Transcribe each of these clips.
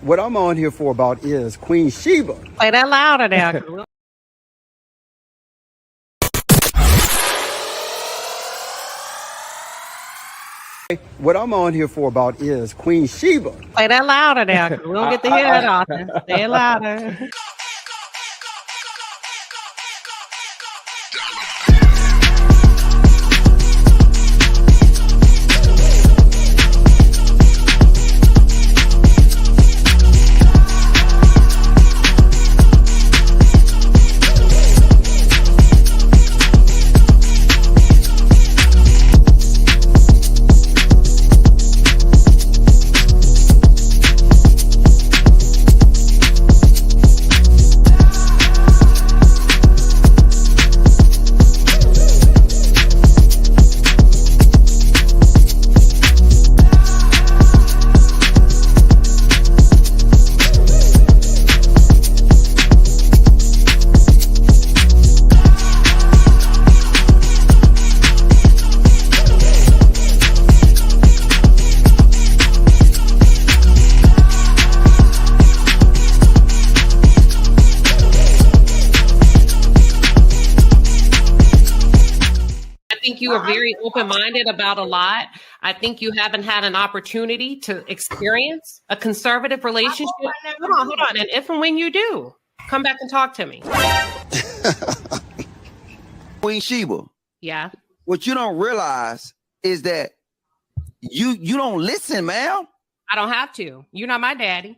What I'm on here for about is Queen Sheba. Play that louder now. What I'm on here for about is Queen Sheba. Play that louder now. We don't get to hear that often. Say it louder. You are very open-minded about a lot. I think you haven't had an opportunity to experience a conservative relationship. Hold on. And if and when you do, come back and talk to me. Queen Sheba. Yeah. What you don't realize is that you don't listen, ma'am. I don't have to. You're not my daddy.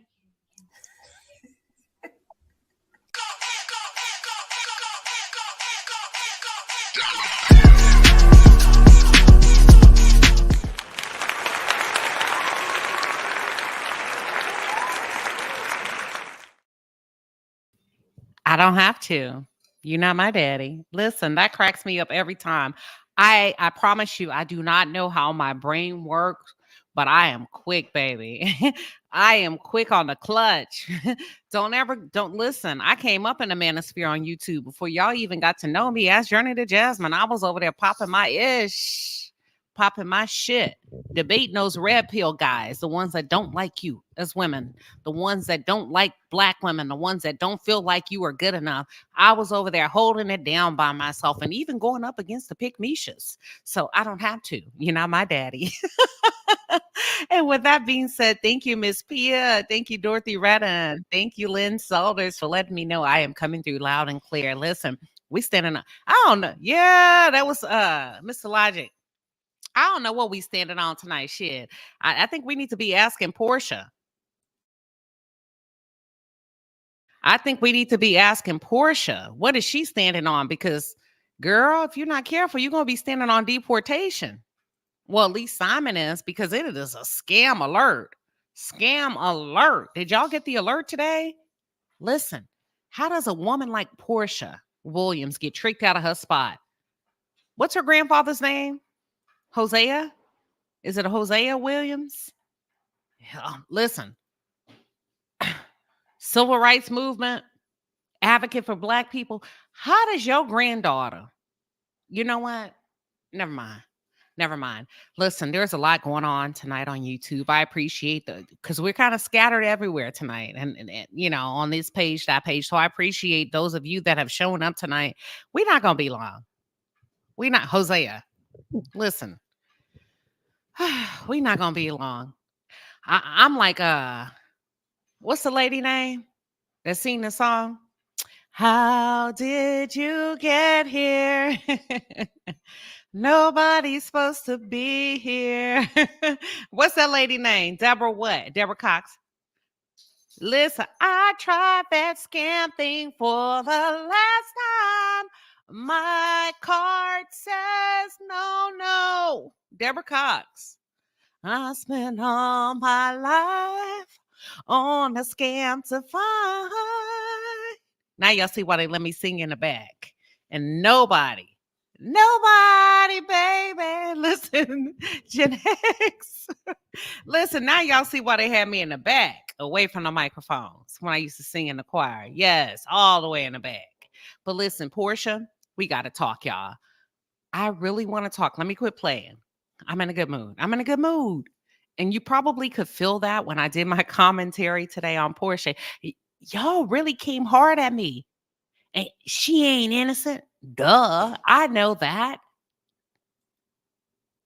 I don't have to. You're not my daddy. Listen, that cracks me up every time. I promise you, I do not know how my brain works, but I am quick, baby. I am quick on the clutch. Don't listen. I came up in the manosphere on YouTube before y'all even got to know me. Ask Journey to Jasmine. I was over there popping my shit, debating those red pill guys, the ones that don't like you as women, the ones that don't like black women, the ones that don't feel like you are good enough. I was over there holding it down by myself and even going up against the pick-meshas. So I don't have to. You're not my daddy. And with that being said, thank you, Miss Pia. Thank you, Dorothy Redden. Thank you, Lynn Salters, for letting me know I am coming through loud and clear. Listen, we standing up. I don't know. Yeah, that was Mr. Logic. I don't know what we standing on tonight. Shit. I think we need to be asking Porsha. What is she standing on? Because, girl, if you're not careful, you're going to be standing on deportation. Well, at least Simon is, because it is a scam alert. Scam alert. Did y'all get the alert today? Listen, how does a woman like Porsha Williams get tricked out of her spot? What's her grandfather's name? Hosea? Is it a Hosea Williams? Yeah, listen. Civil rights movement, advocate for black people. How does your granddaughter? You know what? Never mind. Listen, there's a lot going on tonight on YouTube. I appreciate because we're kind of scattered everywhere tonight and on this page, that page. So I appreciate those of you that have shown up tonight. We're not going to be long. We're not, Hosea. Listen, we're not going to be long. I'm like, what's the lady name that sing the song? How did you get here? Nobody's supposed to be here. What's that lady name? Deborah what? Deborah Cox. Listen, I tried that scam thing for the last time. My card says no. Deborah Cox. I spent all my life on a scam to find. Now y'all see why they let me sing in the back. And nobody, baby. Listen, Gen X. Listen, now y'all see why they had me in the back, away from the microphones, when I used to sing in the choir. Yes, all the way in the back. But listen, Porsha, we got to talk, y'all. I really want to talk. Let me quit playing. I'm in a good mood. And you probably could feel that when I did my commentary today on Porsha. Y'all really came hard at me. And she ain't innocent. Duh. I know that.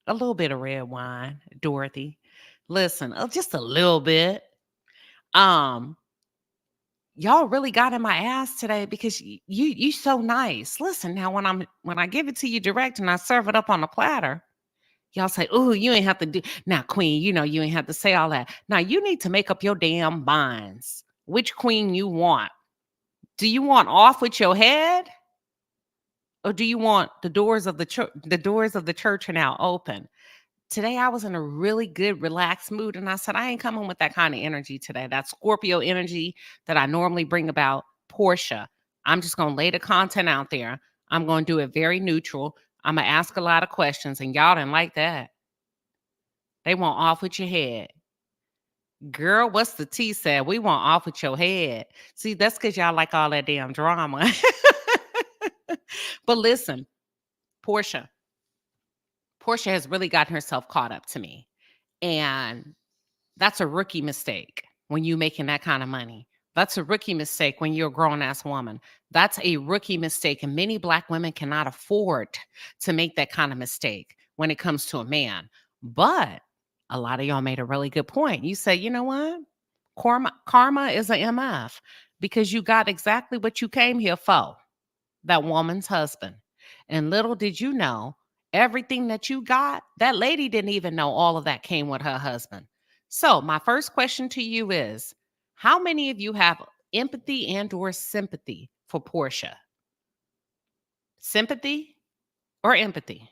A little bit of red wine, Dorothy. Listen, just a little bit. Y'all really got in my ass today because you so nice. Listen, now when I give it to you direct and I serve it up on a platter, y'all say, "Oh, you ain't have to do." Now, queen, you ain't have to say all that. Now, you need to make up your damn minds. Which queen you want? Do you want off with your head? Or do you want the doors of the church are now open? Today I was in a really good, relaxed mood, and I said, I ain't coming with that kind of energy today. That Scorpio energy that I normally bring about Porsha. I'm just going to lay the content out there. I'm going to do it very neutral. I'm going to ask a lot of questions, and y'all didn't like that. They want off with your head. Girl, what's the T said? We want off with your head. See, that's because y'all like all that damn drama. But listen, Porsha has really gotten herself caught up to me. And that's a rookie mistake when you're making that kind of money. That's a rookie mistake when you're a grown-ass woman. That's a rookie mistake. And many Black women cannot afford to make that kind of mistake when it comes to a man. But a lot of y'all made a really good point. You say, you know what? Karma is an MF because you got exactly what you came here for, that woman's husband. And little did you know, everything that you got, that lady didn't even know all of that came with her husband. So my first question to you is, how many of you have empathy and or sympathy for Porsha? Sympathy or empathy?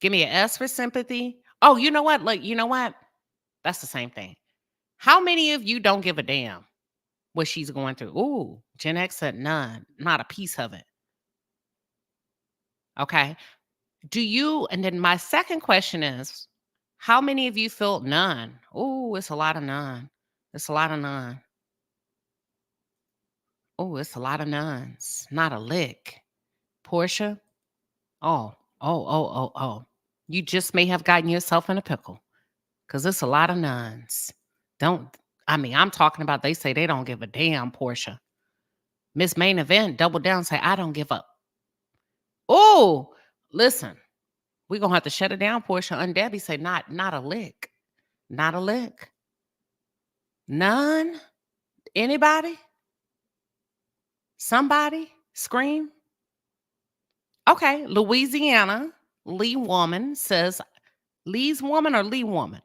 Give me an S for sympathy. Oh, you know what? Like, you know what? That's the same thing. How many of you don't give a damn what she's going through? Ooh, Gen X said none, not a piece of it. Okay. And then my second question is, how many of you feel none? Oh, it's a lot of none. It's a lot of none. Oh, it's a lot of nuns. Not a lick. Porsha? Oh. You just may have gotten yourself in a pickle because it's a lot of nuns. I'm talking about, they say they don't give a damn, Porsha. Miss Main Event, double down, say, I don't give up. Oh, listen. We're going to have to shut it down, Porsha. And Debbie say, not a lick. Not a lick. None? Anybody? Somebody? Scream? Okay, Louisiana, Lee woman says, Lee's woman or Lee woman?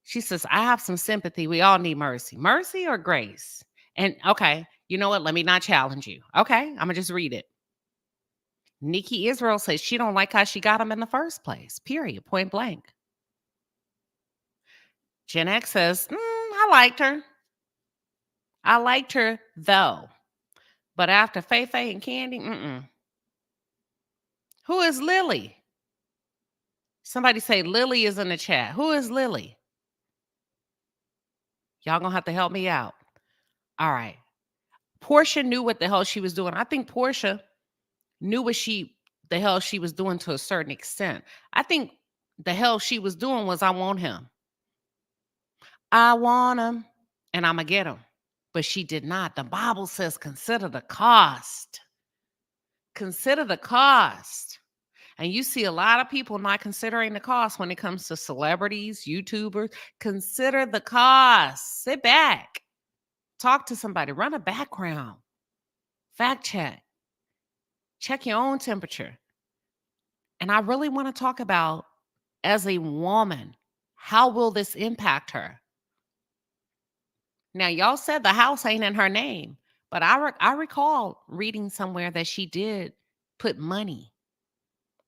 She says, I have some sympathy. We all need mercy. Mercy or grace? And okay, you know what? Let me not challenge you. Okay, I'm going to just read it. Nikki Israel says she don't like how she got him in the first place. Period. Point blank. Gen X says, I liked her. I liked her though. But after Faye and Candy, Who is Lily? Somebody say Lily is in the chat. Who is Lily? Y'all gonna have to help me out. All right. Porsha knew what the hell she was doing. I think Porsha knew the hell she was doing to a certain extent. I think the hell she was doing was, I want him. I want him, and I'm going to get him. But she did not. The Bible says, consider the cost. Consider the cost. And you see a lot of people not considering the cost when it comes to celebrities, YouTubers. Consider the cost. Sit back. Talk to somebody. Run a background. Fact check. Check your own temperature. And I really want to talk about, as a woman, how will this impact her? Now, y'all said the house ain't in her name, but I recall reading somewhere that she did put money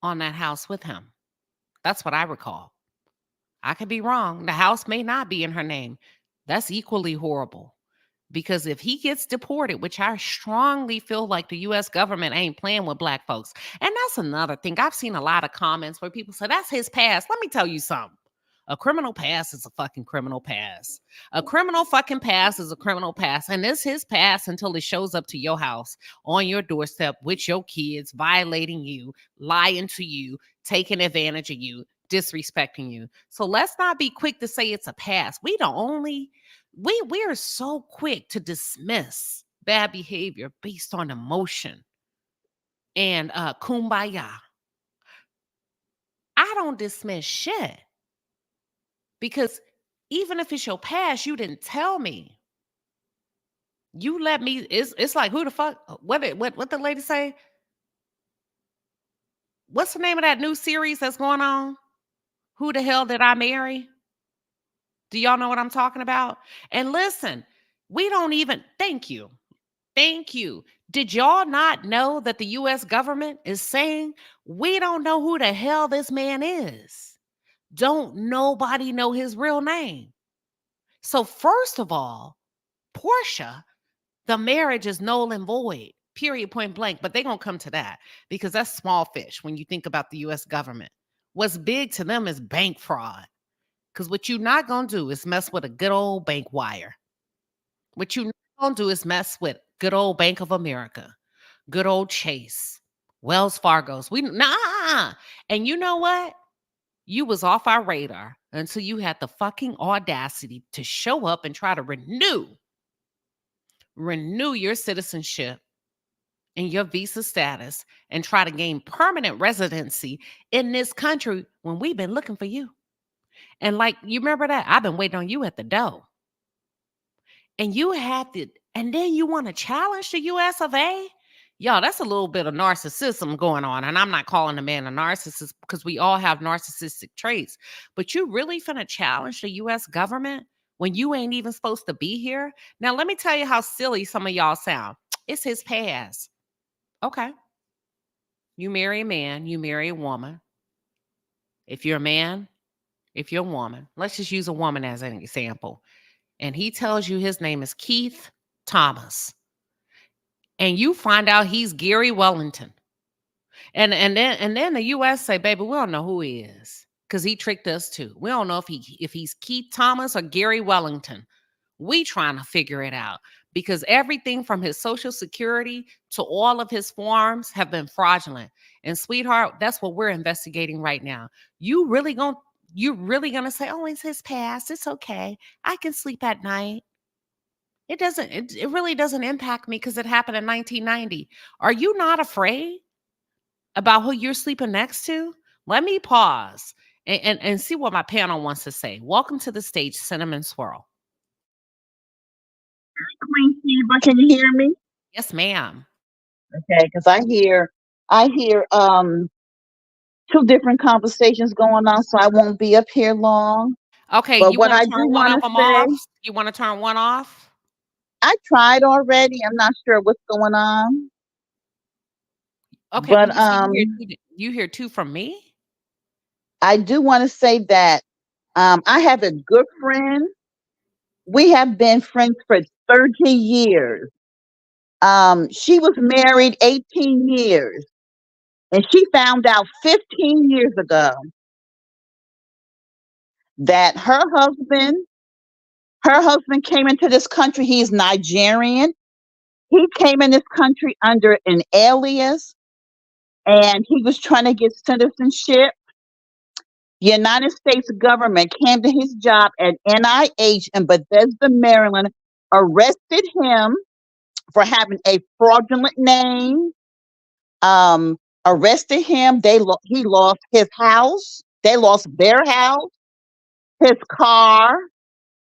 on that house with him. That's what I recall. I could be wrong. The house may not be in her name. That's equally horrible. Because if he gets deported, which I strongly feel like the U.S. government ain't playing with Black folks. And that's another thing. I've seen a lot of comments where people say, that's his past. Let me tell you something. A criminal past is a fucking criminal past. A criminal fucking past is a criminal past. And it's his past until it shows up to your house, on your doorstep, with your kids, violating you, lying to you, taking advantage of you. disrespecting you. So let's not be quick to say it's a pass. We are so quick to dismiss bad behavior based on emotion and kumbaya. I don't dismiss shit because even if it's your past, you didn't tell me. You let me. It's like, who the fuck? What the lady say? What's the name of that new series that's going on? Who the hell did I marry? Do y'all know what I'm talking about? And listen, we don't even. Thank you. Thank you. Did y'all not know that the U.S. government is saying we don't know who the hell this man is? Don't nobody know his real name. So first of all, Porsha, the marriage is null and void, period, point blank. But they're going to come to that because that's small fish when you think about the U.S. government. What's big to them is bank fraud. Because what you're not going to do is mess with a good old bank wire. What you're not going to do is mess with good old Bank of America, good old Chase, Wells Fargo's. And you know what? You was off our radar until you had the fucking audacity to show up and try to renew your citizenship and your visa status and try to gain permanent residency in this country when we've been looking for you. And like, you remember that? I've been waiting on you at the door. And you had to, and then you want to challenge the US of A? Y'all, that's a little bit of narcissism going on. And I'm not calling a man a narcissist because we all have narcissistic traits. But you really finna challenge the US government when you ain't even supposed to be here? Now, let me tell you how silly some of y'all sound. It's his past. Okay. You marry a man, you marry a woman. If you're a man, if you're a woman, let's just use a woman as an example. And he tells you his name is Keith Thomas. And you find out he's Gary Wellington. And then the US say, baby, we don't know who he is. Because he tricked us too. We don't know if he's Keith Thomas or Gary Wellington. We trying to figure it out. Because everything from his Social Security to all of his forms have been fraudulent. And sweetheart, that's what we're investigating right now. You're really gonna say, oh, it's his past. It's okay. I can sleep at night. It really doesn't impact me because it happened in 1990. Are you not afraid about who you're sleeping next to? Let me pause and see what my panel wants to say. Welcome to the stage, Cinnamon Swirl. Queen Sheba, can you hear me? Yes, ma'am. Okay, because I hear two different conversations going on, so I won't be up here long. Okay, but you what want I to do turn one want of to them say, off? You want to turn one off? I tried already. I'm not sure what's going on. Okay, but well, you hear two from me? I do want to say that I have a good friend. We have been friends for 30 years. She was married 18 years, and she found out 15 years ago that her husband came into this country. He's Nigerian. He came in this country under an alias, and he was trying to get citizenship. The United States government came to his job at NIH in Bethesda, Maryland, arrested him for having a fraudulent name, arrested him. He lost his house. They lost their house, his car.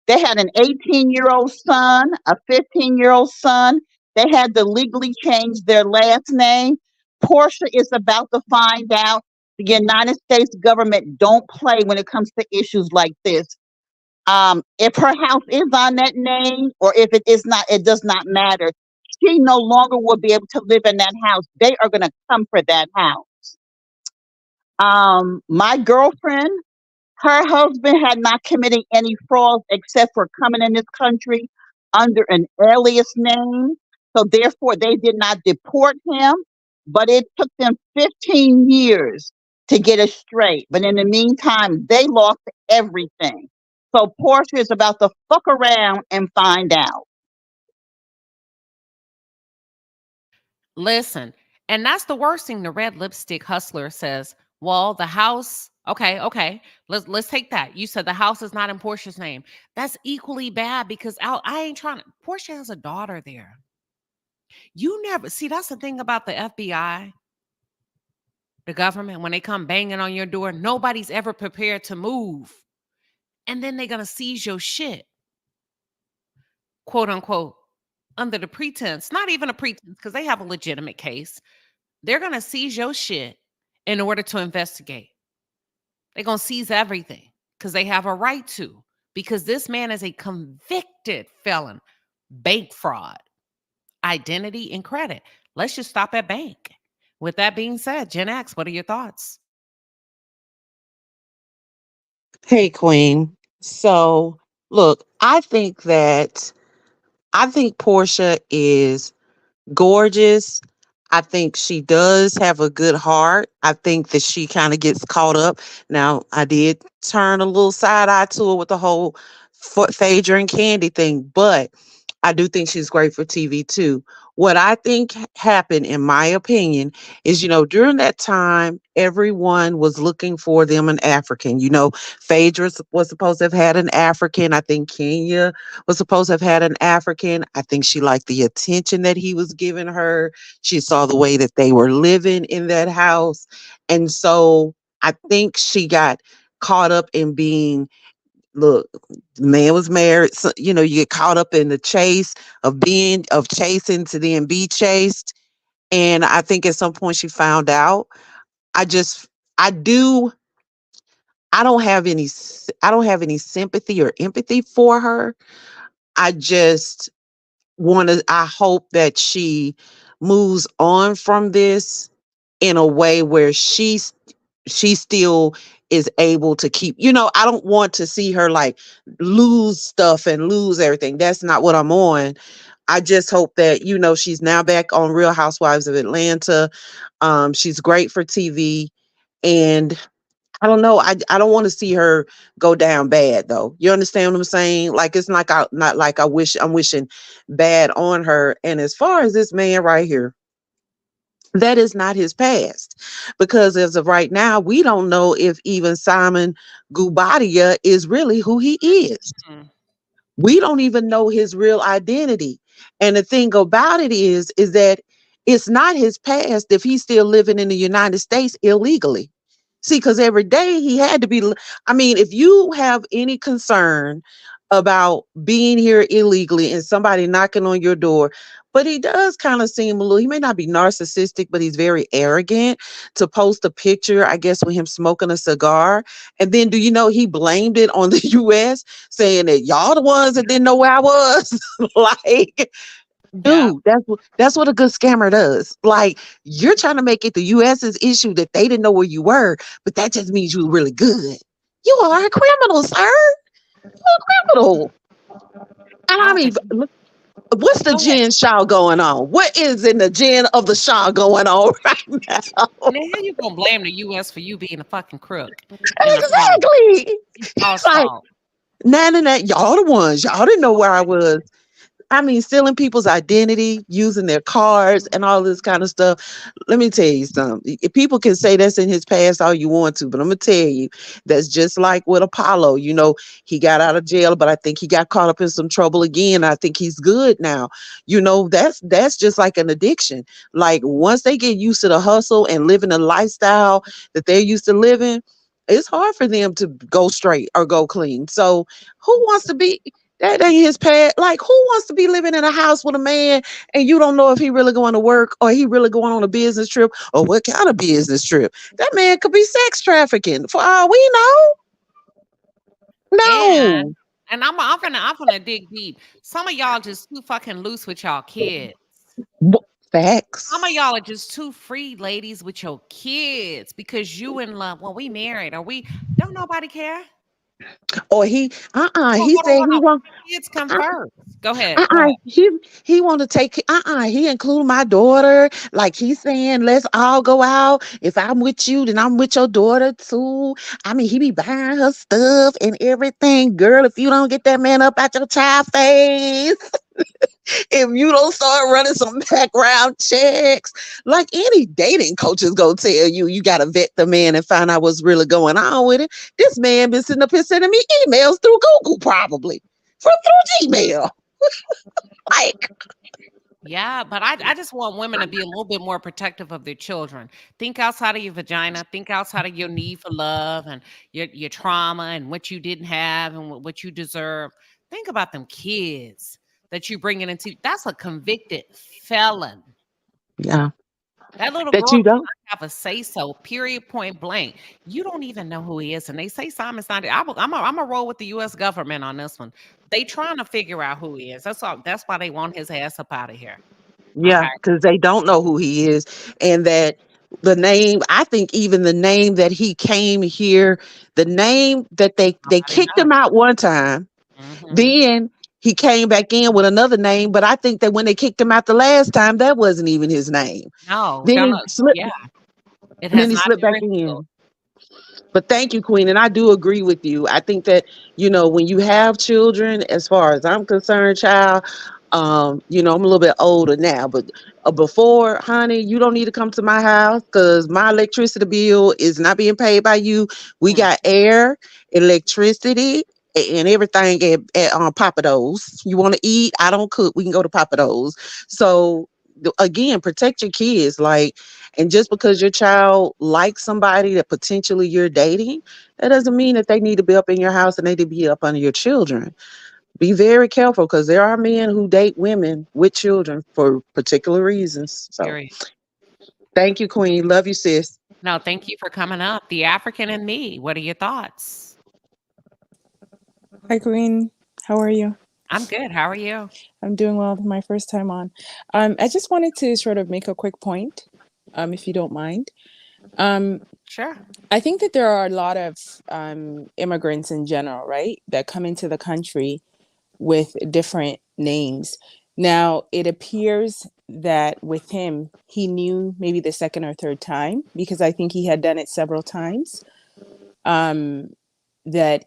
They had an 18-year-old son, a 15-year-old son. They had to legally change their last name. Porsha is about to find out the United States government don't play when it comes to issues like this. If her house is on that name or if it is not, it does not matter. She no longer will be able to live in that house. They are going to come for that house. My girlfriend, her husband had not committed any frauds except for coming in this country under an alias name. So therefore, they did not deport him, but it took them 15 years to get it straight. But in the meantime, they lost everything. So Porsha is about to fuck around and find out. Listen, and that's the worst thing. The red lipstick hustler says, well, the house Okay. Let's take that. You said the house is not in Portia's name. That's equally bad because I ain't trying to. Porsha has a daughter there. You never see. That's the thing about the FBI, the government. When they come banging on your door, nobody's ever prepared to move, and then they're gonna seize your shit, quote unquote, under the pretense. Not even a pretense because they have a legitimate case. They're gonna seize your shit in order to investigate. They're going to seize everything because they have a right to. Because this man is a convicted felon, bank fraud, identity, and credit. Let's just stop at bank. With that being said, Gen X, what are your thoughts? Hey, Queen. So, look, I think Porsha is gorgeous. I think she does have a good heart. I think that she kind of gets caught up. Now, I did turn a little side eye to her with the whole Phaedra and Candy thing, but I do think she's great for TV too. What I think happened, in my opinion, is, during that time, everyone was looking for them an African. Phaedra was supposed to have had an African. I think Kenya was supposed to have had an African. I think she liked the attention that he was giving her. She saw the way that they were living in that house. And so I think she got caught up in being, look, the man was married. So, you get caught up in the chase of chasing to then be chased. And I think at some point she found out. I just, I do, I don't have any sympathy or empathy for her. I just I hope that she moves on from this in a way where she still is able to keep, I don't want to see her like lose stuff and lose everything. That's not what I'm on. I just hope that, she's now back on Real Housewives of Atlanta. She's great for TV. And I don't know. I don't want to see her go down bad though. You understand what I'm saying? Like, it's not like I'm wishing bad on her. And as far as this man right here, that is not his past, because as of right now, we don't know if even Simon Gubadia is really who he is. Mhm. We don't even know his real identity. And the thing about it is that it's not his past if he's still living in the United States illegally. See, because every day he had to be, I mean, if you have any concern about being here illegally and somebody knocking on your door, but he does kind of seem a little, he may not be narcissistic, but he's very arrogant to post a picture, I guess, with him smoking a cigar. And then do you know he blamed it on the US, saying that y'all the ones that didn't know where I was? Like, Yeah. dude, that's what a good scammer does. Like, you're trying to make it the US's issue that they didn't know where you were, but that just means you were really good. You are a criminal, sir. You're a criminal. And I I don't mean, think. what's the Go ahead. Jen Shaw going on? What is in the Jen of the Shaw going on right now? Now, how you gonna blame the U.S. for you being a fucking crook and a phony? Exactly. It's He's y'all's like, fault. nah, y'all the ones. Y'all didn't know where I was. I mean, stealing people's identity, using their cards, and all this kind of stuff. Let me tell you something. If people can say that's in his past all you want to, but I'm gonna tell you, that's just like with Apollo. He got out of jail, but I think he got caught up in some trouble again. I think he's good now. That's just like an addiction. Like, once they get used to the hustle and living a lifestyle that they're used to living, it's hard for them to go straight or go clean. So, who wants to be? That ain't his past. Like, who wants to be living in a house with a man and you don't know if he really going to work or he really going on a business trip or what kind of business trip? That man could be sex trafficking for all we know. And No. I'm gonna dig deep. Some of y'all just too fucking loose with y'all kids. Some of Facts. y'all are just too free, ladies, with your kids because you in love. Well, we married, or we don't nobody care. Or he Hold on, said hold he on. want Kids come first. Go ahead. Go uh-uh ahead. he want to take he include my daughter, like he's saying let's all go out. If I'm with you, then I'm with your daughter too. I mean, he be buying her stuff and everything. Girl, if you don't get that man up out your child face. If you don't start running some background checks, like any dating coach is gonna tell you, you gotta vet the man and find out what's really going on with it. This man been sitting up here sending me emails through Google, probably through Gmail. Like, Yeah, but I just want women to be a little bit more protective of their children. Think outside of your vagina. Think outside of your need for love and your trauma and what you didn't have and what you deserve. Think about them kids that you bringing into. That's a convicted felon. yeah, That little that girl you does don't. not have a say so. Period. Point blank. You don't even know who he is, and they say Simon's not. I'm a roll with the U.S. government on this one. They trying to figure out who he is. That's all. That's why they want his ass up out of here. Yeah, Okay. because they don't know who he is, and that the name. I think even the name that he came here, the name that they Nobody kicked knows. him out one time. Mhm. Then he came back in with another name, but I think that when they kicked him out the last time, that wasn't even his name. No, Then don't he know. slipped. Yeah, it And then has he not slipped been back revealed. in. But thank you, Queen. And I do agree with you. I think that, when you have children, as far as I'm concerned, child, I'm a little bit older now, but before, honey, you don't need to come to my house because my electricity bill is not being paid by you. We Mm. got air, electricity, and everything at Papados. You want to eat? I don't cook. We can go to Papados. So, again, protect your kids. Like, and just because your child likes somebody that potentially you're dating, that doesn't mean that they need to be up in your house and they need to be up under your children. Be very careful because there are men who date women with children for particular reasons. So Period. thank you, Queen. Love you, sis. No, thank you for coming up. The African and me. What are your thoughts? Hi, Queen. How are you? I'm good. How are you? I'm doing well. My first time on. I just wanted to sort of make a quick point, if you don't mind. Sure. I think that there are a lot of immigrants in general, right, that come into the country with different names. Now, it appears that with him, he knew maybe the second or third time, because I think he had done it several times, that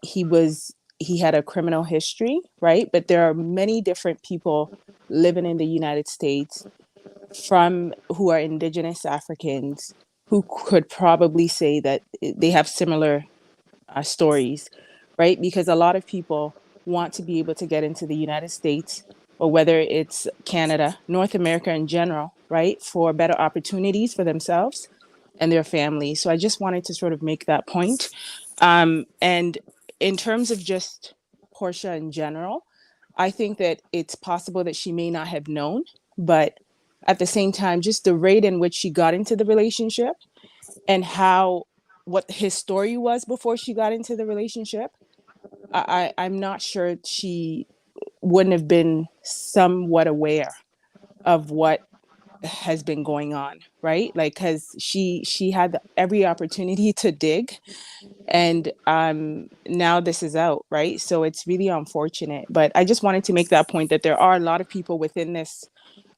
he had a criminal history, right? But there are many different people living in the United States who are indigenous Africans who could probably say that they have similar stories, right? Because a lot of people want to be able to get into the United States, or whether it's Canada, North America in general, right? For better opportunities for themselves and their families. So I just wanted to sort of make that point. And in terms of just Porsha in general, I think that it's possible that she may not have known, but at the same time, just the rate in which she got into the relationship and what his story was before she got into the relationship, I'm not sure she wouldn't have been somewhat aware of what has been going on, right? Like, because she had every opportunity to dig, and now this is out, right? So it's really unfortunate. But I just wanted to make that point, that there are a lot of people within this,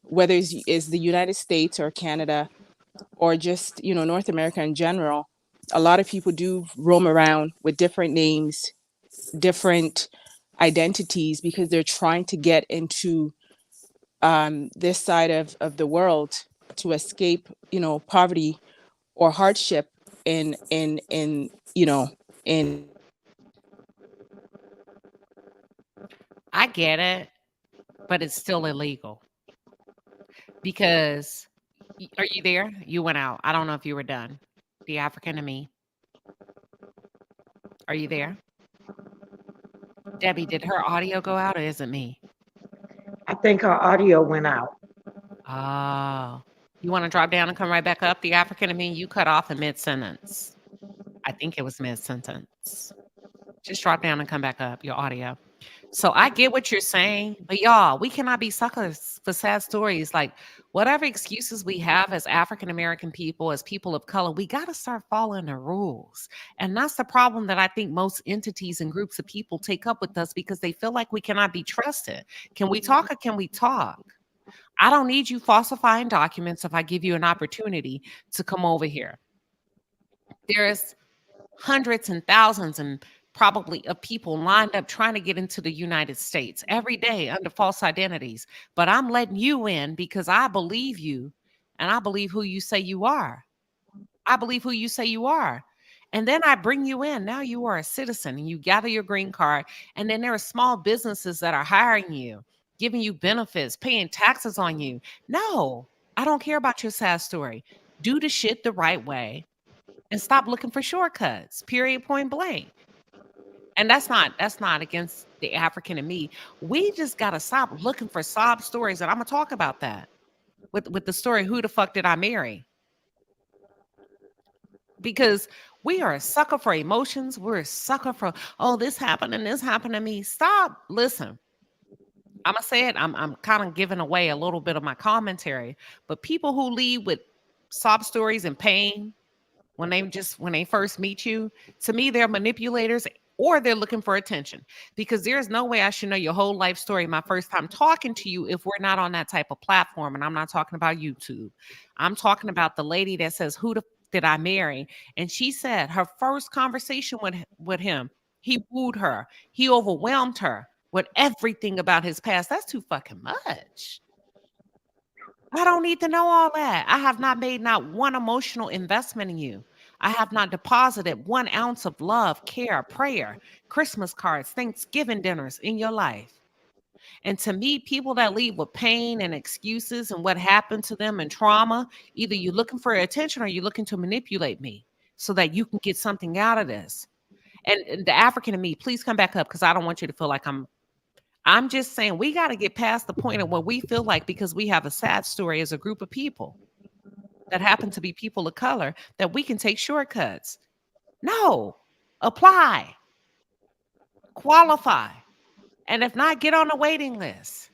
whether it's the United States or Canada or just North America in general. A lot of people do roam around with different names, different identities, because they're trying to get into this side of the world to escape poverty or hardship in I get it, but it's still illegal because are you there? You went out. I don't know if you were done. The African and me. Are you there? Debbie, did her audio go out or is it me? I think our audio went out. Oh. You want to drop down and come right back up? The African and me, you cut off in mid-sentence. I think it was mid-sentence. Just drop down and come back up, your audio. So I get what you're saying, but y'all, we cannot be suckers for sad stories. Like, whatever excuses we have as African American people, as people of color, we got to start following the rules. And that's the problem that I think most entities and groups of people take up with us, because they feel like we cannot be trusted. Can we talk or can we talk? I don't need you falsifying documents if I give you an opportunity to come over here. There's hundreds and thousands and probably of people lined up trying to get into the United States every day under false identities. But I'm letting you in because I believe you and I believe who you say you are. I believe who you say you are. And then I bring you in. Now you are a citizen and you gather your green card. And then there are small businesses that are hiring you, giving you benefits, paying taxes on you. No, I don't care about your sad story. Do the shit the right way and stop looking for shortcuts. Period, point blank. And that's not against the African and me. We just gotta stop looking for sob stories. And I'm gonna talk about that with the story, Who the Fuck Did I Marry? Because we are a sucker for emotions. We're a sucker for, oh, this happened and this happened to me. Stop. Listen, I'm gonna say it. I'm kind of giving away a little bit of my commentary, but people who lead with sob stories and pain when they first meet you, to me, they're manipulators or they're looking for attention, because there's no way I should know your whole life story my first time talking to you if we're not on that type of platform. And I'm not talking about YouTube. I'm talking about the lady that says, who the did I marry? And she said her first conversation with him, he wooed her. He overwhelmed her with everything about his past. That's too fucking much. I don't need to know all that. I have not made not one emotional investment in you. I have not deposited 1 ounce of love, care, prayer, Christmas cards, Thanksgiving dinners in your life. And to me, people that leave with pain and excuses and what happened to them and trauma, either you're looking for attention or you're looking to manipulate me so that you can get something out of this. And the African in me, please come back up, because I don't want you to feel like I'm just saying we got to get past the point of what we feel like, because we have a sad story as a group of people that happen to be people of color, that we can take shortcuts. No, apply, qualify, and if not, get on a waiting list.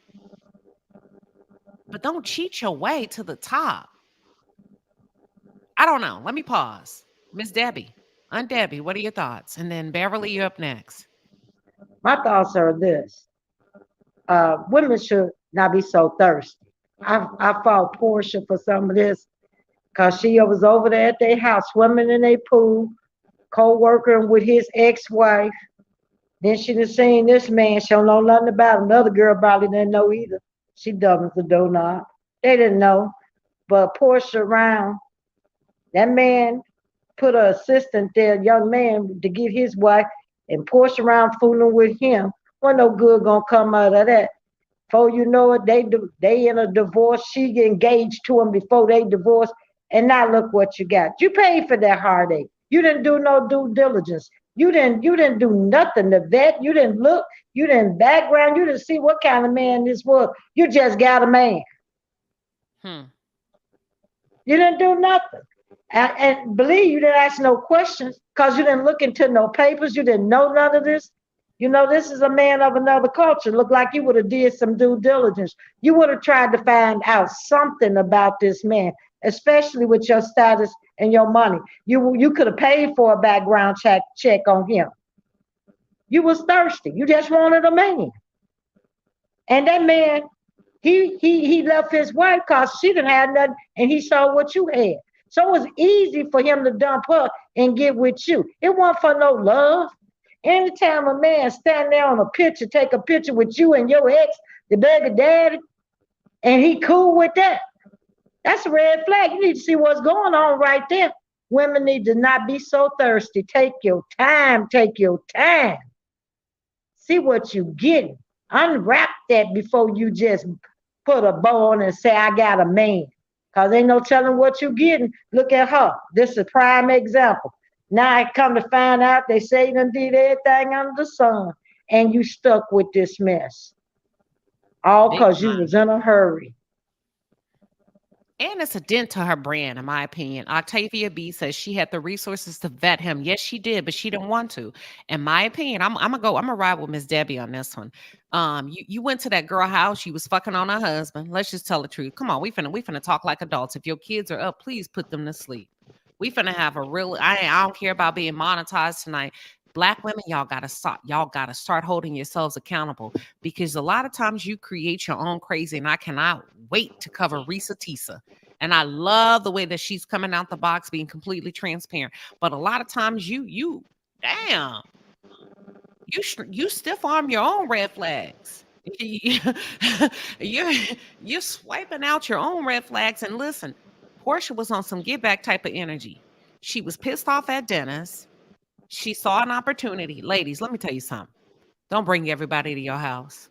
But don't cheat your way to the top. I don't know. Let me pause. Miss Debbie, Aunt Debbie, what are your thoughts? And then Beverly, you're up next. My thoughts are this. Women should not be so thirsty. I fought Porsha for some of this because she was over there at their house swimming in their pool, co-working with his ex-wife. Then she done seen this man. She don't know nothing about him. Another girl probably didn't know either. She dumb as a doorknob. They didn't know. But Porsha around, that man put an assistant there, young man, to get his wife, and Porsha around fooling with him. Wasn't no good gonna come out of that. Before you know it, they in a divorce. She engaged to him before they divorced. And now look what you got. You paid for that heartache. You didn't do no due diligence. You didn't do nothing to vet. You didn't look. You didn't background. You didn't see what kind of man this was. You just got a man. You didn't do nothing. And believe you didn't ask no questions because you didn't look into no papers. You didn't know none of this. You know, this is a man of another culture. Look like you would have did some due diligence. You would have tried to find out something about this man, especially with your status and your money. You could have paid for a background check on him. You was thirsty. You just wanted a man. And that man, he left his wife because she didn't have nothing, and he saw what you had. So it was easy for him to dump her and get with you. It wasn't for no love. Anytime a man stand there on a picture, take a picture with you and your ex, the baby daddy, and he cool with that, that's a red flag. You need to see what's going on right there. Women need to not be so thirsty. Take your time. Take your time. See what you getting. Unwrap that before you just put a bow on and say, I got a man. Because ain't no telling what you getting. Look at her. This is a prime example. Now I come to find out they say you done did everything under the sun, and you stuck with this mess. All because you was in a hurry. And it's a dent to her brand, in my opinion. Octavia B says she had the resources to vet him. Yes, she did, but she didn't want to. In my opinion, I'm gonna ride with Miss Debbie on this one. You went to that girl house, she was fucking on her husband. Let's just tell the truth. Come on, we finna talk like adults. If your kids are up, please put them to sleep. We finna have a real, I don't care about being monetized tonight. Black women, y'all gotta start holding yourselves accountable, because a lot of times you create your own crazy, and I cannot wait to cover Risa Tisa. And I love the way that she's coming out the box, being completely transparent. But a lot of times you damn, you stiff arm your own red flags. You're you're swiping out your own red flags. And listen, Porsha was on some get back type of energy. She was pissed off at Dennis. She saw an opportunity. Ladies, let me tell you something. Don't bring everybody to your house.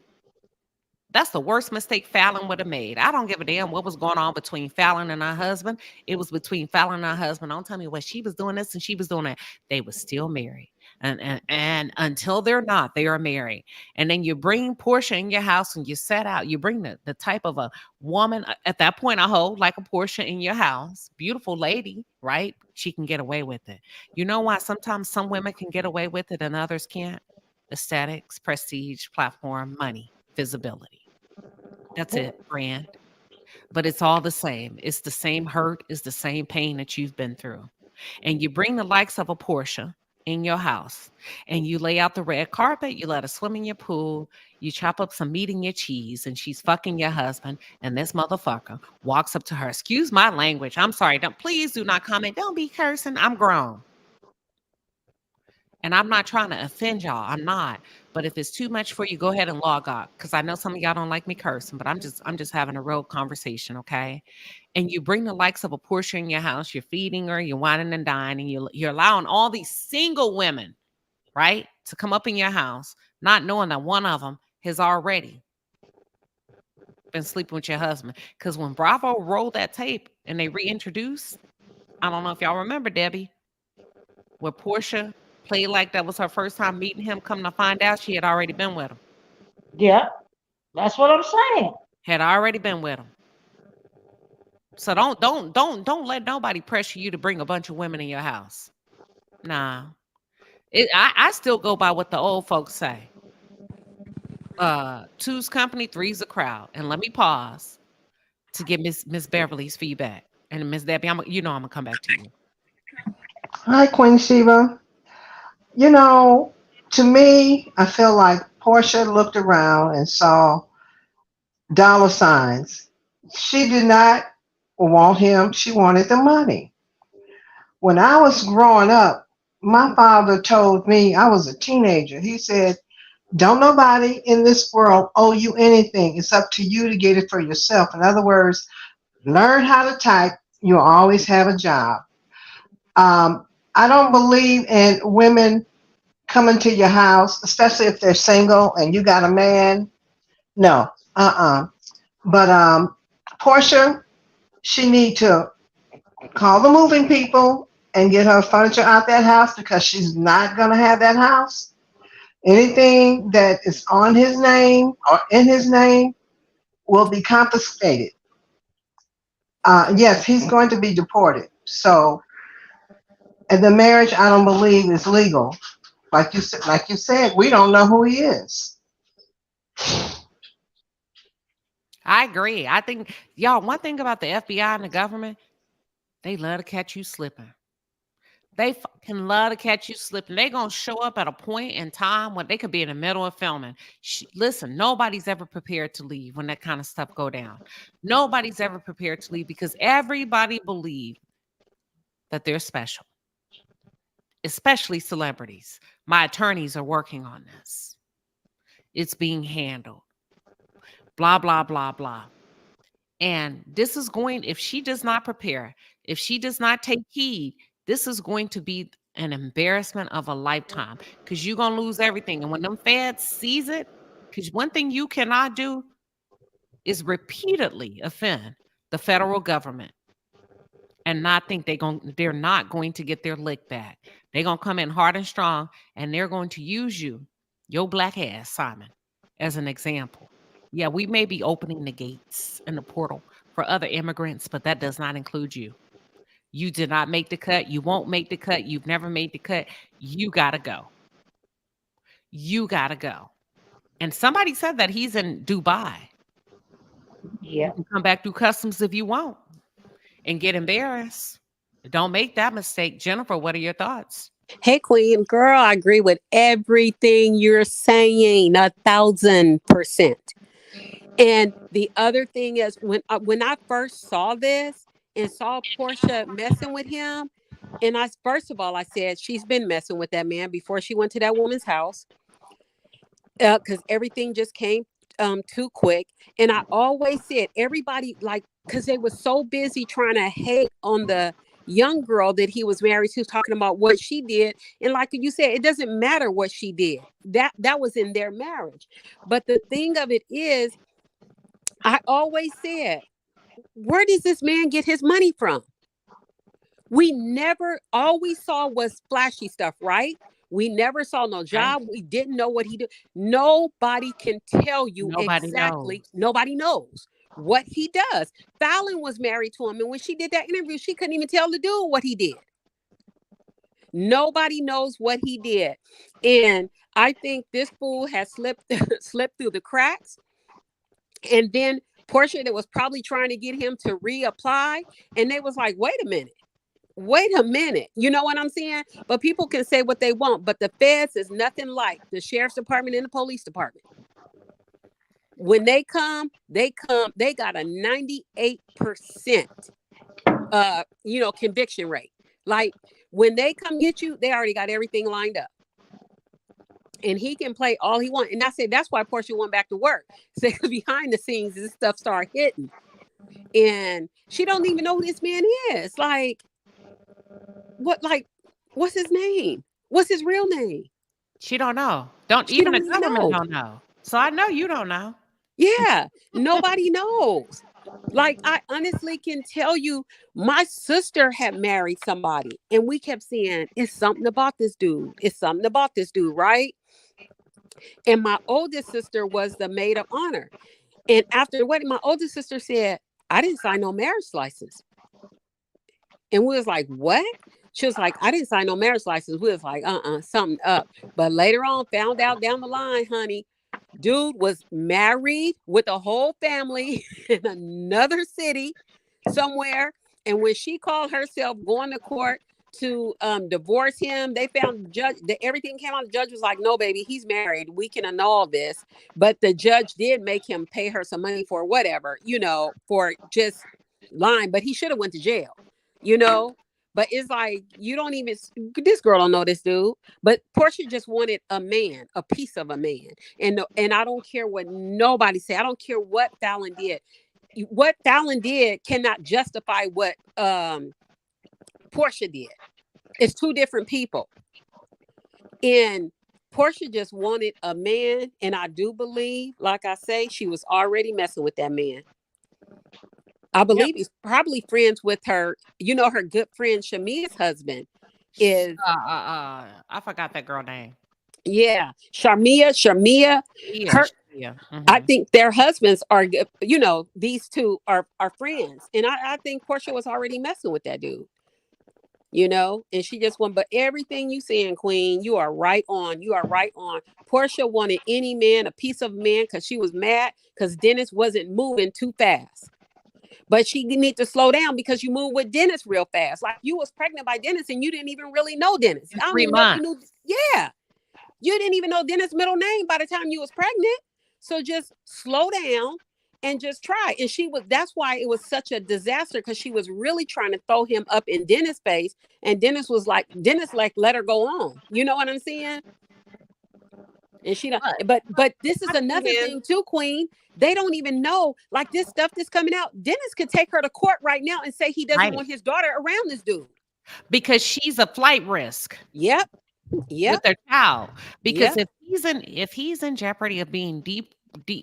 That's the worst mistake Fallon would have made. I don't give a damn what was going on between Fallon and her husband. It was between Fallon and her husband. Don't tell me what she was doing this and she was doing that. They were still married. And until they're not, they are married. And then you bring Porsha in your house and you set out. You bring the type of a woman at that point, a hoe like a Porsha in your house. Beautiful lady, right? She can get away with it. You know why sometimes some women can get away with it and others can't? Aesthetics, prestige, platform, money, visibility. That's it, brand. But it's all the same. It's the same hurt, it's the same pain that you've been through. And you bring the likes of a Porsha in your house and you lay out the red carpet, you let her swim in your pool, you chop up some meat in your cheese, and she's fucking your husband. And this motherfucker walks up to her. Excuse my language. I'm sorry. Please do not comment. Don't be cursing. I'm grown. And I'm not trying to offend y'all. I'm not. But if it's too much for you, go ahead and log out. Because I know some of y'all don't like me cursing, but I'm just having a real conversation, okay? And you bring the likes of a Porsha in your house, you're feeding her, you're whining and dining, you're allowing all these single women, right, to come up in your house, not knowing that one of them has already been sleeping with your husband. Because when Bravo rolled that tape and they reintroduced, I don't know if y'all remember, Debbie, where Porsha played like that was her first time meeting him, come to find out she had already been with him. Yeah, that's what I'm saying. Had already been with him. So don't let nobody pressure you to bring a bunch of women in your house. Nah. I still go by what the old folks say. Two's company, three's a crowd. And let me pause to get Miss Beverly's feedback. And Miss Debbie, I'm gonna come back to you. Hi, Queen Sheba. You know, to me, I feel like Porsha looked around and saw dollar signs. She did not want him, she wanted the money. When I was growing up, my father told me, I was a teenager, he said, don't nobody in this world owe you anything. It's up to you to get it for yourself. In other words, learn how to type. You'll always have a job. I don't believe in women coming to your house, especially if they're single and you got a man. No, But Porsha, she need to call the moving people and get her furniture out that house because she's not gonna have that house. Anything that is on his name or in his name will be confiscated. Yes, he's going to be deported. So, and the marriage, I don't believe is legal. Like you said, we don't know who he is. I agree. I think, y'all, one thing about the FBI and the government, they love to catch you slipping. They fucking love to catch you slipping. They're going to show up at a point in time when they could be in the middle of filming. Listen, nobody's ever prepared to leave when that kind of stuff go down. Nobody's ever prepared to leave because everybody believes that they're special, especially celebrities. My attorneys are working on this. It's being handled. Blah, blah, blah, blah. And this is going, if she does not prepare, if she does not take heed, this is going to be an embarrassment of a lifetime because you're going to lose everything. And when them feds sees it, because one thing you cannot do is repeatedly offend the federal government and not think they're not going to get their lick back. They're going to come in hard and strong and they're going to use you, your black ass, Simon, as an example. Yeah, we may be opening the gates and the portal for other immigrants, but that does not include you. You did not make the cut. You won't make the cut. You've never made the cut. You got to go. You got to go. And somebody said that he's in Dubai. Yeah. You can come back through customs if you want and get embarrassed. Don't make that mistake. Jennifer, what are your thoughts? Hey, Queen. Girl, I agree with everything you're saying, 1,000%. And the other thing is when I first saw this and saw Porsha messing with him, and first of all, I said she's been messing with that man before she went to that woman's house. because everything just came too quick. And I always said everybody, like, because they were so busy trying to hate on the young girl that he was married to, talking about what she did. And like you said, it doesn't matter what she did. That was in their marriage. But the thing of it is, I always said, where does this man get his money from? We never, all we saw was flashy stuff, right? We never saw no job. Right. We didn't know what he did. Nobody can tell you Nobody exactly. knows. Nobody knows what he does. Fallon was married to him. And when she did that interview, she couldn't even tell the dude what he did. Nobody knows what he did. And I think this fool has slipped through the cracks. And then Porsha that was probably trying to get him to reapply. And they was like, wait a minute. You know what I'm saying? But people can say what they want, but the feds is nothing like the sheriff's department and the police department. When they come, they got a 98% conviction rate. Like when they come get you, they already got everything lined up. And he can play all he wants. And I said that's why Porsha went back to work. So behind the scenes, this stuff started hitting. And she don't even know who this man is. What's his name? What's his real name? She don't know. She Even don't the even government know. don't know. So I know you don't know. Yeah, nobody knows. Like, I honestly can tell you, my sister had married somebody, and we kept saying, it's something about this dude. It's something about this dude, right? And my oldest sister was the maid of honor. And after the wedding, my oldest sister said, I didn't sign no marriage license. And we was like, what? She was like, I didn't sign no marriage license. We was like, something up. But later on, found out down the line, honey, dude was married with a whole family in another city somewhere. And when she called herself going to court to divorce him, they found the judge, everything came out. The judge was like, no, baby, he's married. We can annul this. But the judge did make him pay her some money for whatever, for just lying. But he should have went to jail, But it's like, you don't even, this girl don't know this dude. But Porsha just wanted a man, a piece of a man. And I don't care what nobody say. I don't care what Fallon did. What Fallon did cannot justify what Porsha did. It's two different people. And Porsha just wanted a man. And I do believe, like I say, she was already messing with that man. I believe he's probably friends with her. Her good friend Shamia's husband is. I forgot that girl name. Yeah, Shamia. Yeah. Mm-hmm. I think their husbands are. These two are friends, and I think Porsha was already messing with that dude. And she just won. But everything you saying, Queen, you are right on. Porsha wanted any man, a piece of man, because she was mad because Dennis wasn't moving too fast. But she need to slow down because you move with Dennis real fast. Like you was pregnant by Dennis and you didn't even really know Dennis. I don't even know if you knew. Yeah. You didn't even know Dennis' middle name by the time you was pregnant. So just slow down and just try. And that's why it was such a disaster, because she was really trying to throw him up in Dennis' face. And Dennis let her go on. You know what I'm saying? And she don't, but this is another thing too, Queen. They don't even know, like this stuff that's coming out. Dennis could take her to court right now and say he doesn't want his daughter around this dude. Because she's a flight risk. Yep. With their child. Because if he's in jeopardy of being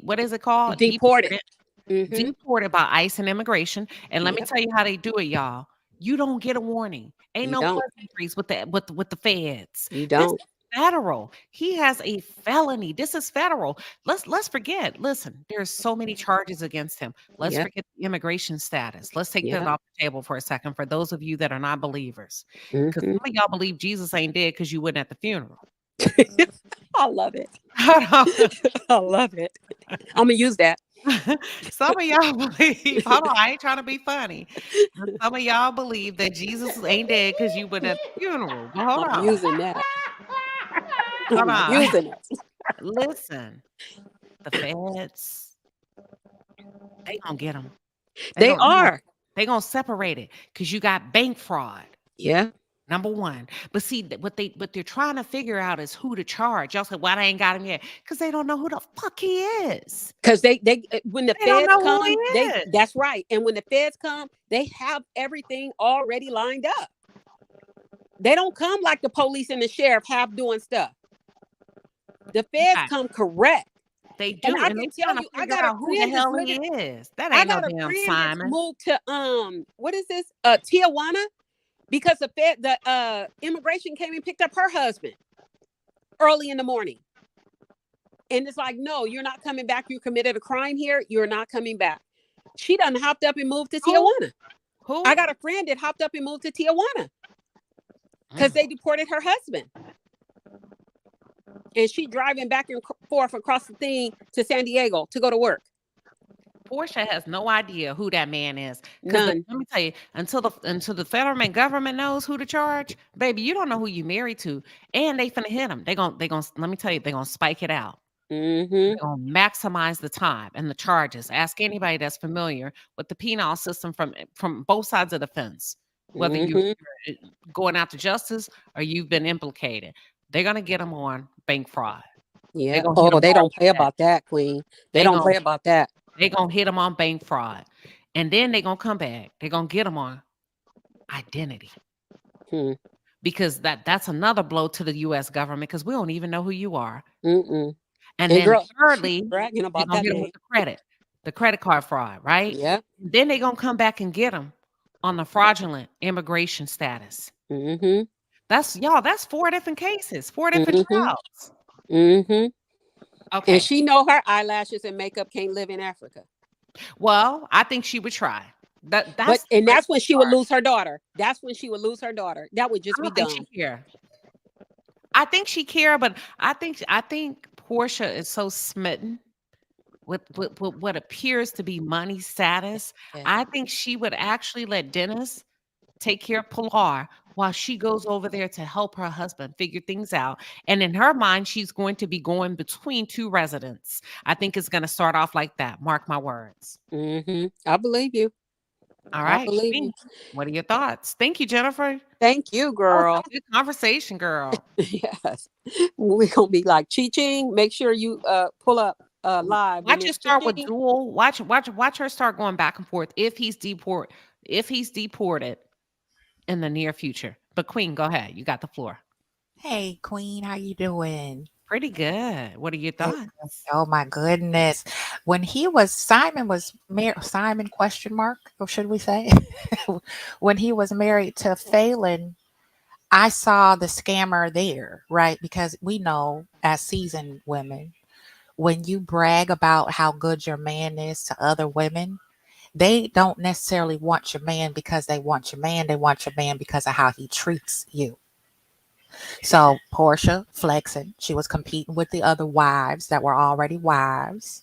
what is it called? Deported. Deported by ICE and immigration. And let me tell you how they do it, y'all. You don't get a warning. Ain't no pleasantries with the feds. You don't. Federal. He has a felony. This is federal. Let's forget. Listen, there's so many charges against him. Let's forget the immigration status. Let's take that off the table for a second for those of you that are not believers. Because some of y'all believe Jesus ain't dead because you wasn't at the funeral. I love it. I love it. I'm gonna use that. Some of y'all believe, hold on, I ain't trying to be funny. Some of y'all believe that Jesus ain't dead because you wasn't at the funeral. But hold on. I'm using that. Using it. Listen, the feds, they gonna get them. They are. They gonna separate it because you got bank fraud. Yeah. Number one. But see, what they're trying to figure out is who to charge. Y'all said, why they ain't got him yet? Because they don't know who the fuck he is. Because they when the They don't feds know who come, he is. that's right. And when the feds come, they have everything already lined up. They don't come like the police and the sheriff half doing stuff. The feds Right. come correct. They do, And I and can they tell trying to you, I figure got a out who the friend that's hell he living. is. That I ain't no got a damn friend that's Simon. moved to what is this? Tijuana, because the immigration came and picked up her husband early in the morning. And it's like, no, you're not coming back. You committed a crime here. You're not coming back. She done hopped up and moved to Tijuana. Who? I got a friend that hopped up and moved to Tijuana because they deported her husband. And she driving back and forth across the thing to San Diego to go to work. Porsha has no idea who that man is. None. Let me tell you, until the federal government knows who to charge, baby, you don't know who you married to, and they finna hit him. They gonna. Let me tell you, they gonna spike it out. Mm-hmm. They're gonna maximize the time and the charges. Ask anybody that's familiar with the penal system from both sides of the fence, whether you're going out to justice or you've been implicated. They're gonna get them on bank fraud. Yeah. Oh, they don't play about that, Queen. They don't play about that. They're going to hit them on bank fraud. And then they're going to come back. They're going to get them on identity. Because that's another blow to the U.S. government because we don't even know who you are. And then girl, thirdly, bragging about they're going that to get them with the credit card fraud, right? Yeah. Then they're going to come back and get them on the fraudulent immigration status. That's 4 different cases, 4 different trials. Okay. And she know her eyelashes and makeup can't live in Africa. Well, I think she would try. That's when she would lose her daughter. That's when she would lose her daughter. That would just be dumb. I think she care, but I think Porsha is so smitten with what appears to be money status. Yeah. I think she would actually let Dennis take care of Pilar while she goes over there to help her husband figure things out. And in her mind, she's going to be going between two residents. I think it's going to start off like that. Mark my words. I believe you. All right. I believe you. What are your thoughts? Thank you, Jennifer. Thank you, girl. Good conversation, girl. Yes. We're going to be like Chi-Ching. Make sure you pull up live. Watch her start with dual. Watch her start going back and forth if he's deported in the near future. But Queen, go ahead. You got the floor. Hey, Queen, how you doing? Pretty good. What are your thoughts? Oh my goodness. When Simon was married, Simon question mark, or should we say? When he was married to Phelan, I saw the scammer there, right? Because we know as seasoned women, when you brag about how good your man is to other women, they don't necessarily want your man because they want your man. They want your man because of how he treats you. So Porsha flexing, she was competing with the other wives that were already wives,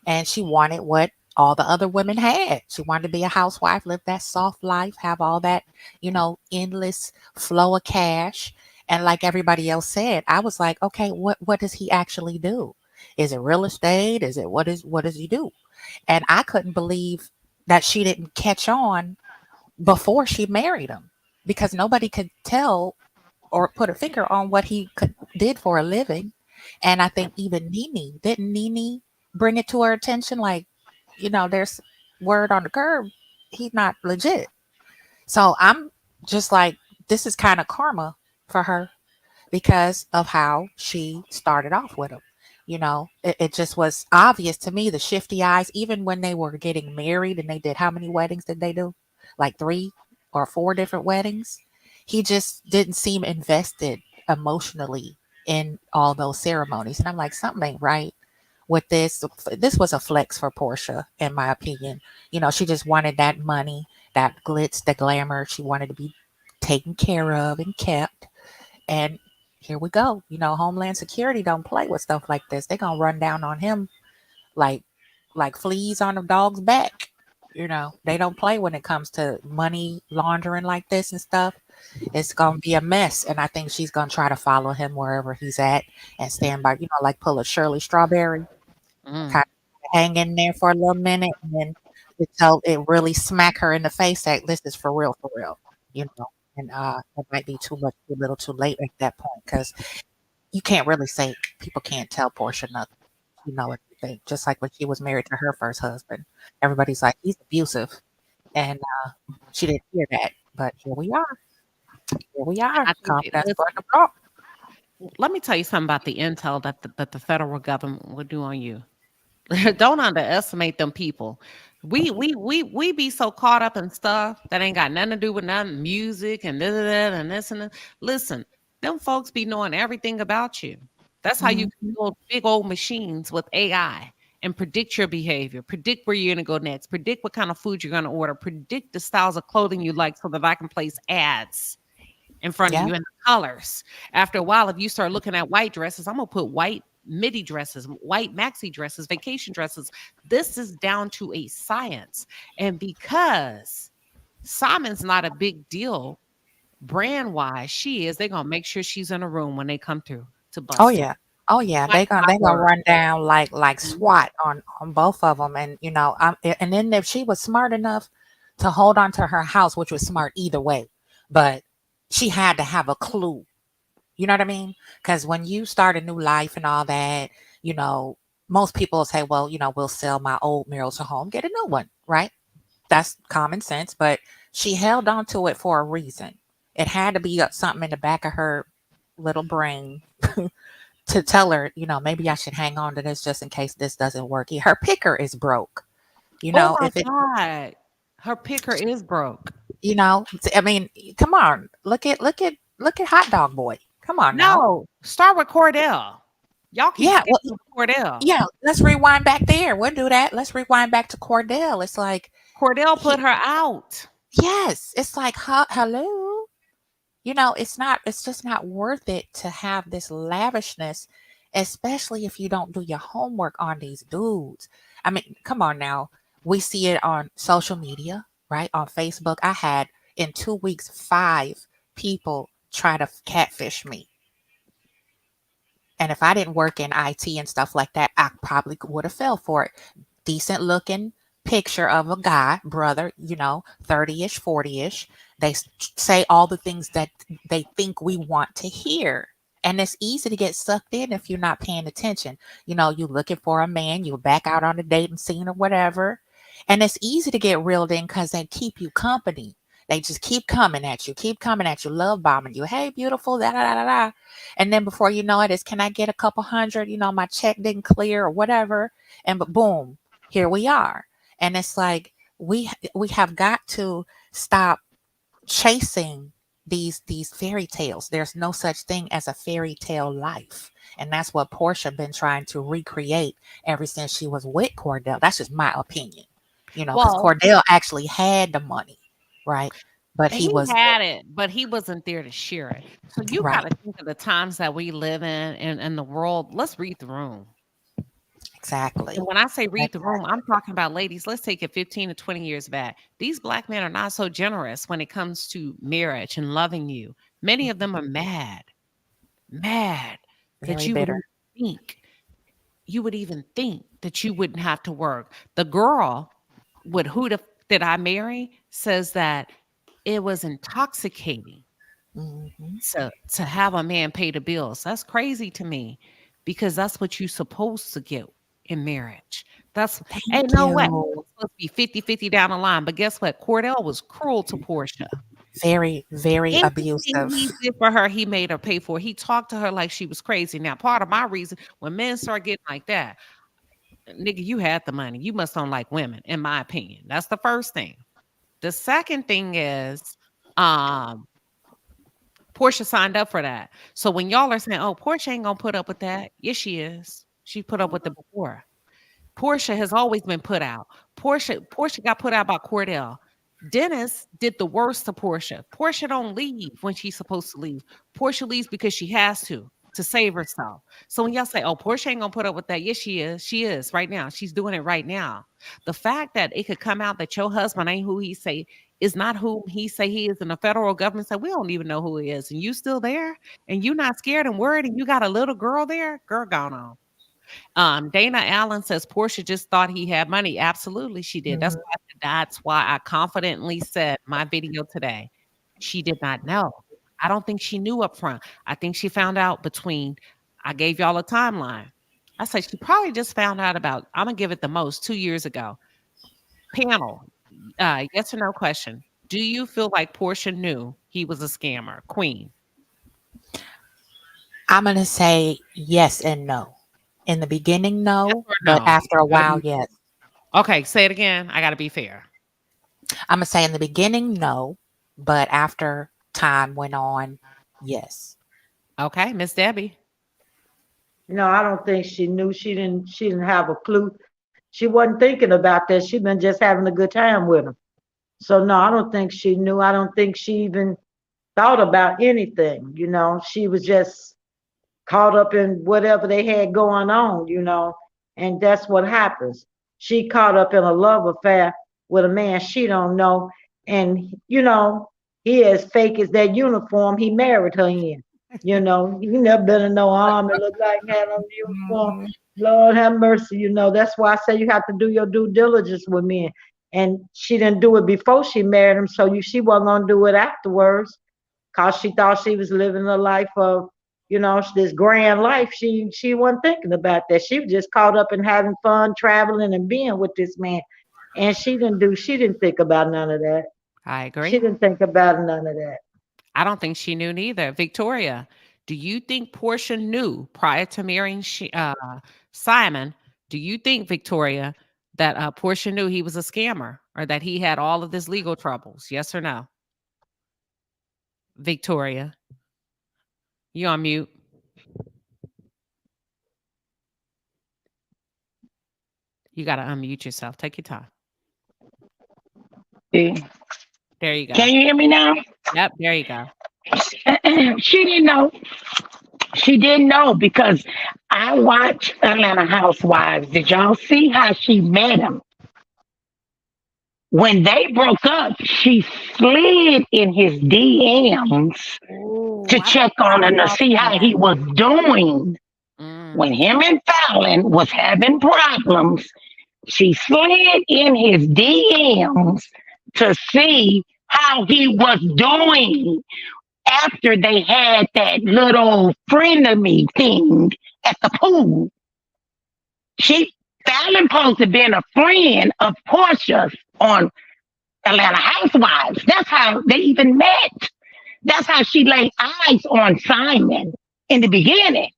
and she wanted what all the other women had. She wanted to be a housewife, live that soft life, have all that, endless flow of cash. And like everybody else said, I was like, okay, what does he actually do? Is it real estate? Is it what does he do? And I couldn't believe that she didn't catch on before she married him, because nobody could tell or put a finger on what he did for a living. And I think even Nene bring it to her attention? Like, there's word on the curb, he's not legit. So I'm just like, this is kind of karma for her because of how she started off with him. It just was obvious to me, the shifty eyes, even when they were getting married and they did, how many weddings did they do? Like 3 or 4 different weddings. He just didn't seem invested emotionally in all those ceremonies. And I'm like, something ain't right with this. This was a flex for Porsha, in my opinion. She just wanted that money, that glitz, the glamour. She wanted to be taken care of and kept. And here we go. Homeland Security don't play with stuff like this. They're going to run down on him like fleas on a dog's back. They don't play when it comes to money laundering like this and stuff. It's going to be a mess. And I think she's going to try to follow him wherever he's at and stand by, like pull a Shirley Strawberry, kind of hang in there for a little minute. And then it really smack her in the face that this is for real, And it might be too much, too little, too late at that point because you can't really say people can't tell Porsha nothing. You know everything. Just like when she was married to her first husband, everybody's like he's abusive, and she didn't hear that. But here we are. Here we are. I think Confidence for the block. let me tell you something about the intel that the federal government will do on you. Don't underestimate them people. We be so caught up in stuff that ain't got nothing to do with nothing, music and this and that. Listen, them folks be knowing everything about you. That's how you can build big old machines with AI and predict your behavior, predict where you're gonna go next, predict what kind of food you're gonna order, predict the styles of clothing you like so that I can place ads in front of Yeah. you and the colors. After a while, if you start looking at white dresses, I'm gonna put white midi dresses, white maxi dresses, vacation dresses. This is down to a science. And because Simon's not a big deal brand wise, she is, they're gonna make sure she's in a room when they come through to Oh bust her. yeah. Oh yeah. Like They gonna our run down like Mhm. SWAT on both of them. And and then if she was smart enough to hold on to her house, which was smart either way, but she had to have a clue. You know what I mean? Because when you start a new life and all that, most people will say, well, we'll sell my old marital home, get a new one, right? That's common sense. But she held on to it for a reason. It had to be something in the back of her little brain to tell her, maybe I should hang on to this just in case this doesn't work. Her picker is broke. Oh my If it, God. Her picker is broke. I mean, come on, look at Hot Dog Boy. Come on now. No, start with Cordell. Y'all keep Yeah, skipping Cordell. yeah, let's rewind back there. We'll do that. Let's rewind back to Cordell. It's like, Cordell put her out. yes, it's like, hello. It's just not worth it to have this lavishness, especially if you don't do your homework on these dudes. I mean, come on now. We see it on social media, right? On Facebook. I had in 2 weeks 5 people try to catfish me. And if I didn't work in IT and stuff like that, I probably would have fell for it. Decent looking picture of a guy, brother, 30-ish, 40-ish. They say all the things that they think we want to hear. And it's easy to get sucked in if you're not paying attention. You're looking for a man, you back out on a dating scene or whatever. And it's easy to get reeled in because they keep you company. They just keep coming at you, love bombing you. Hey, beautiful, da da da da da. And then before you know it, it's can I get a couple hundred? My check didn't clear or whatever. And but boom, here we are. And it's like we have got to stop chasing these fairy tales. There's no such thing as a fairy tale life. And that's what Porsha been trying to recreate ever since she was with Cordell. That's just my opinion. Because Well, Cordell actually had the money, right? But he he was had it, but he wasn't there to share it. So you got right. to think of the times that we live in the world. Let's read the room. Exactly. And when I say read the room, I'm talking about ladies. Let's take it 15 to 20 years back. These Black men are not so generous when it comes to marriage and loving you. Many of them are mad that Very you bitter. would even think that you wouldn't have to work. The girl with who did I marry says that it was intoxicating Mhm. to have a man pay the bills. That's crazy to me because that's what you're supposed to get in marriage. That's Thank ain't no way. you. It's supposed to be 50-50 down the line. But guess what? Cordell was cruel to Porsha. Very, very Anything abusive. he did for her, he made her pay for. He talked to her like she was crazy. Now, part of my reason when men start getting like that, nigga, you had the money. You must don't like women, in my opinion. That's the first thing. The second thing is, Porsha signed up for that. So when y'all are saying, "Oh, Porsha ain't gonna put up with that," yes, she is. She put up with it before. Porsha has always been put out. Porsha got put out by Cordell. Dennis did the worst to Porsha. Porsha don't leave when she's supposed to leave. Porsha leaves because she has to save herself. So when y'all say, "Oh, Porsha ain't gonna put up with that," yes, she is. She is right now. She's doing it right now. The fact that it could come out that your husband ain't who he say is not who he say he is, and the federal government say we don't even know who he is, and you still there, and you not scared and worried, and you got a little girl there, girl gone on. Dana Allen says Porsha just thought he had money. Absolutely, she did. Mhm. That's why I confidently said my video today. she did not know. I don't think she knew up front. I think she found out between, I gave y'all a timeline. I said she probably just found out about, I'm going to give it the most 2 years ago. Panel, yes or no question. Do you feel like Porsha knew he was a scammer? Queen. I'm going to say yes and no. In the beginning, no, Yes or but no? after a Gotta while, be- yes. Okay, say it again. I got to be fair. I'm going to say in the beginning, no, but after time went on, yes. Okay, Miss Debbie. No, I don't think she knew. She didn't have a clue. She wasn't thinking about that. She been just having a good time with him. So no, I don't think she knew. I don't think she even thought about anything. She was just caught up in whatever they had going on, and that's what happens. She caught up in a love affair with a man she don't know, and he as fake as that uniform he married her in. He never been in no army, look like he had on the uniform. Lord have mercy, that's why I say you have to do your due diligence with men. And she didn't do it before she married him, so she wasn't gonna do it afterwards, cause she thought she was living a life of, this grand life. She wasn't thinking about that. She was just caught up in having fun, traveling, and being with this man. And she didn't think about none of that. I agree. She didn't think about none of that. I don't think she knew neither. Victoria, do you think Porsha knew prior to marrying Simon? Do you think, Victoria, that Porsha knew he was a scammer or that he had all of this legal troubles? Yes or no? Victoria, you on mute. You got to unmute yourself. Take your time. There you go. Can you hear me now? Yep, there you go. She didn't know. She didn't know because I watched Atlanta Housewives. Did y'all see how she met him? When they broke up, she slid in his DMs to check on him to see how he was doing. When him and Fallon was having problems, she slid in his DMs to see how he was doing after they had that little frenemy thing at the pool. Fallon supposed to be a friend of Porsha's on Atlanta Housewives. That's how they even met. That's how she laid eyes on Simon in the beginning.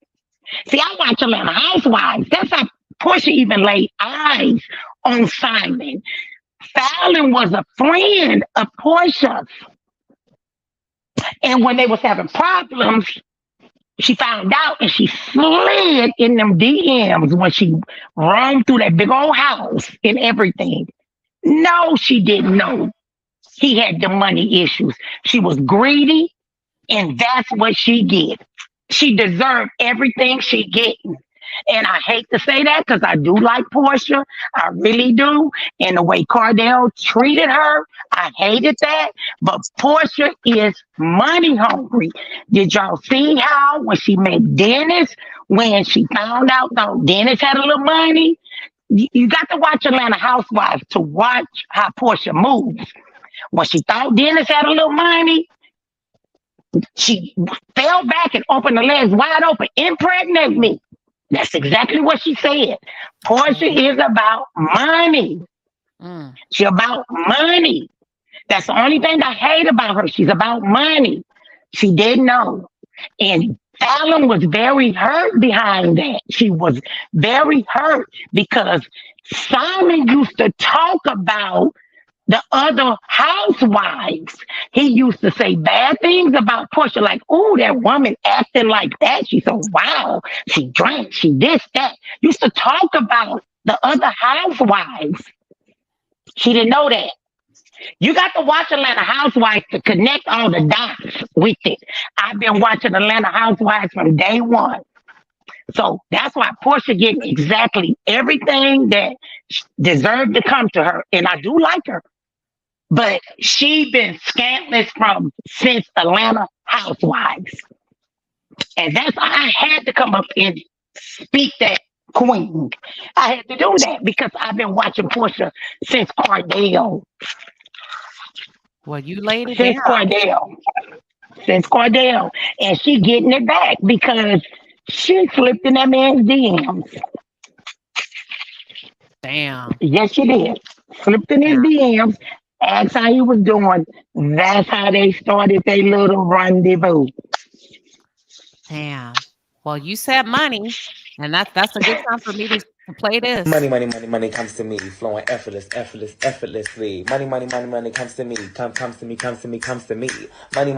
See, I watch Atlanta Housewives. That's how Porsha even laid eyes on Simon. Fallon was a friend of Porsha's. And when they was having problems, she found out and she slid in them DMs when she roamed through that big old house and everything. No, she didn't know he had the money issues. She was greedy, and that's what she did. She deserved everything she getting. And I hate to say that because I do like Porsha. I really do. And the way Cardell treated her, I hated that. But Porsha is money hungry. Did y'all see how when she met Dennis, when she found out that Dennis had a little money? You got to watch Atlanta Housewives to watch how Porsha moves. When she thought Dennis had a little money, she fell back and opened her legs wide open. Impregnate me. That's exactly what she said. Porsha is about money. She's about money. That's the only thing I hate about her. She's about money. She didn't know. And Fallon was very hurt behind that. She was very hurt because Simon used to talk about the other housewives. He used to say bad things about Porsha, like, oh, that woman acting like that. She's so wow. She drank, she this, that. Used to talk about the other housewives. She didn't know that. You got to watch Atlanta Housewives to connect all the dots with it. I've been watching Atlanta Housewives from day one. So that's why Porsha getting exactly everything that deserved to come to her. And I do like her. But she been scantless since Atlanta Housewives. And I had to come up and speak that queen. I had to do that because I've been watching Porsha since Cardell. Well, you laid it since down. Cordell, and she getting it back because she slipped in that man's DMs. Damn. Yes, she did. Slipped in his Damn. DMs, asked how he was doing. That's how they started their little rendezvous. Damn. Well, you said money, and that's a good time for me to play this. Money comes to me, flowing effortlessly. Money comes to me, comes to me. Money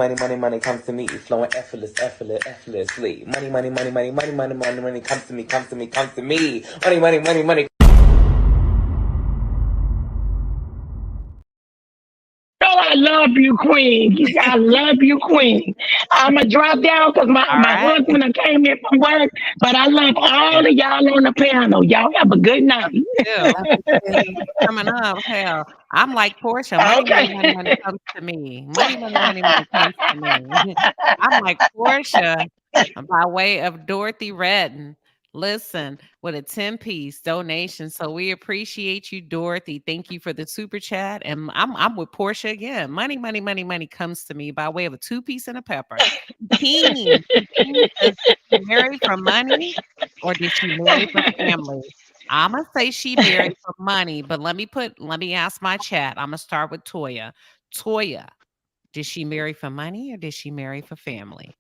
comes to me, flowing effortlessly. Money comes to me, comes to me. Money. Oh, I love you, Queen. I love you, Queen. I'm going to drop down because my All right. husband done came in from work, but I love all of y'all on the panel. Y'all have a good night. Coming up, hell, I'm like Porsha. Money comes to me. Money comes to me. I'm like Porsha by way of Dorothy Redden. Listen, with a 10-piece donation. So we appreciate you, Dorothy. Thank you for the super chat. And I'm with Porsha again. Money comes to me by way of a 2-piece and a pepper. King says, did she marry for money or did she marry for family? I'm gonna say she married for money, but let me ask my chat. I'm gonna start with Toya. Toya, did she marry for money or did she marry for family?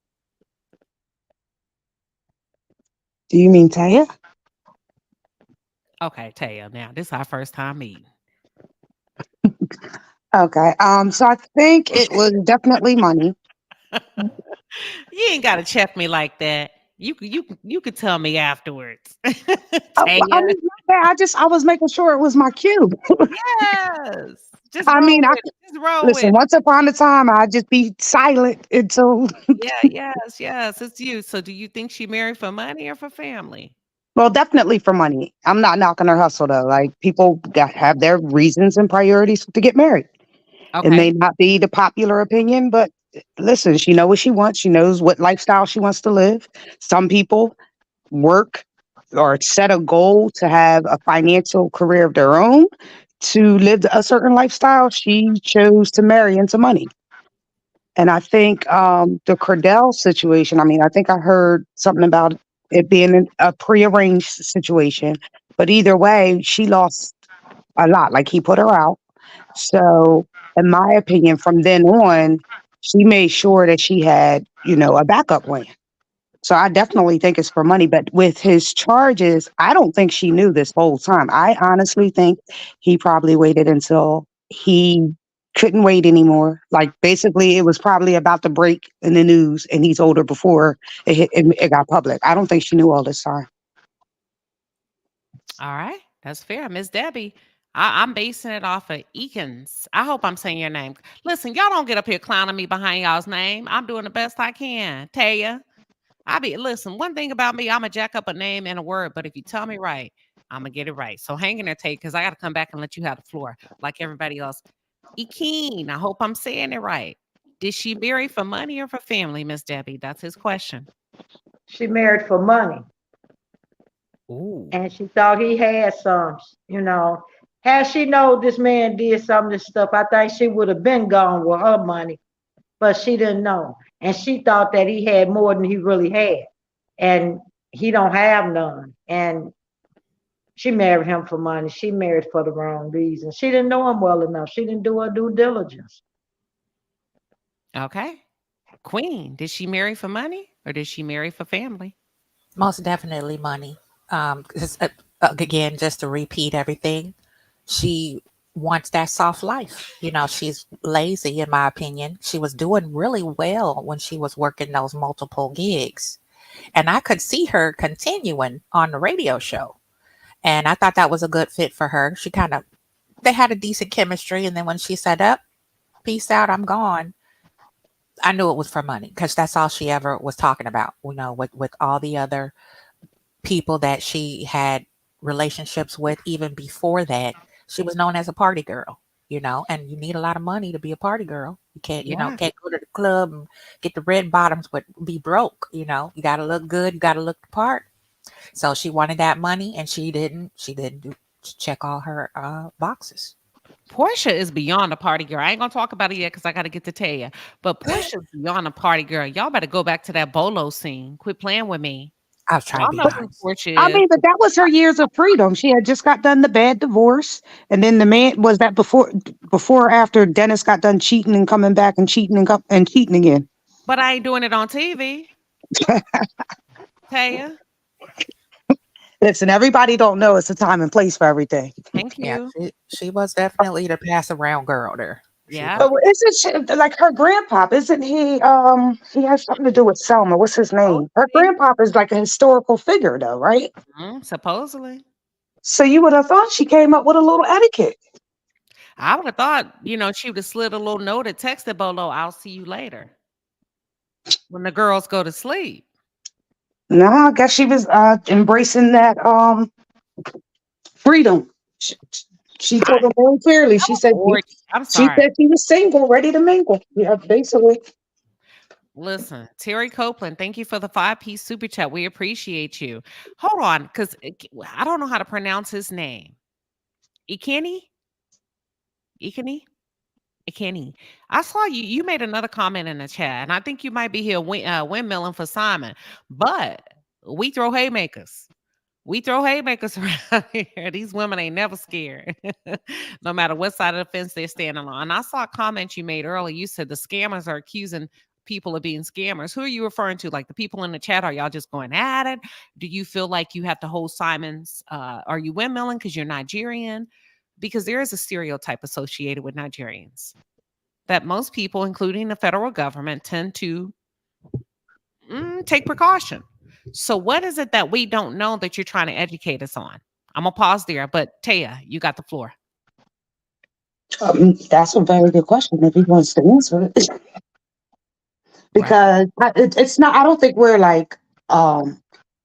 Do you mean Taya? Okay, Taya. Now this is our first time meeting. Okay. So I think it was definitely money. You ain't gotta check me like that. You could tell me afterwards. I Taya. mean, I was making sure it was my cue. Yes. Just I roll mean, with it. Just roll with listen, it. once upon a time, I'd just be silent until, Yes, it's you. So do you think she married for money or for family? well, definitely for money. I'm not knocking her hustle though. Like people have their reasons and priorities to get married. It may Okay. not be the popular opinion, but listen, she knows what she wants. She knows what lifestyle she wants to live. Some people work or set a goal to have a financial career of their own to live a certain lifestyle. She chose to marry into money. And I think the Cordell situation, I mean, I think I heard something about it being a prearranged situation. But either way, she lost a lot. Like he put her out. So, in my opinion, from then on, she made sure that she had, a backup plan. So I definitely think it's for money. But with his charges, I don't think she knew this whole time. I honestly think he probably waited until he couldn't wait anymore. Like basically, it was probably about to break in the news, and he told her before it got public. I don't think she knew all this time. All right. That's fair. Miss Debbie, I'm basing it off of Eakins. I hope I'm saying your name. Listen, y'all don't get up here clowning me behind y'all's name. I'm doing the best I can. Taya. Listen, one thing about me, I'm going to jack up a name and a word, but if you tell me right, I'm going to get it right. So hang in there, Taya, because I got to come back and let you have the floor like everybody else. Ekeen, I hope I'm saying it right. Did she marry for money or for family, Miss Debbie? That's his question. She married for money. Ooh. And she thought he had some, Had she known this man did some of this stuff, I think she would have been gone with her money, but she didn't know. And she thought that he had more than he really had. And he don't have none. And she married him for money. She married for the wrong reason. She didn't know him well enough. She didn't do her due diligence. Okay. Queen, did she marry for money or did she marry for family? Most definitely money. Again, just to repeat everything, she wants that soft life. She's lazy, in my opinion. She was doing really well when she was working those multiple gigs. And I could see her continuing on the radio show. And I thought that was a good fit for her. They had a decent chemistry. And then when she said, up, peace out, I'm gone, I knew it was for money because that's all she ever was talking about, with all the other people that she had relationships with. Even before that, she was known as a party girl, and you need a lot of money to be a party girl. You can't, can't go to the club and get the red bottoms, but be broke. You got to look good. You got to look the part. So she wanted that money and she didn't check all her boxes. Porsha is beyond a party girl. I ain't gonna talk about it yet because I got to get to tell you. But Portia's beyond a party girl. Y'all better go back to that bolo scene. Quit playing with me. I was trying to Y'all be know who nice. I Porscha is. mean, but that was her years of freedom. She had just got done the bad divorce, and then the man was that before or after Dennis got done cheating and coming back and cheating and cheating again. But I ain't doing it on TV. Tell you. Listen, everybody don't know it's a time and place for everything. Thank Yeah, you. she was definitely the pass around girl there. She Yeah. But isn't she, like her grandpop? Isn't he has something to do with Selma? What's his name? Her grandpop is like a historical figure, though, right? Supposedly. So you would have thought she came up with a little etiquette. I would have thought, she would have slid a little note and texted Bolo, I'll see you later. When the girls go to sleep. No, I guess she was embracing that freedom. She told them very clearly. She said I'm she sorry. said she was single, ready to mingle. Yeah, basically. Listen, Terry Copeland, thank you for the 5-piece super chat. We appreciate you. Hold on, because I don't know how to pronounce his name. Ikeni? I saw you made another comment in the chat, and I think you might be here windmilling for Simon. But we throw haymakers. We throw haymakers around here. These women ain't never scared, no matter what side of the fence they're standing on. And I saw a comment you made earlier. You said the scammers are accusing people of being scammers. Who are you referring to? Like the people in the chat? Are y'all just going at it? Do you feel like you have to hold Simon's? Are you windmilling because you're Nigerian? Because there is a stereotype associated with Nigerians that most people, including the federal government, tend to take precaution. So what is it that we don't know that you're trying to educate us on? I'm going to pause there, but Taya, you got the floor. That's a very good question if he wants to answer it. Because it's not, I don't think we're like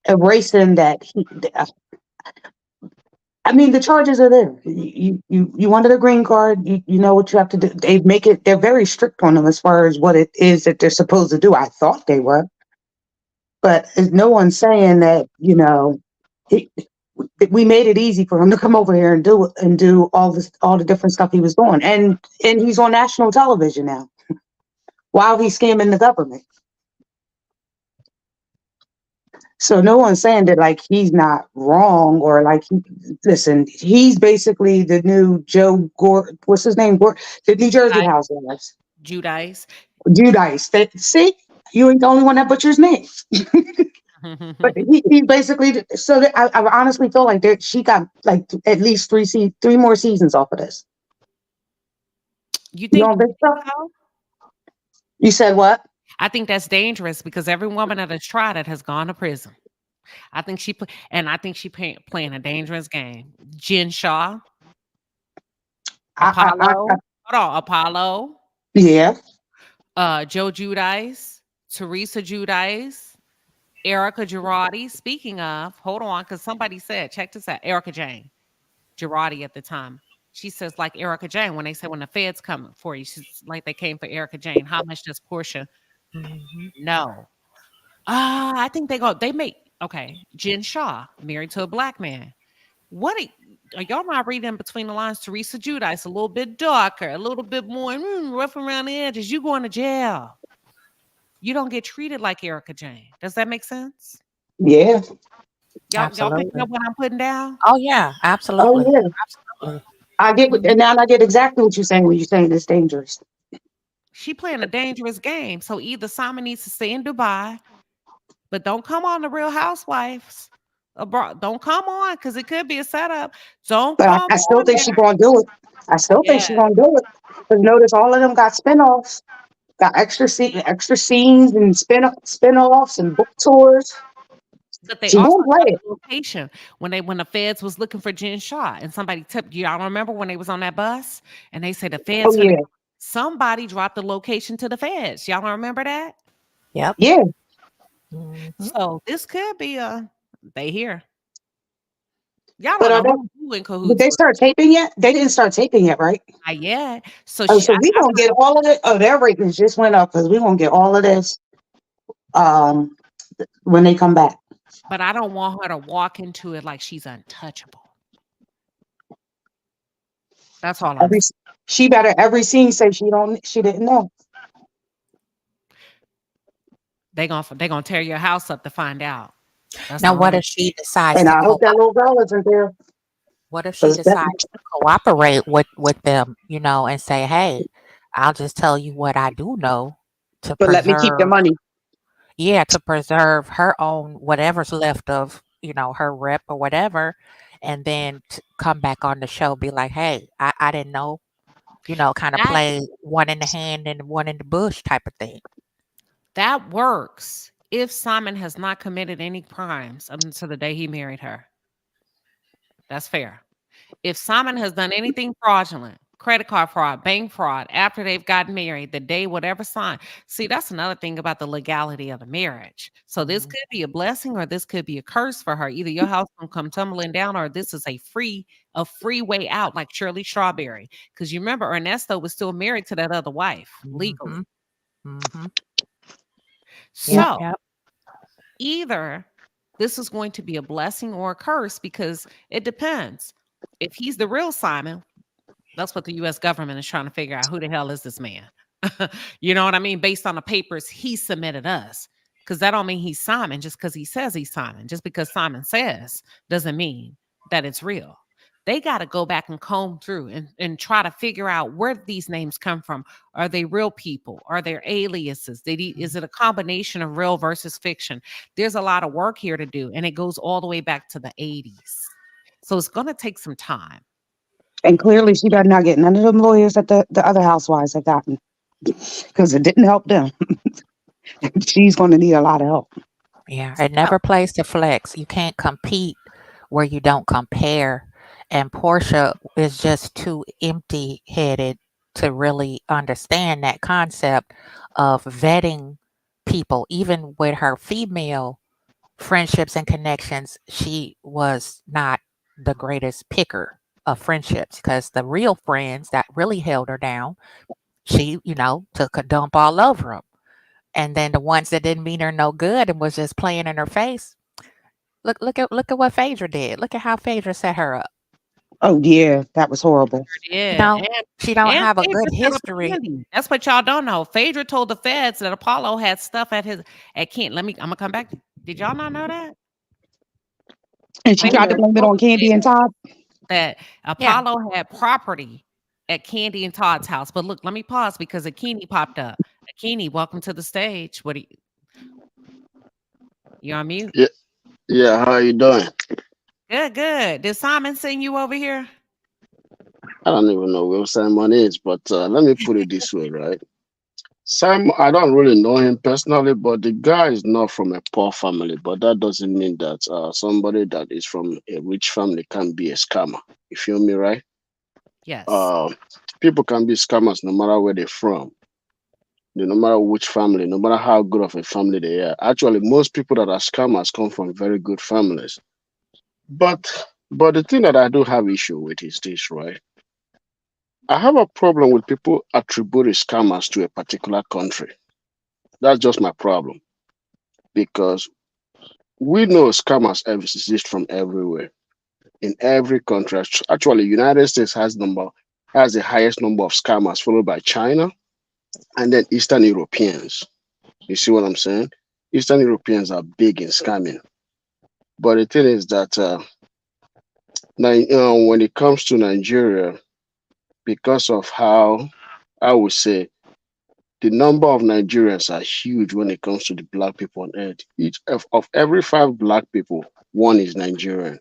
erasing that. I mean, the charges are there. You wanted a green card. You know what you have to do. They're very strict on them as far as what it is that they're supposed to do. I thought they were. But no one's saying that, we made it easy for him to come over here and do all the different stuff he was doing. And he's on national television now while he's scamming the government. So no one's saying that like he's not wrong or like listen, he's basically the new Joe Gore. What's his name? The New Jersey Housewives. Judice. See, you ain't the only one that butchers names. But he basically. So I honestly feel like she got like at least three more seasons off of this. You think so? You said what? I think that's dangerous because every woman that has tried it has gone to prison. I think she playing a dangerous game. Jen Shaw, Apollo. Apollo. Yeah. Joe Judice, Teresa Judice, Erica Girardi. Speaking of, hold on, because somebody said, check this out, Erica Jane Girardi at the time. She says, like Erica Jane, when they say when the feds come for you, she's like they came for Erica Jane. How much does Porsha? No. I think they make Jen Shaw, married to a black man. What are y'all not reading between the lines? Teresa Judice, a little bit darker, a little bit more rough around the edges. You going to jail. You don't get treated like Erica Jane. Does that make sense? Yeah. Y'all picking up what I'm putting down? Oh yeah, absolutely. Oh yeah. Absolutely. I get and now I get exactly what you're saying when you're saying it's dangerous. She playing a dangerous game. So either Simon needs to stay in Dubai, but don't come on the Real Housewives abroad. Don't come on because it could be a setup. I still think she's gonna do it. I still think she's gonna do it. Because notice all of them got spinoffs, got extra scenes and spinoffs and book tours. But they also got a location when the feds was looking for Jen Shaw and somebody tipped you. Y'all remember when they was on that bus and they said the feds. Somebody dropped the location to the feds. Y'all don't remember that? Yep. Yeah. Mm-hmm. So this could be they here. Y'all don't know who in cahoots. Did they start taping yet? They didn't start taping yet, right? Not yet. So we gonna get all of it. Oh, their ratings just went up because we gonna get all of this when they come back. But I don't want her to walk into it like she's untouchable. That's all I'm Every saying. she better every scene say she didn't know. They gonna tear your house up to find out. That's Now, all what I'm. if she decides And to I hope that little girl isn't there. what if she 'Cause that, decides to cooperate with them, and say, "Hey, I'll just tell you what I do know to but let me keep the preserve, money. yeah, to preserve her own whatever's left of, her rep or whatever, and then come back on the show, be like, hey, I didn't know, kind of That play one in the hand and one in the bush type of thing." that works if Simon has not committed any crimes up until the day he married her. That's fair. If Simon has done anything fraudulent, credit card fraud, bank fraud, after they've gotten married, the day whatever sign. See, that's another thing about the legality of the marriage. So this Mhm. could be a blessing or this could be a curse for her. Either your house gonna come tumbling down or this is a free way out, like Shirley Strawberry. Because you remember Ernesto was still married to that other wife legally. Mhm. Mhm. Yeah. Yep. So Yep. either this is going to be a blessing or a curse because it depends. If he's the real Simon, that's what the US government is trying to figure out. Who the hell is this man? You know what I mean? Based on the papers he submitted us. Because that don't mean he's Simon just because he says he's Simon. Just because Simon says doesn't mean that it's real. They got to go back and comb through and try to figure out where these names come from. Are they real people? Are they aliases? Is it a combination of real versus fiction? There's a lot of work here to do, and it goes all the way back to the 80s. So it's going to take some time. And clearly she better not get none of them lawyers that the other housewives have gotten. Because it didn't help them. She's gonna need a lot of help. Yeah. It never plays to flex. You can't compete where you don't compare. And Portia is just too empty headed to really understand that concept of vetting people. Even with her female friendships and connections, she was not the greatest picker of friendships because the real friends that really held her down, she, took a dump all over them. And then the ones that didn't mean her no good and was just playing in her face. Look at what Phaedra did. Look at how Phaedra set her up. Oh yeah, that was horrible. You Yeah, know, she don't and have a Phaedra good set up history. Candy. That's what y'all don't know. Phaedra told the feds that Apollo had stuff at Candy. I'm gonna come back. Did y'all not know that? And she tried to Phaedra blame it told on the Candy and feds Todd. that Yeah. Apollo had property at Candy and Todd's house. But look, let me pause because Akini popped up. Akini, welcome to the stage. What do you on mute? Yeah, yeah. How you doing? Good, good. Did Simon send you over here? I don't even know where Simon is, but let me put it this way, right? Simon, I don't really know him personally, but the guy is not from a poor family. But that doesn't mean that somebody that is from a rich family can be a scammer. You feel me, right? Yes. People can be scammers no matter where they're from, no matter which family, no matter how good of a family they are. Actually, most people that are scammers come from very good families. But the thing that I do have issue with is this, right? I have a problem with people attributing scammers to a particular country. That's just my problem because we know scammers exist from everywhere in every country. Actually, United States has the highest number of scammers, followed by China and then Eastern Europeans. You see what I'm saying? Eastern Europeans are big in scamming, but the thing is that now when it comes to Nigeria, because of how I would say the number of Nigerians are huge when it comes to the black people on earth. Each of every 5 black people, one is Nigerian.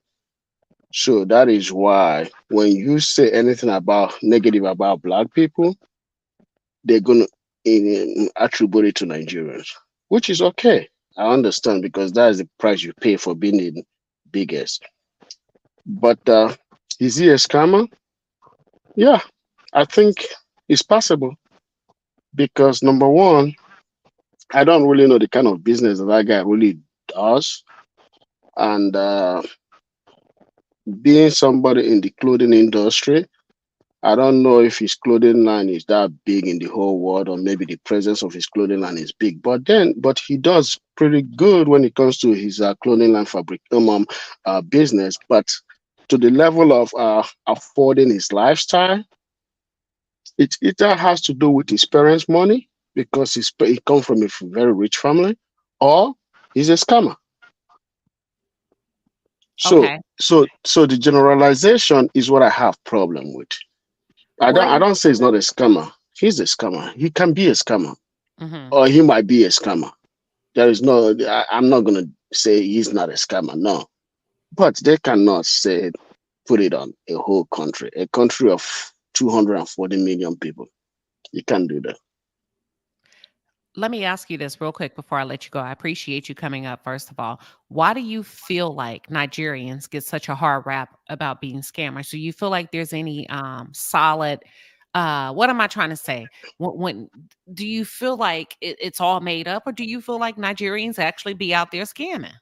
So that is why when you say anything about negative about black people, they're gonna attribute it to Nigerians, which is okay. I understand because that is the price you pay for being the biggest. But is he a scammer? Yeah, I think it's possible because number one, I don't really know the kind of business that guy really does. And being somebody in the clothing industry, I don't know if his clothing line is that big in the whole world, or maybe the presence of his clothing line is big. But he does pretty good when it comes to his clothing line business. But to the level of affording his lifestyle. It either has to do with his parents' money because he comes from a very rich family, or he's a scammer. So Okay. so the generalization is what I have problem with. I Where are you? don't say he's not a scammer. He's a scammer. He can be a scammer, Hmm. or he might be a scammer. There is no. I'm not gonna say he's not a scammer. No, but they cannot say put it on a country of 240 million people. You can't do that. Let me ask you this real quick before I let you go. I appreciate you coming up, first of all. Why do you feel like Nigerians get such a hard rap about being scammers? Do you feel like there's any solid what am I trying to say? When do you feel like it's all made up, or do you feel like Nigerians actually be out there scamming?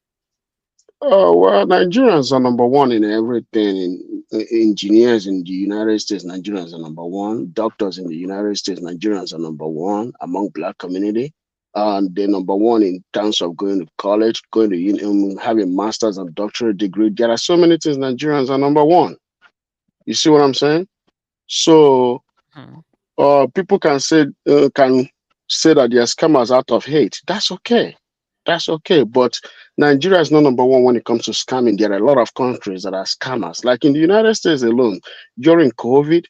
Oh well, Nigerians are number one in everything. Engineers in the United States, Nigerians are number one. Doctors in the United States, Nigerians are number one among Black community. And they're number one in terms of going to college, going to having masters and doctorate degree. There are so many things Nigerians are number one. You see what I'm saying? So Hmm. people can say that they're scammers out of hate. That's okay. That's okay. But Nigeria is not number one when it comes to scamming. There are a lot of countries that are scammers. Like in the United States alone, during COVID,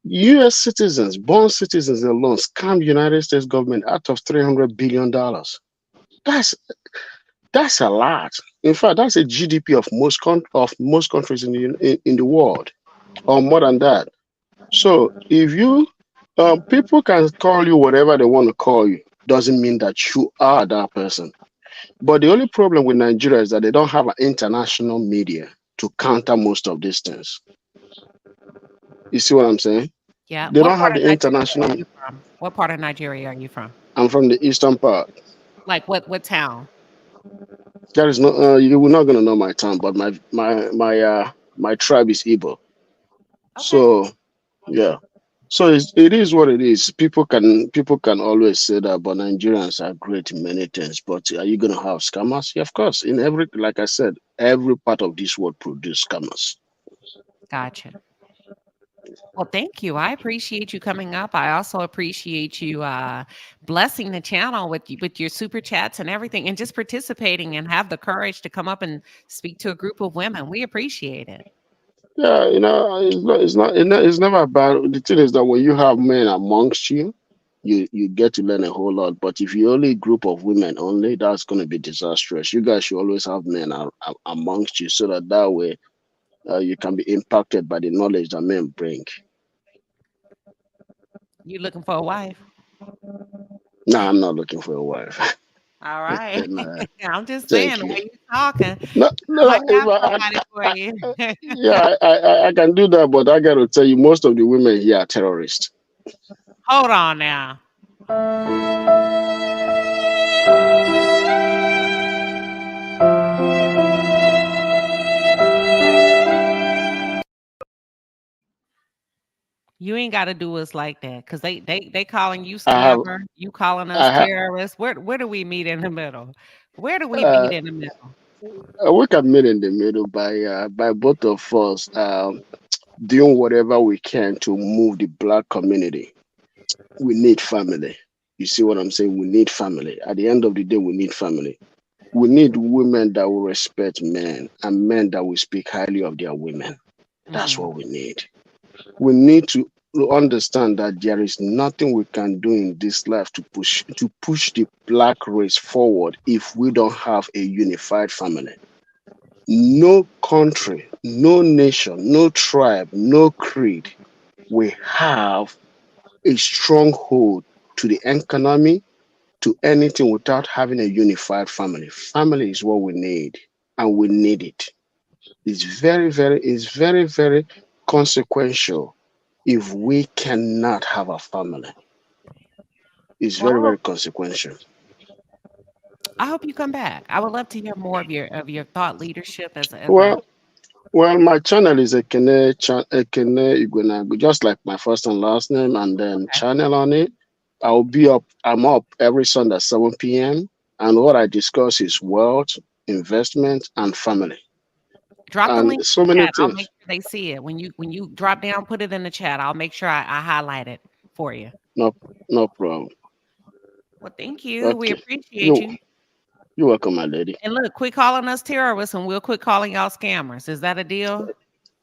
US citizens, born citizens alone, scammed United States government out of $300 billion. That's a lot. In fact, that's a GDP of most countries in the world, or more than that. So if you people can call you whatever they want to call you, doesn't mean that you are that person. But the only problem with Nigeria is that they don't have an international media to counter most of these things. You see what I'm saying? Yeah. They What don't part have of the Nigeria are international. you from? What part of Nigeria are you from? I'm from the eastern part. Like what town? There is no. You were not gonna know my town, but my tribe is Igbo. Okay. So yeah. So it is what it is. People can always say that, but Nigerians are great in many things. But are you gonna have scammers? Yeah, of course. In every, like I said, every part of this world produce scammers. Gotcha. Well, thank you. I appreciate you coming up. I also appreciate you blessing the channel with your super chats and everything, and just participating and have the courage to come up and speak to a group of women. We appreciate it. Yeah, it's never about. The thing is that when you have men amongst you, you get to learn a whole lot. But if you only group of women only, that's going to be disastrous. You guys should always have men amongst you, so that way you can be impacted by the knowledge that men bring. You looking for a wife? No, I'm not looking for a wife. All right. No, I'm just saying thank the you. way you're talking, No, I no, might if have somebody for you. yeah, I can do that, but I got to tell you, most of the women here are terrorists. Hold on now. You ain't got to do us like that, because they calling you I have, scammer, you calling us I have, terrorists. Where do we meet in the middle? Where do we meet in the middle? we can meet in the middle by both of us doing whatever we can to move the Black community. We need family. You see what I'm saying? We need family. At the end of the day, we need family. We need women that will respect men and men that will speak highly of their women. That's Hmm. what we need. We need to understand that there is nothing we can do in this life to push the Black race forward if we don't have a unified family. No country, no nation, no tribe, no creed will have a stronghold to the economy, to anything without having a unified family. Family is what we need, and we need it. It's very, very consequential if we cannot have a family. It's very, Well, very consequential. I hope you come back. I would love to hear more of your thought leadership as a Well, my channel is Ekene Igwenagu, just like my first and last name, and then okay. channel on it. I'm up every Sunday at 7 p.m. And what I discuss is wealth, investment, and family. Drop the link and so in the many chat. I'll make things. sure they see it. When you drop down, put it in the chat. I'll make sure I highlight it for you. No, no problem. Well, thank you. We Okay. appreciate you. You're welcome, my lady. And look, quit calling us terrorists and we'll quit calling y'all scammers. Is that a deal?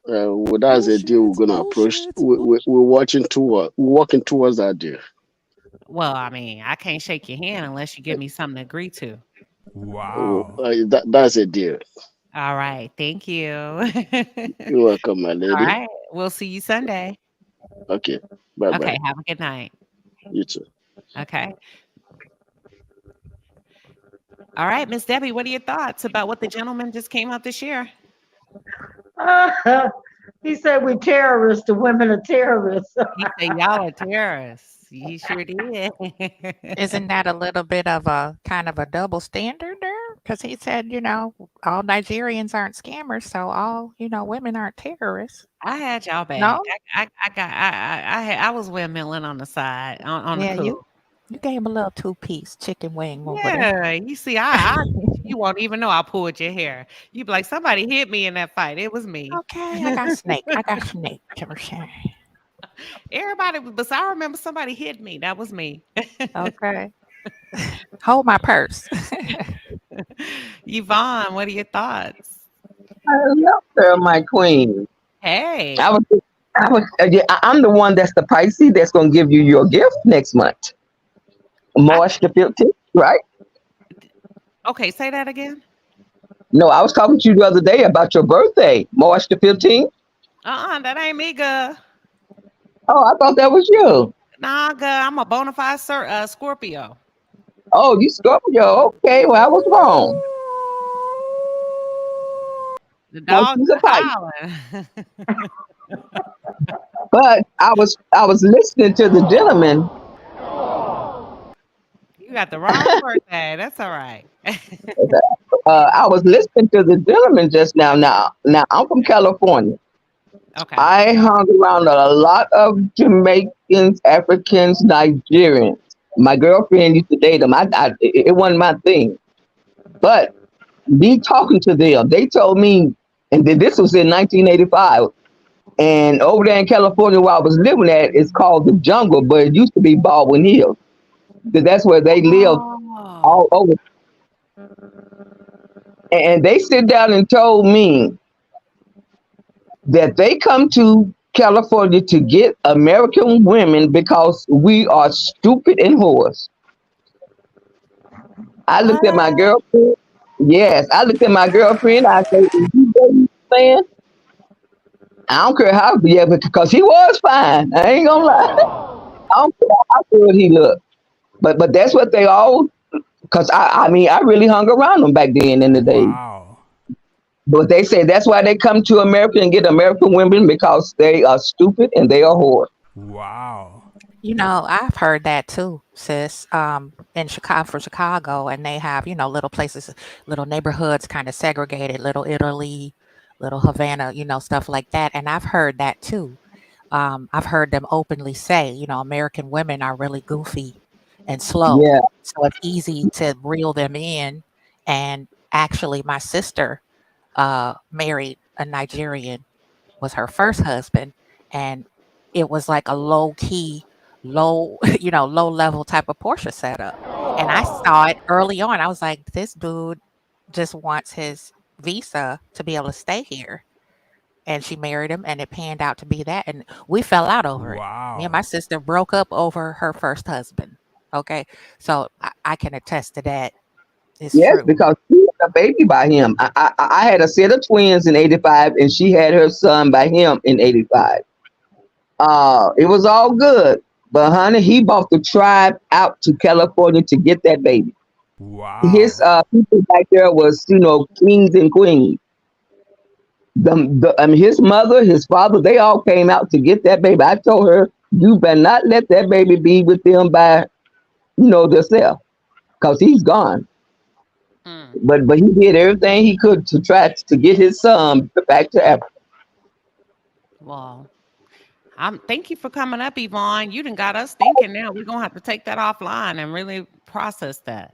Well, that's a deal we're gonna approach. We're watching toward. We're working towards that deal. Well, I mean, I can't shake your hand unless you give me something to agree to. Wow. That's a deal. All right. Thank you. You're welcome, my All lady. right. We'll see you Sunday. Okay. Bye bye. Okay. Have a good night. You too. Okay. All right, Miss Debbie, what are your thoughts about what the gentleman just came up to share? He said we terrorists, the women are terrorists. He said y'all are terrorists. He sure did. Isn't that a little bit of a kind of a double standard there? Because he said, all Nigerians aren't scammers, so all, women aren't terrorists. I had y'all back. No? I was windmilling on the side on the Yeah, cool. you gave him a little two-piece chicken wing over there. Yeah, you see, you won't even know I pulled your hair. You be like, somebody hit me in that fight. It was me. Okay, I got snake. Everybody, but I remember somebody hit me. That was me. Okay. Hold my purse. Yvonne, what are your thoughts? Hello there, my queen. Hey. I'm the one that's the Pisces that's going to give you your gift next month. March the 15th, right? Okay, say that again. No, I was talking to you the other day about your birthday, March the 15th. That ain't me, girl. Oh, I thought that was you. Nah, girl, I'm a bona fide Scorpio. Oh, you Scorpio. Okay, well, I was wrong. The dog's howling. But I was listening to the gentleman. You got the wrong birthday. That's all right. I was listening to the gentleman just now. Now I'm from California. Okay. I hung around a lot of Jamaicans, Africans, Nigerians. My girlfriend used to date them. It wasn't my thing. But me talking to them, they told me, and this was in 1985. And over there in California where I was living at, it's called the Jungle, but it used to be Baldwin Hills. That's where they lived all over. And they sit down and told me that they come to California to get American women because we are stupid and whores. I looked at my girlfriend. Yes, I looked at my girlfriend. I said, "Is you dating this man?" I don't care how, because he was fine. I ain't gonna lie. I don't care how good he looked. But that's what they all, because I really hung around them back then in the day. Wow. But they say that's why they come to America and get American women, because they are stupid and they are whores. Wow. I've heard that too, sis. In Chicago, and they have, little places, little neighborhoods kind of segregated, Little Italy, Little Havana, stuff like that. And I've heard that too. I've heard them openly say, American women are really goofy and slow. Yeah. So it's easy to reel them in. And actually, my sister married a Nigerian, was her first husband, and it was like a low level type of Porsche setup. And I saw it early on. I was like, this dude just wants his visa to be able to stay here. And she married him, and it panned out to be that. And we fell out over it. Me and my sister broke up over her first husband. Okay. So I can attest to that. It's yes, true. because she had a baby by him. I had a set of twins in 85, and she had her son by him in 85. It was all good. But honey, he bought the tribe out to California to get that baby. Wow. His people back there was, kings and queens. His mother, his father, they all came out to get that baby. I told her, you better not let that baby be with them by, themselves, because he's gone. But he did everything he could to try to get his son back to Africa. Wow. Thank you for coming up, Yvonne. You done got us thinking now. We're going to have to take that offline and really process that.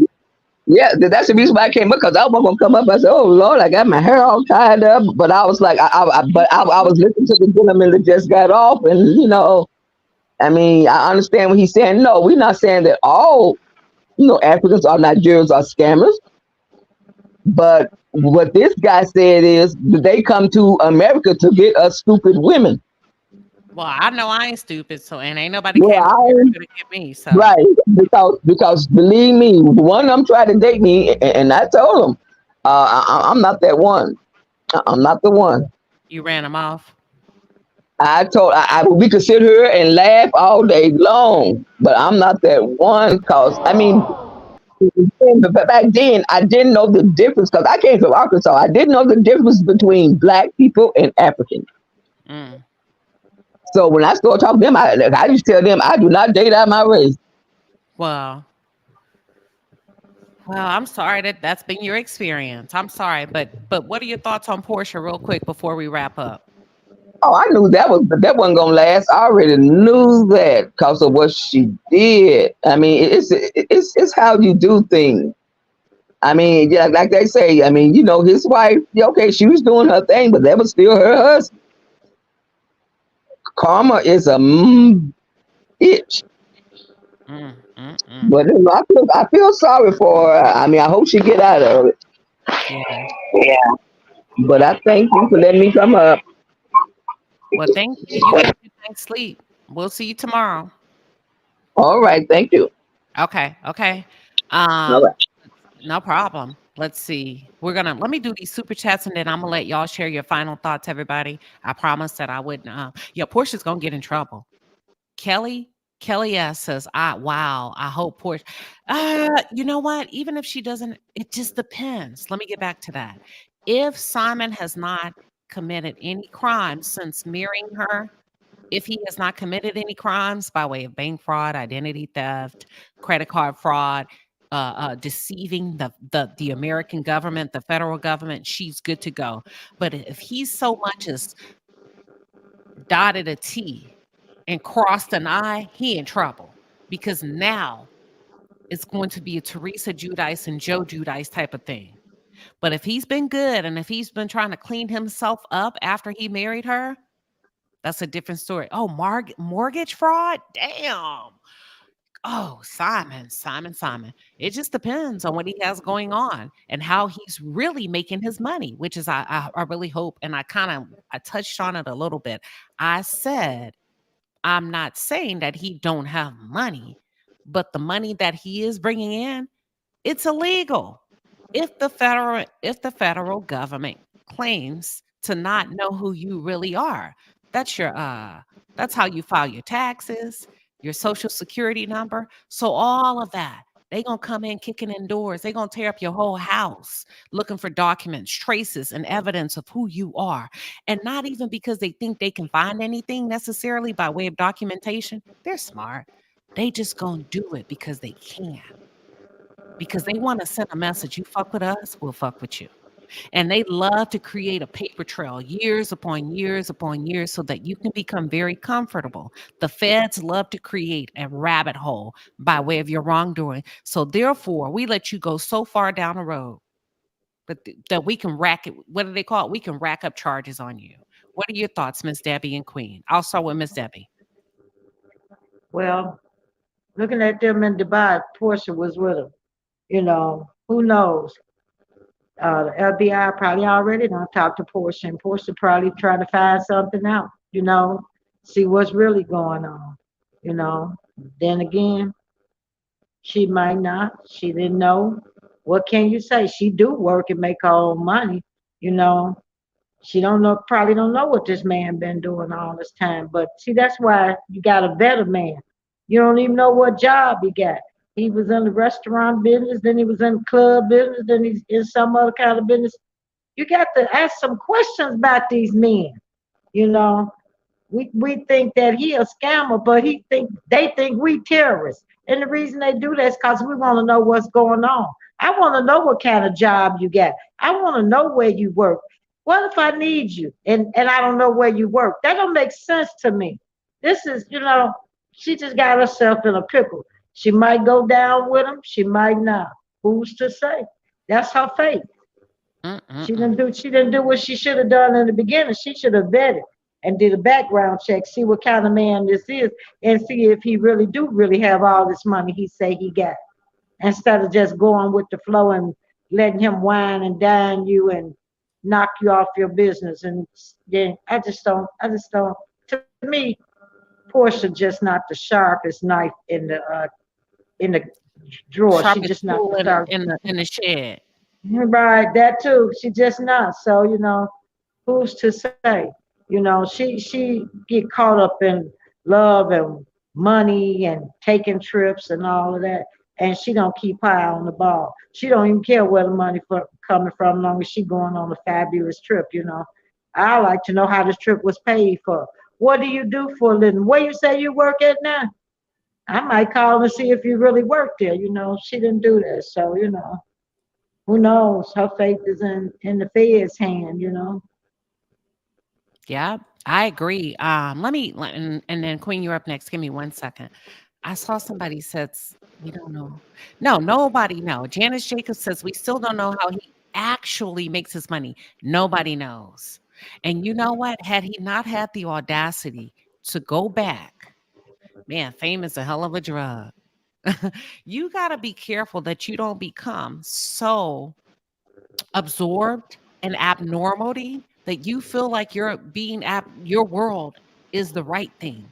Yeah, that's the reason why I came up, because I was gonna come up. I said, "Oh Lord, I got my hair all tied up," but I was like, I was listening to the gentleman that just got off, and I mean, I understand what he's saying. No, we're not saying that all Africans or Nigerians are scammers, but what this guy said is that they come to America to get us stupid women. Well, I know I ain't stupid, so and ain't nobody Well, came up here to get me. So right, because believe me, one of them tried to date me, and I told him, I'm not that one. I'm not the one. you ran them off. I told we could sit here and laugh all day long, but I'm not that one. Cause I mean, but back then I didn't know the difference, because I came from Arkansas. I didn't know the difference between black people and Africans. Mm. So when I started talking to them, I just tell them I do not date out my race. Well, I'm sorry that's been your experience. I'm sorry, but what are your thoughts on Porsha, real quick, before we wrap up? Oh, I knew that wasn't gonna last. I already knew that because of what she did. I mean, it's how you do things. I mean, yeah, like they say. I mean, his wife. Okay, she was doing her thing, but that was still her husband. Karma is a bitch. But I feel sorry for her. I mean, I hope she get out of it. Yeah. But I thank you for letting me come up. Well, thank you. You get a good night's sleep. We'll see you tomorrow. All right, thank you. Okay. All right. No problem. Let's see. Let me do these super chats, and then I'm gonna let y'all share your final thoughts, everybody. I promised that I wouldn't. Portia's gonna get in trouble. Kelly S says, I hope Porsha. You know what? Even if she doesn't, it just depends. Let me get back to that. If Simon has not committed any crimes since marrying her, if he has not committed any crimes by way of bank fraud, identity theft, credit card fraud, deceiving the American government, the federal government, she's good to go. But if he's so much as dotted a T and crossed an I, he in trouble, because now it's going to be a Teresa Giudice and Joe Giudice type of thing. But if he's been good, and if he's been trying to clean himself up after he married her, that's a different story. Oh, mortgage fraud? Damn. Oh, Simon. It just depends on what he has going on and how he's really making his money, which is I really hope, and I touched on it a little bit. I said, I'm not saying that he don't have money, but the money that he is bringing in, it's illegal. If the federal government claims to not know who you really are, that's how you file your taxes, your social security number. So all of that, they gonna come in kicking in doors. They gonna tear up your whole house looking for documents, traces, and evidence of who you are. And not even because they think they can find anything necessarily by way of documentation. They're smart. They just gonna do it because they can. Because they want to send a message. You fuck with us, we'll fuck with you. And they love to create a paper trail, years upon years upon years, so that you can become very comfortable. The feds love to create a rabbit hole by way of your wrongdoing. So therefore, we let you go so far down the road that we can rack it. What do they call it? We can rack up charges on you. What are your thoughts, Miss Debbie and Queen? I'll start with Miss Debbie. Well, looking at them in Dubai, Porsha was with them. Who knows? The FBI probably already done talked to Porsha, and Porsha probably trying to find something out, see what's really going on, Then again, she might not. She didn't know. What can you say? She do work and make her own money, She probably don't know what this man been doing all this time. But see, that's why you got a better man. You don't even know what job he got. He was in the restaurant business, then he was in the club business, then he's in some other kind of business. You got to ask some questions about these men. We think that he a scammer, but they think we terrorists. And the reason they do that is because we want to know what's going on. I want to know what kind of job you got. I want to know where you work. What if I need you and I don't know where you work? That don't make sense to me. This is, she just got herself in a pickle. She might go down with him. She might not. Who's to say? That's her fate. She Mm-mm-mm. didn't do what she should have done in the beginning. She should have vetted and did a background check, see what kind of man this is, and see if he really have all this money he say he got. Instead of just going with the flow and letting him wine and dine you and knock you off your business. And then I just don't. To me, Portia just not the sharpest knife in the drawer. She Sharpest just not tool the sharp. in the shed. Right, that too. She just not. So who's to say? She get caught up in love and money and taking trips and all of that, and she don't keep her eye on the ball. She don't even care where the money coming from, long as she going on a fabulous trip. I like to know how this trip was paid for. What do you do for a living? Where you say you work at now? I might call and see if you really work there. She didn't do that, so who knows? Her fate is in the Fed's hand. Yeah, I agree. And then Queen, you're up next. Give me 1 second. I saw somebody says we don't know. No, nobody know. Janice Jacobs says we still don't know how he actually makes his money. Nobody knows. And you know what? Had he not had the audacity to go back, man, fame is a hell of a drug. You got to be careful that you don't become so absorbed in abnormality that you feel like your world is the right thing.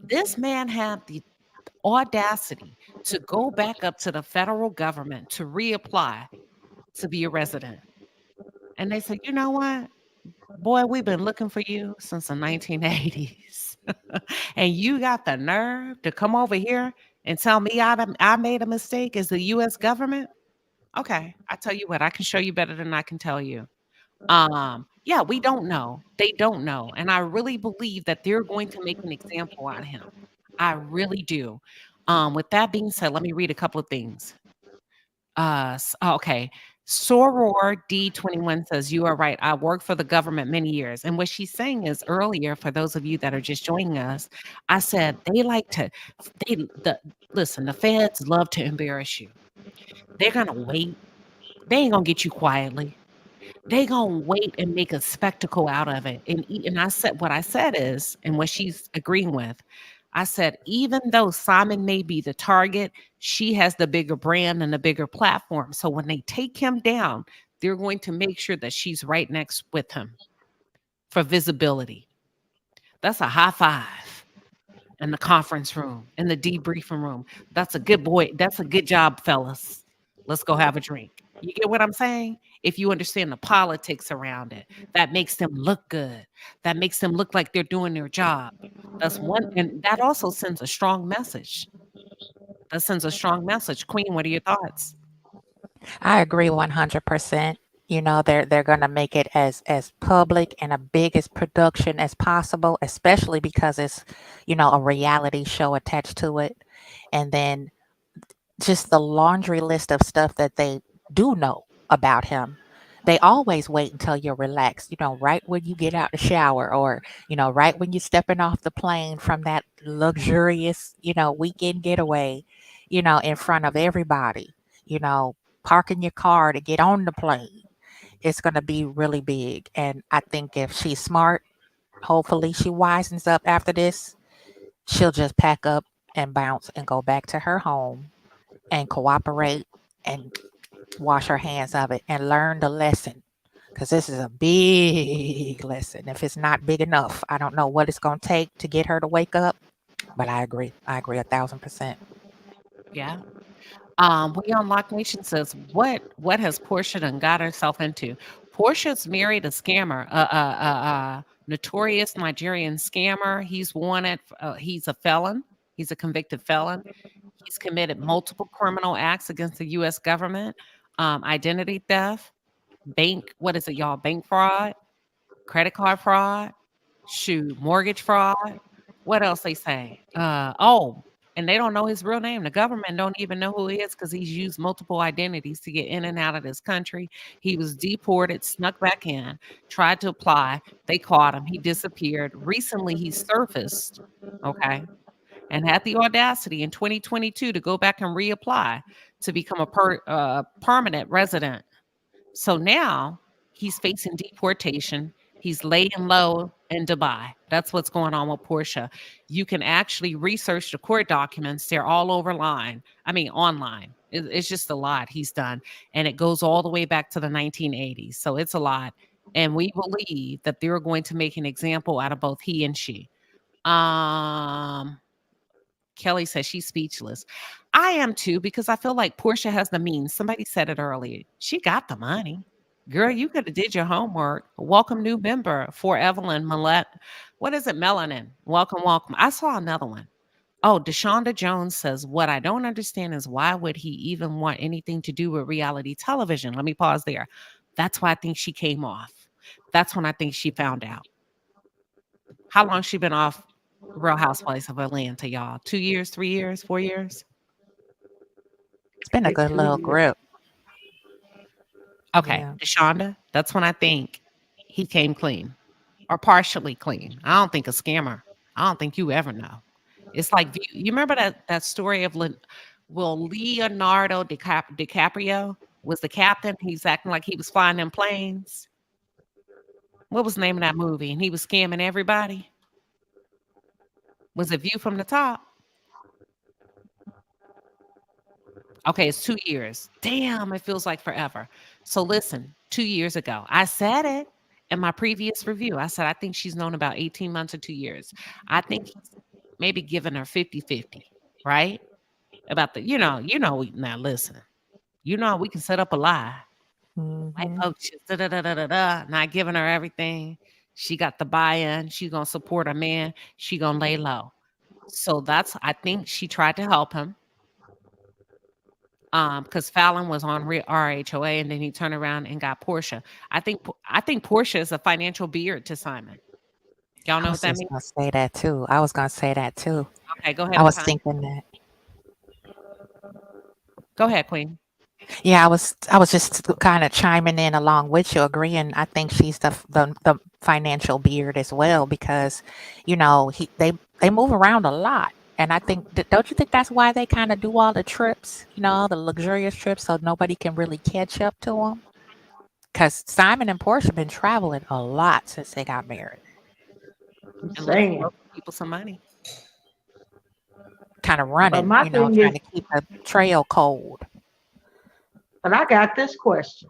This man had the audacity to go back up to the federal government to reapply to be a resident. And they said, you know what? Boy, we've been looking for you since the 1980s. And you got the nerve to come over here and tell me I made a mistake as the US government? Okay, I tell you what, I can show you better than I can tell you. Yeah, we don't know. They don't know. And I really believe that they're going to make an example out of him. I really do. With that being said, let me read a couple of things. Okay. Soror D21 says, you are right. I worked for the government many years. And what she's saying is earlier, for those of you that are just joining us, I said they like to, listen, the feds love to embarrass you. They're going to wait. They ain't going to get you quietly. They gonna wait and make a spectacle out of it. And I said what I said is, and what she's agreeing with, I said, even though Simon may be the target, she has the bigger brand and the bigger platform. So when they take him down, they're going to make sure that she's right next with him for visibility. That's a high five in the conference room, in the debriefing room. That's a good boy. That's a good job, fellas. Let's go have a drink. You get what I'm saying? If you understand the politics around it, that makes them look good. That makes them look like they're doing their job. That's one, and that also sends a strong message. That sends a strong message. Queen, what are your thoughts? I agree 100%. They're gonna make it as public and a big as production as possible, especially because it's, a reality show attached to it. And then just the laundry list of stuff that they do know about him. They always wait until you're relaxed, right when you get out the shower, or, right when you're stepping off the plane from that luxurious, weekend getaway, in front of everybody, you know, parking your car to get on the plane. It's going to be really big. And I think if she's smart, hopefully she wisens up after this. She'll just pack up and bounce and go back to her home and cooperate and wash her hands of it and learn the lesson. Because this is a big lesson. If it's not big enough, I don't know what it's going to take to get her to wake up. But I agree. I agree 1,000%. Yeah. We on Lock Nation says, what has Porsha done got herself into? Portia's married a scammer, notorious Nigerian scammer. He's wanted. He's a felon. He's a convicted felon. He's committed multiple criminal acts against the U.S. government, identity theft, what is it, y'all? Bank fraud, credit card fraud, mortgage fraud. What else they say? And they don't know his real name. The government don't even know who he is because he's used multiple identities to get in and out of this country. He was deported, snuck back in, tried to apply. They caught him. He disappeared. Recently, he surfaced. Okay. and had the audacity in 2022 to go back and reapply to become a permanent resident. So now he's facing deportation. He's laying low in Dubai. That's what's going on with Porsha. You can actually research the court documents. They're all online. It's just a lot he's done. And it goes all the way back to the 1980s. So it's a lot. And we believe that they're going to make an example out of both he and she. Kelly says she's speechless. I am too, because I feel like Porsha has the means. Somebody said it earlier. She got the money. Girl, you could have did your homework. Welcome new member for Evelyn Millette. What is it? Melanin. Welcome, welcome. I saw another one. Oh, Deshonda Jones says, what I don't understand is why would he even want anything to do with reality television? Let me pause there. That's why I think she came off. That's when I think she found out. How long she been off Real Housewives of Atlanta, y'all? 2 years, 3 years, 4 years? It's been a good little grip. Okay, Yeah. Deshonda, that's when I think he came clean or partially clean. I don't think a scammer. I don't think you ever know. It's like, you remember that story of Leonardo DiCaprio was the captain. He's acting like he was flying them planes. What was the name of that movie? And he was scamming everybody. Was it View from the Top? Okay, it's 2 years. Damn, it feels like forever. So listen, 2 years ago, I said it in my previous review. I said, I think she's known about 18 months or 2 years. I think he's maybe giving her 50-50, right? About now listen, we can set up a lie. Like, oh, she's not giving her everything. She got the buy-in. She's going to support her man. She going to lay low. So I think she tried to help him. Because Fallon was on RHOA and then he turned around and got Porsha. I think Porsha is a financial beard to Simon. Y'all know what that means? I was going to say that too. Okay, go ahead. I was thinking that. Go ahead, Queen. Yeah, I was just kind of chiming in along with you, agreeing. I think she's the financial beard as well, because they move around a lot. And I think, don't you think that's why they kind of do all the trips, the luxurious trips, so nobody can really catch up to them? Because Simon and Porsha been traveling a lot since they got married. Saying people some money. Kind of running, my thing trying to keep the trail cold. But I got this question.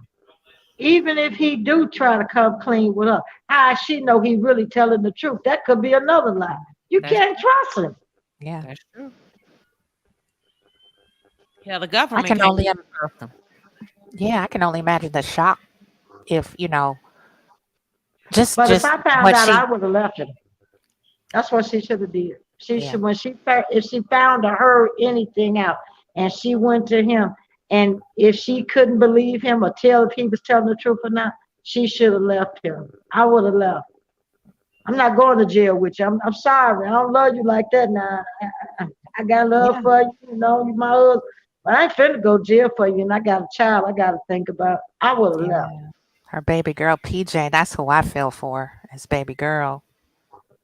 Even if he do try to come clean with her, how she know he really telling the truth? That could be another lie. Can't trust him. Yeah, that's true. Yeah, the government. I can only imagine the shock if But if I found out, I would have left him. That's what she should have did. If she found or heard anything out, and she went to him, and if she couldn't believe him or tell if he was telling the truth or not, she should have left him. I would have left. I'm not going to jail with you. I'm sorry. I don't love you like that now. I got love for you. You my husband. But I ain't finna go to jail for you, and I got a child I got to think about. I would have left. Her baby girl, PJ, that's who I feel for, as baby girl.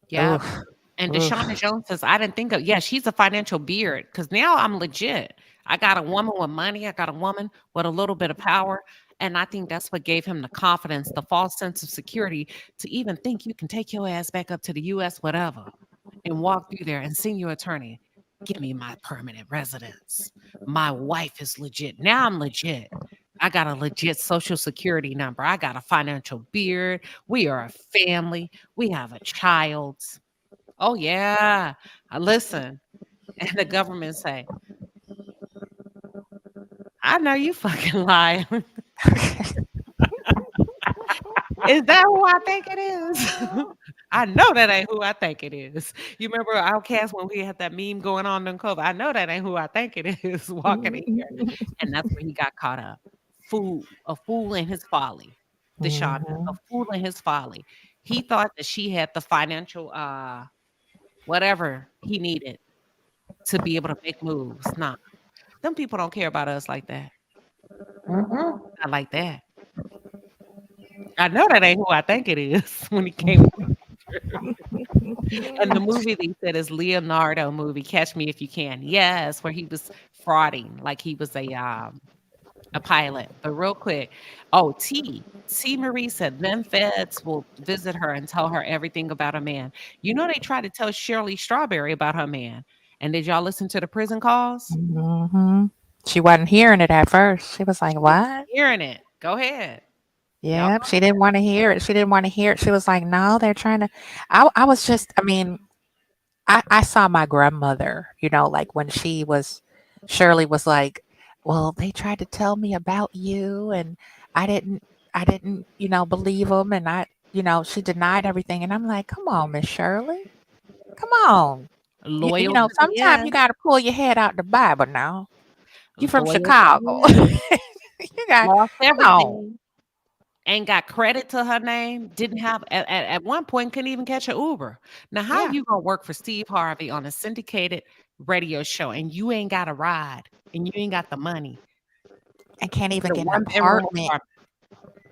Yeah. Oof. And Deshonda Jones says, I didn't think of, she's a financial beard, because now I'm legit. I got a woman with money. I got a woman with a little bit of power. And I think that's what gave him the confidence, the false sense of security to even think you can take your ass back up to the U.S., whatever, and walk through there and sing your attorney. Give me my permanent residence. My wife is legit. Now I'm legit. I got a legit social security number. I got a financial beard. We are a family. We have a child. Oh, yeah. Listen. And the government say, I know you fucking lying. Is that who I think it is? I know that ain't who I think it is. You remember Outkast when we had that meme going on in COVID? I know that ain't who I think it is walking in here. And that's where he got caught up. A fool in his folly. Deshonda, a fool in his folly. He thought that she had the financial whatever he needed to be able to make moves. Nah. Them people don't care about us like that. Not like that. I know that ain't who I think it is when he came. And the movie they said is Leonardo movie, Catch Me If You Can. Yes, where he was frauding, like he was a pilot. But real quick, oh, T Marie said, then feds will visit her and tell her everything about a man. You know, they tried to tell Shirley Strawberry about her man. And did y'all listen to the prison calls? Hmm. She wasn't hearing it at first. She was like, "What?" Hearing it. Go ahead. Y'all Yep, she didn't want to hear it. She didn't want to hear it. She was like, "No, they're trying to." I was just, I mean, I saw my grandmother, like when Shirley was like, "Well, they tried to tell me about you, and I didn't, believe them, and she denied everything." And I'm like, "Come on, Miss Shirley, come on." loyal to the Sometimes you end. got to pull your head out the Bible now. You from Loyal to Chicago. the end. You got, Lost come on. everything. Ain't got credit to her name. Didn't have at one point couldn't even catch an Uber. Now, how Yeah. you gonna work for Steve Harvey on a syndicated radio show and you ain't got a ride and you ain't got the money? And can't even The get an one bedroom apartment. apartment.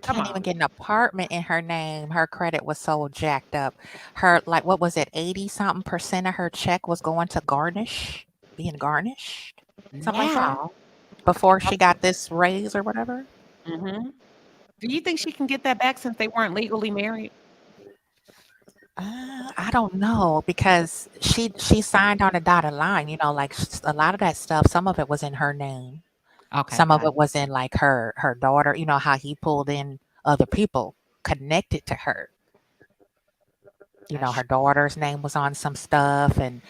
Come Can't on. even get an apartment in her name. Her credit was so jacked up. Her, like, what was it? 80 something percent of her check was going to being garnished. Something like that. Now, Before she got this raise or whatever. hmm do you think she can get that back since they weren't legally married? I don't know because she signed on a dotted line. Like a lot of that stuff. Some of it was in her name. Okay, Some of got it was in like her daughter. You know how he pulled in other people connected to her. That's Her daughter's name was on some stuff, and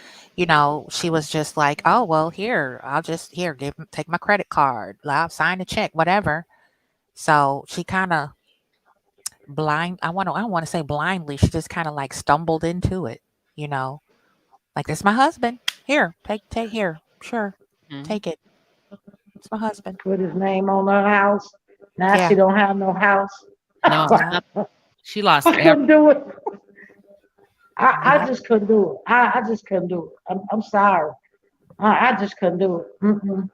she was just like, "Oh well, here I'll just take my credit card, I'll sign the check, whatever." So she kind of I don't want to say blindly. She just kind of like stumbled into it. You know, like, "This my husband. Here, take here. Sure, Mhm. take it. It's my husband." Put his name on her house. Now she Yeah, don't have no house. No, yeah, she lost I couldn't everything. do it. I yeah. just couldn't do it. I just couldn't do it. I'm sorry. I just couldn't do it. Mm-mm.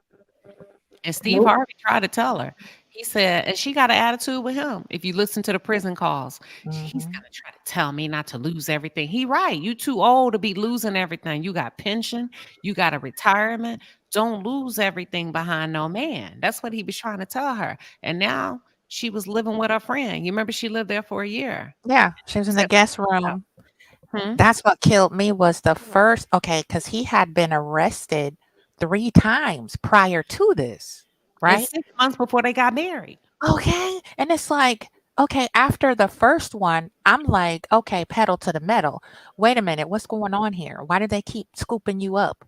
And Steve Nope. Harvey tried to tell her. He said, and she got an attitude with him. If you listen to the prison calls, he's Hmm. gonna try to tell me not to lose everything. He right. You too old to be losing everything. You got pension, you got a retirement. Don't lose everything behind no man. That's what he was trying to tell her. And now she was living with her friend. You remember she lived there for a year. Yeah, she was in the Said, guest room. hmm? That's what killed me was the first, okay, because he had been arrested 3 times prior to this, And right? 6 months before they got married. Okay. And it's like, okay, after the first one, I'm like, okay, pedal to the metal. Wait a minute, what's going on here? Why do they keep scooping you up?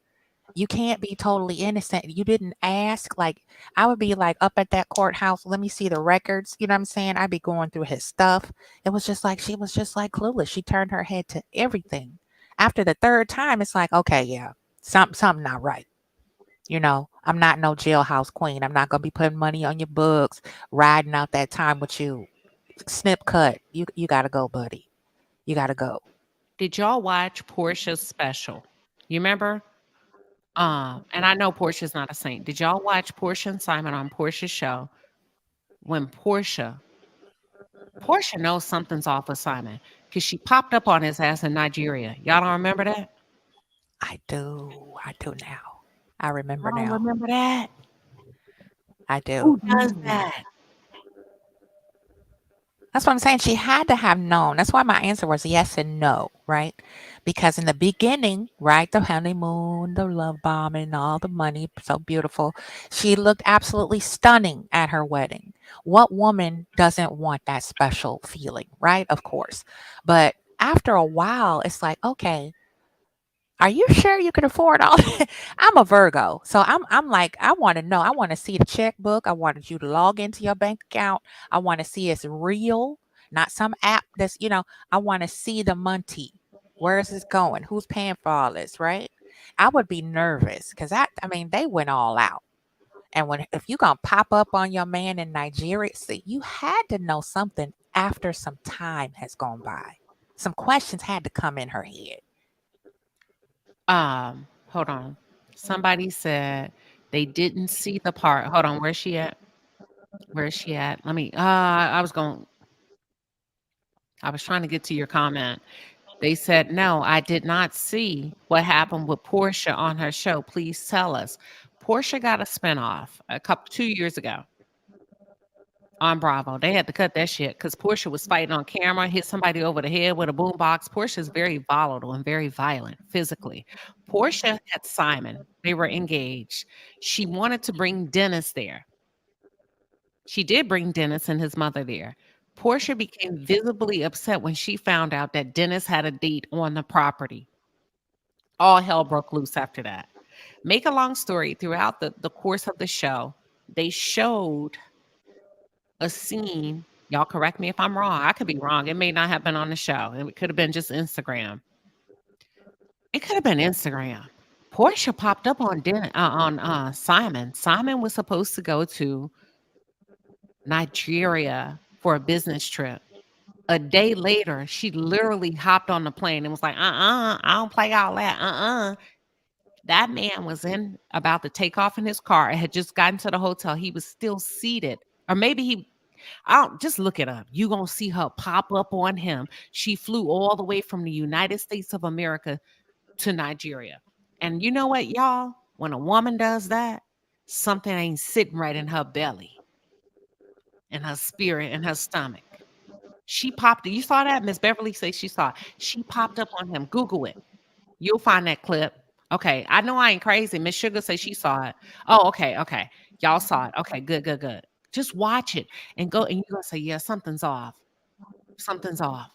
You can't be totally innocent. You didn't ask. Like, I would be like up at that courthouse. Let me see the records. You know what I'm saying? I'd be going through his stuff. It was just like she was just like clueless. She turned her head to everything. After the third time, it's like, okay, yeah, something not right. I'm not no jailhouse queen. I'm not gonna be putting money on your books, riding out that time with you. Snip cut. You gotta go, buddy. You gotta go. Did y'all watch Portia's special? You remember? And I know Portia's not a saint. Did y'all watch Porsha and Simon on Portia's show when Portia knows something's off with Simon because she popped up on his ass in Nigeria. Y'all don't remember that? I do. I do now. I remember Y'all don't now. remember that? I do. Who does that? That's what I'm saying. She had to have known. That's why my answer was yes and no, right? Because in the beginning, right, the honeymoon, the love bombing, all the money, so beautiful. She looked absolutely stunning at her wedding. What woman doesn't want that special feeling, right? Of course. But after a while, it's like, okay, are you sure you can afford all that? I'm a Virgo. So I'm like, I want to know. I want to see the checkbook. I wanted you to log into your bank account. I want to see it's real, not some app I want to see the money. Where is this going? Who's paying for all this, right? I would be nervous because they went all out. And if you gonna pop up on your man in Nigeria, see, you had to know something after some time has gone by. Some questions had to come in her head. Hold on. Somebody said they didn't see the part. Hold on, where's she at? Where is she at? Let me I was trying to get to your comment. They said, no, I did not see what happened with Porsha on her show. Please tell us. Porsha got a spinoff 2 years ago on Bravo. They had to cut that shit because Porsha was fighting on camera, hit somebody over the head with a boombox. Porsha is very volatile and very violent physically. Porsha had Simon. They were engaged. She wanted to bring Dennis there. She did bring Dennis and his mother there. Porsha became visibly upset when she found out that Dennis had a date on the property. All hell broke loose after that. Make a long story, throughout the course of the show, they showed a scene. Y'all correct me if I'm wrong. I could be wrong. It may not have been on the show. It could have been just Instagram. It could have been Instagram. Porsha popped up on Simon. Simon was supposed to go to Nigeria for a business trip. A day later, she literally hopped on the plane and was like, I don't play all that. That man was about to take off in his car. It had just gotten to the hotel. He was still seated. Or maybe just look it up. You're going to see her pop up on him. She flew all the way from the United States of America to Nigeria. And you know what, y'all? When a woman does that, something ain't sitting right in her belly, in her spirit, in her stomach. She popped it. You saw that? Miss Beverly says she saw it. She popped up on him. Google it. You'll find that clip. Okay. I know I ain't crazy. Miss Sugar says she saw it. Oh, okay. Okay. Y'all saw it. Okay. Good. Just watch it and go. And you're going to say, yeah, something's off. Something's off.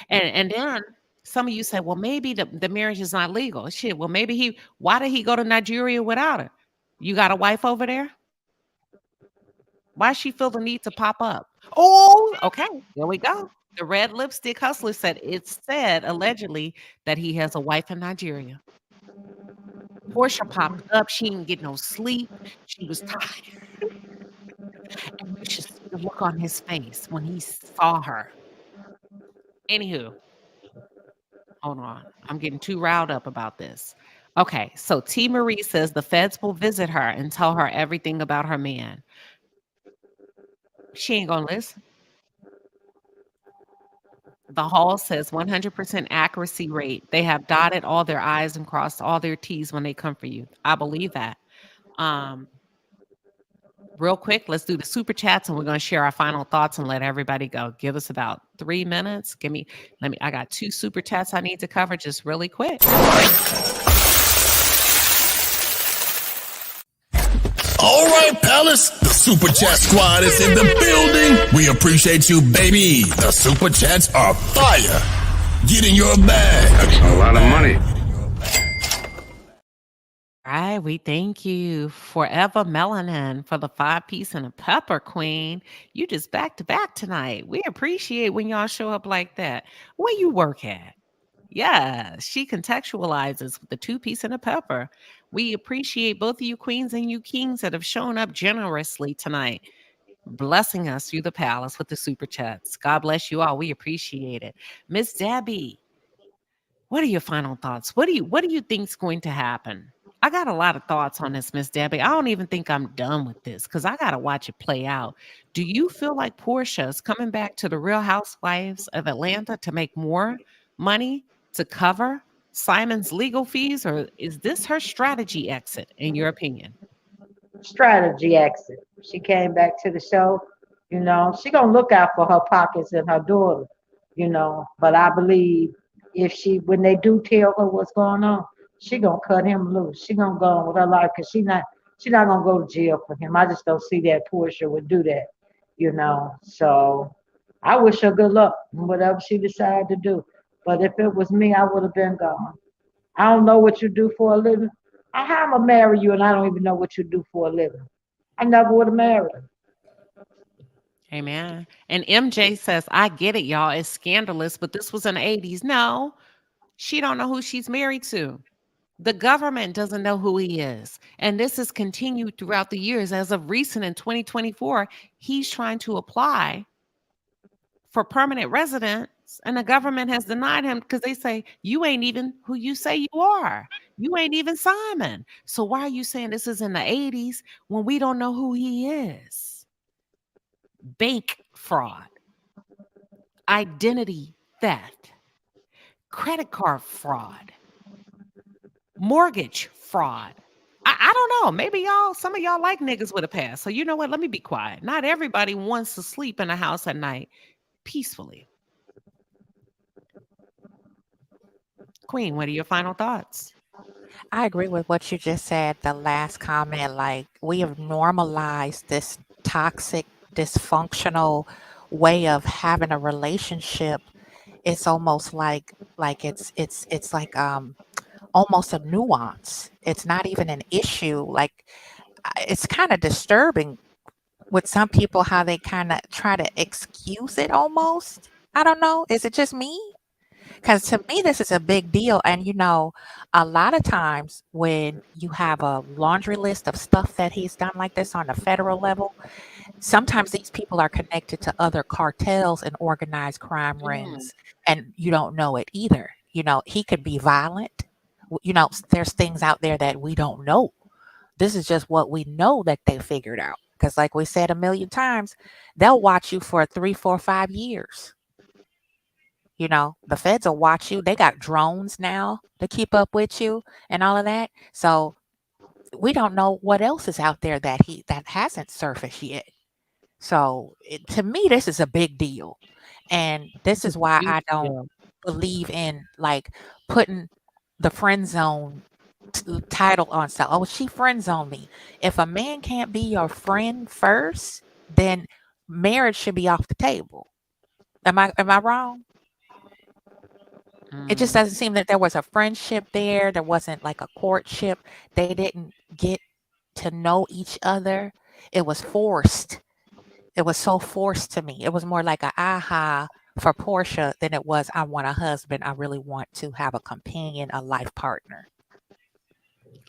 And then some of you say, well, maybe the marriage is not legal. Shit. Well, maybe why did he go to Nigeria without her? You got a wife over there? Why she feel the need to pop up? Oh, okay. There we go. The red lipstick hustler said it's said allegedly that he has a wife in Nigeria. Porsha popped up. She didn't get no sleep. She was tired. And you should see the look on his face when he saw her. Anywho, hold on. I'm getting too riled up about this. Okay, so T. Marie says the feds will visit her and tell her everything about her man. She ain't gonna listen. The Hall says 100% accuracy rate. They have dotted all their I's and crossed all their T's when they come for you. I believe that. Real quick, let's do the super chats and we're going to share our final thoughts and let everybody go. Give us about 3 minutes. I got 2 super chats I need to cover just really quick. All right, Palace, the Super Chat Squad is in the building. We appreciate you, baby. The Super Chats are fire. Get in your bag. That's a lot of money. All right, we thank you, Forever Melanin, for the 5-piece and a pepper queen. You just back to back tonight. We appreciate when y'all show up like that. Where you work at? Yeah, she contextualizes with the 2-piece and a pepper. We appreciate both of you queens and you kings that have shown up generously tonight, blessing us through the palace with the super chats. God bless you all. We appreciate it. Miss Debbie, what are your final thoughts? What do you think's going to happen? I got a lot of thoughts on this, Miss Debbie. I don't even think I'm done with this because I got to watch it play out. Do you feel like Porsha is coming back to the Real Housewives of Atlanta to make more money to cover Simon's legal fees, or is this her strategy exit, in your opinion? Strategy exit. She came back to the show. She gonna look out for her pockets and her daughter. But I believe when they do tell her what's going on, she gonna cut him loose. She gonna go on with her life because she not gonna go to jail for him. I just don't see that Porsha would do that. So I wish her good luck in whatever she decided to do. But if it was me, I would have been gone. I don't know what you do for a living. How am I marry you and I don't even know what you do for a living? I never would have married her. Amen. And MJ says, I get it, y'all. It's scandalous, but this was in the 80s. No, she don't know who she's married to. The government doesn't know who he is. And this has continued throughout the years. As of recent in 2024, he's trying to apply for permanent residence, and the government has denied him because they say, you ain't even who you say you are. You ain't even Simon. So why are you saying this is in the 80s when we don't know who he is? Bank fraud, identity theft, credit card fraud, mortgage fraud. I don't know. Maybe some of y'all like niggas with a past. So you know what? Let me be quiet. Not everybody wants to sleep in a house at night peacefully. Queen, what are your final thoughts? I agree with what you just said, the last comment. Like, we have normalized this toxic, dysfunctional way of having a relationship. It's almost like it's like almost a nuance. It's not even an issue. Like, it's kind of disturbing with some people how they kind of try to excuse it almost. I don't know. Is it just me? Because to me, this is a big deal. And, a lot of times when you have a laundry list of stuff that he's done like this on a federal level, sometimes these people are connected to other cartels and organized crime rings, and you don't know it either. He could be violent. There's things out there that we don't know. This is just what we know that they figured out. Because, like we said a million times, they'll watch you for 3, 4, 5 years. The feds will watch you. They got drones now to keep up with you and all of that. So we don't know what else is out there that hasn't surfaced yet. So to me, this is a big deal. And this is why I don't believe in like putting the friend zone title on stuff. Oh, she friend zoned me. If a man can't be your friend first, then marriage should be off the table. Am I wrong? It just doesn't seem that there was a friendship there. There wasn't like a courtship. They didn't get to know each other. It was forced. It was so forced to me. It was more like a aha for Porsha than it was I want a husband. I really want to have a companion, a life partner.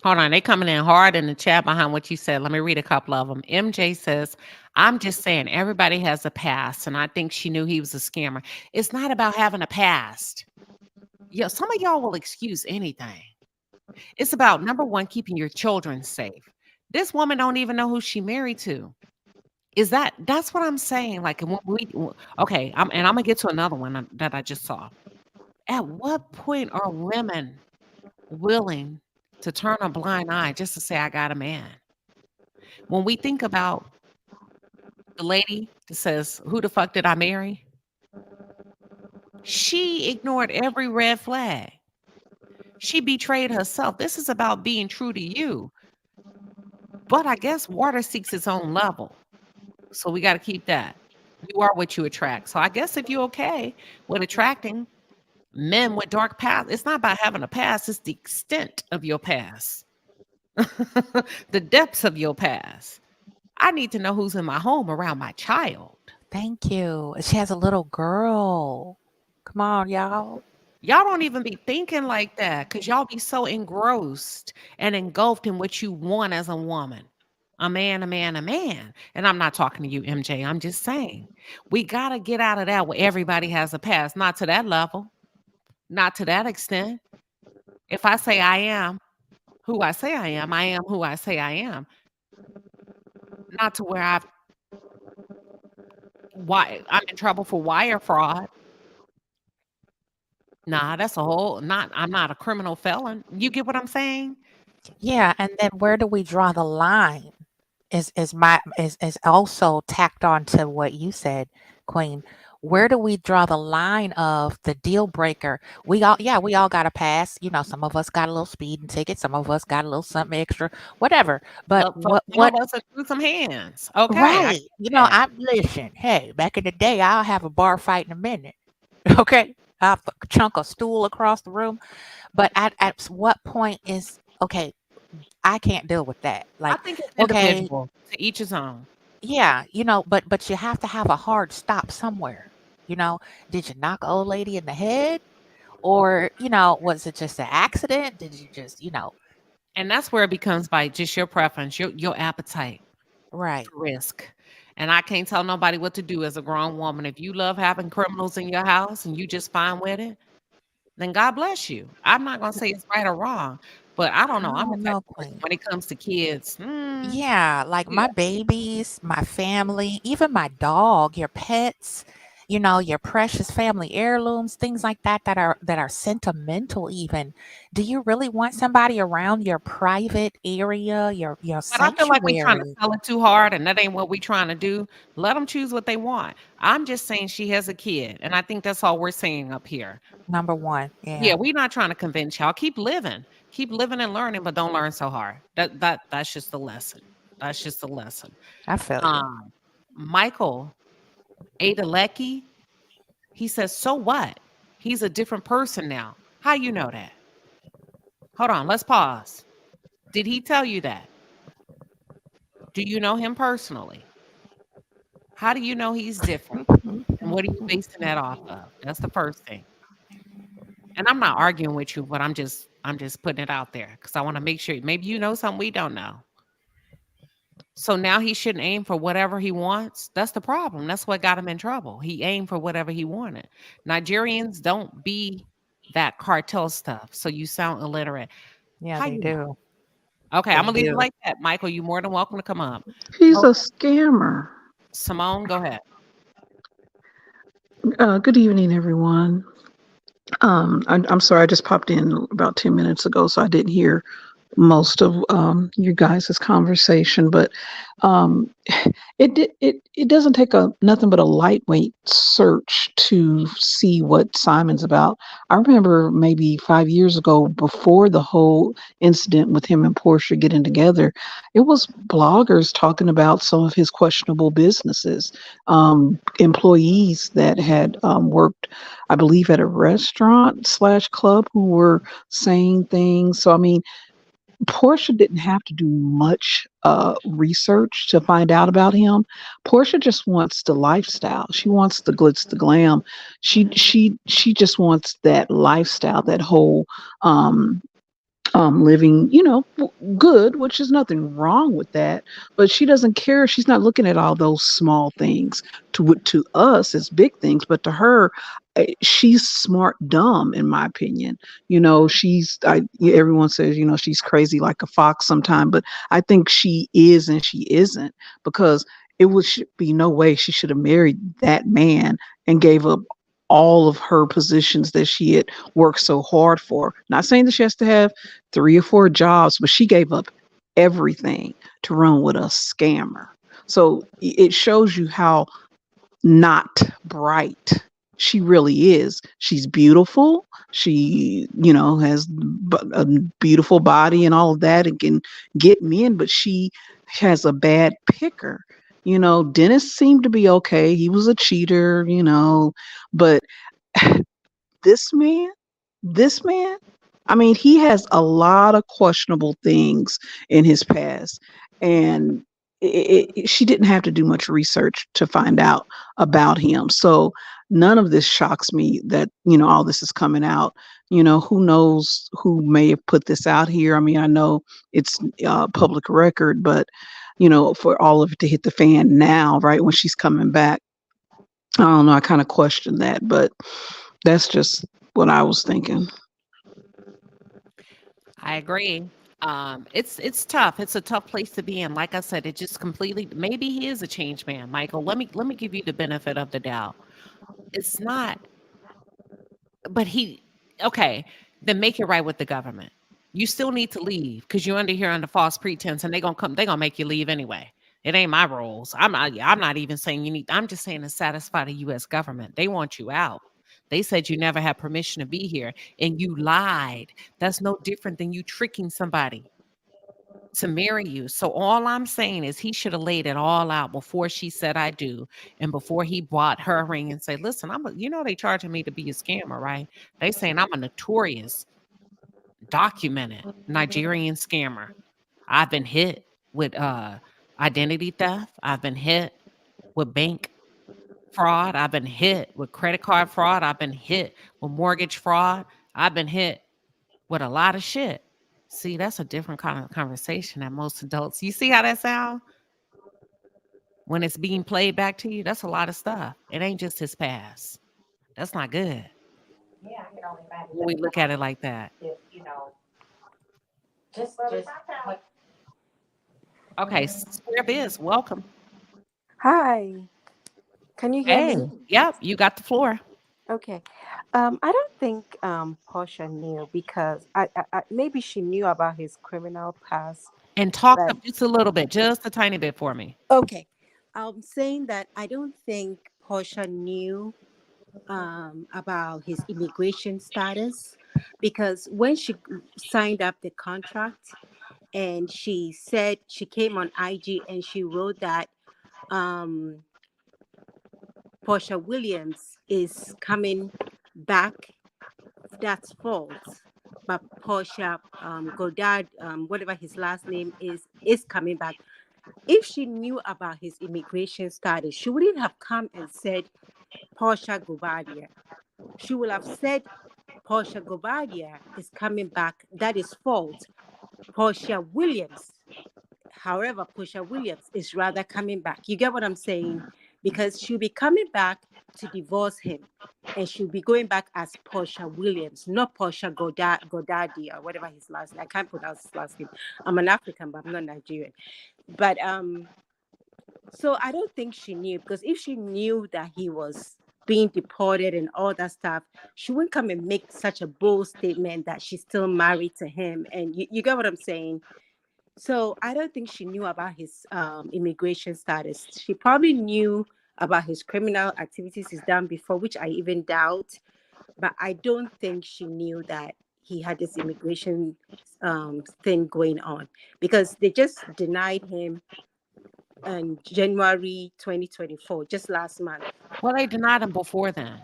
Hold on. They coming in hard in the chat behind what you said. Let me read a couple of them. MJ says, I'm just saying everybody has a past, and I think she knew he was a scammer. It's not about having a past. Yeah, some of y'all will excuse anything. It's about, number one, keeping your children safe. This woman don't even know who she married to. That's what I'm saying. Like, okay, I'm gonna get to another one that I just saw. At what point are women willing to turn a blind eye just to say I got a man? When we think about the lady that says, who the fuck did I marry? She ignored every red flag. She betrayed herself. This is about being true to you. But I guess water seeks its own level. So we got to keep that. You are what you attract. So I guess if you're okay with attracting men with dark past, it's not about having a past, it's the extent of your past. The depths of your past. I need to know who's in my home around my child. Thank you. She has a little girl. Come on, y'all. Y'all don't even be thinking like that because y'all be so engrossed and engulfed in what you want as a woman. A man, a man, a man. And I'm not talking to you, MJ. I'm just saying we got to get out of that where everybody has a past. Not to that level. Not to that extent. If I say I am who I say I am who I say I am. Not to where I'm in trouble for wire fraud. Nah, that's a whole I'm not a criminal felon. You get what I'm saying? Yeah, and then where do we draw the line? Is also tacked on to what you said, Queen. Where do we draw the line of the deal breaker? We all got a pass. Some of us got a little speeding ticket. Some of us got a little something extra, whatever. But some of us threw some hands. Okay. Right. I listen, hey, back in the day, I'll have a bar fight in a minute. Okay. I'll chunk a stool across the room. But at what point is okay, I can't deal with that. Like, I think it's individual. To each his own. Yeah, but you have to have a hard stop somewhere. Did you knock an old lady in the head? Or, was it just an accident? Did you just, And that's where it becomes by just your preference, your appetite. Right. Risk. And I can't tell nobody what to do as a grown woman. If you love having criminals in your house and you just fine with it, then God bless you. I'm not going to say it's right or wrong, but I don't know. I'm the type of person when it comes to kids. Yeah, like my babies, my family, even my dog, your pets. your precious family heirlooms, things like that that are sentimental even. Do you really want somebody around your private area, your But I feel like we trying to sanctuary? sell it too hard, and that ain't what we trying to do. Let them choose what they want. I'm just saying she has a kid, and I think that's all we're saying up here. Number one, Yeah, yeah, we're not trying to convince y'all. Keep living and learning, but don't learn so hard. That's just the lesson. That's just the lesson. I feel you. Michael Adelecki, he says, so what? He's a different person now. How you know that? Hold on, let's pause. Did he tell you that? Do you know him personally? How do you know he's different? And what are you basing that off of? That's the first thing. And I'm not arguing with you, but I'm just putting it out there because I want to make sure maybe you know something we don't know. So now he shouldn't aim for whatever he wants. That's the problem. That's what got him in trouble. He aimed for whatever he wanted. Nigerians don't be that cartel stuff. So you sound illiterate. Yeah, How they you know? do. Okay, They I'm gonna leave it do. like that. Michael, you're more than welcome to come up. He's Oh, a scammer. Simone, go ahead. Good evening, everyone. I'm sorry, I just popped in about 10 minutes ago, so I didn't hear most of you guys' conversation, but um, it doesn't take nothing but a lightweight search to see what Simon's about. I remember maybe 5 years ago, before the whole incident with him and Porsha getting together, it was bloggers talking about some of his questionable businesses, employees that had worked, I believe, at a restaurant slash club who were saying things. So I mean, Portia didn't have to do much research to find out about him. Portia just wants the lifestyle. She wants the glitz, the glam. She just wants that lifestyle, that whole living, good, which is nothing wrong with that. But she doesn't care. She's not looking at all those small things. To us, it's big things, but to her, she's smart dumb, in my opinion. Everyone says, she's crazy like a fox sometime, but I think she is and she isn't, because should be no way she should have married that man and gave up all of her positions that she had worked so hard for. Not saying that she has to have 3 or 4 jobs, but she gave up everything to run with a scammer. So it shows you how not bright she really is. She's beautiful. She, has a beautiful body and all of that, and can get men, but she has a bad picker. Dennis seemed to be okay. He was a cheater, but this man, this man, I mean, he has a lot of questionable things in his past, and she didn't have to do much research to find out about him. So none of this shocks me that, all this is coming out. Who knows who may have put this out here? I mean, I know it's public record, but, for all of it to hit the fan now, right when she's coming back, I don't know. I kind of question that, but that's just what I was thinking. I agree. It's tough. It's a tough place to be in. Like I said, it just completely. Maybe he is a changed man, Michael. Let me give you the benefit of the doubt. It's not, but he. Okay, then make it right with the government. You still need to leave because you're under here under false pretense, and they're gonna come. They're gonna make you leave anyway. It ain't my rules. I'm not even saying you need. I'm just saying to satisfy the U.S. government. They want you out. They said you never had permission to be here, and you lied. That's no different than you tricking somebody to marry you. So all I'm saying is he should have laid it all out before she said I do, and before he bought her a ring and say, "Listen, they charging me to be a scammer, right? They saying I'm a notorious, documented Nigerian scammer. I've been hit with identity theft. I've been hit with bank fraud. I've been hit with credit card fraud. I've been hit with mortgage fraud. I've been hit with a lot of shit." See, that's a different kind of conversation than most adults. You see how that sounds? When it's being played back to you, that's a lot of stuff. It ain't just his past. That's not good. Yeah, I can only imagine. When we look at it like that. If, just what. Okay, Square Biz, welcome. Hi. Can you hear Hey, me? yep, you got the floor. Okay. I don't think Porsha knew because maybe she knew about his criminal past, And talk but up just a little bit, just a tiny bit for me. okay. I'm saying that I don't think Porsha knew about his immigration status because when she signed up the contract and she said she came on IG and she wrote that um, Porsha Williams is coming back. That's false. But Porsha Godard, whatever his last name is coming back. If she knew about his immigration status, she wouldn't have come and said Porsha Gobadia. She would have said Porsha Gobadia is coming back. That is false. Porsha Williams, however, Porsha Williams is rather coming back. You get what I'm saying? Because she'll be coming back to divorce him. And she'll be going back as Porsha Williams, not Porsha Godardi or whatever his last name. I can't pronounce his last name. I'm an African, but I'm not Nigerian. But so I don't think she knew, because if she knew that he was being deported and all that stuff, she wouldn't come and make such a bold statement that she's still married to him. And you get what I'm saying? So I don't think she knew about his immigration status. She probably knew about his criminal activities he's done before, which I even doubt. But I don't think she knew that he had this immigration thing going on, because they just denied him in January 2024, just last month. Well, they denied him before then.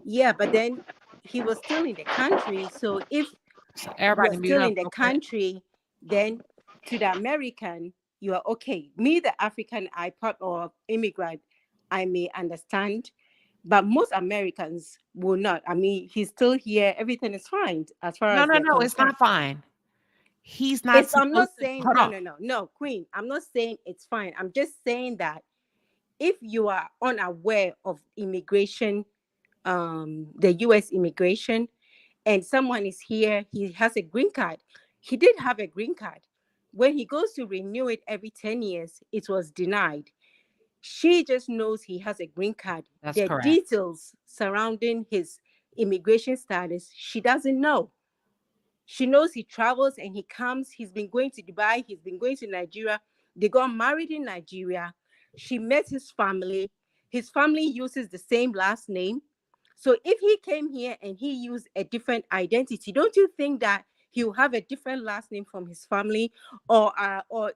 Yeah, but then he was still in the country. So if So you are everybody mute still up in the real quick. country, then to the American, you are okay. Me, the African IPOP or immigrant, I may understand, but most Americans will not. I mean, he's still here. Everything is fine as far No, as no, they're no, it's concerned. not fine. He's not It's, I'm not supposed to. saying, Hold on. no, Queen. I'm not saying it's fine. I'm just saying that if you are unaware of immigration, the US immigration, and someone is here, he has a green card. He did have a green card. When he goes to renew it every 10 years, it was denied. She just knows he has a green card. That's The correct. details surrounding his immigration status, she doesn't know. She knows he travels and he comes. He's been going to Dubai. He's been going to Nigeria. They got married in Nigeria. She met his family. His family uses the same last name. So if he came here and he used a different identity, don't you think that he'll have a different last name from his family, or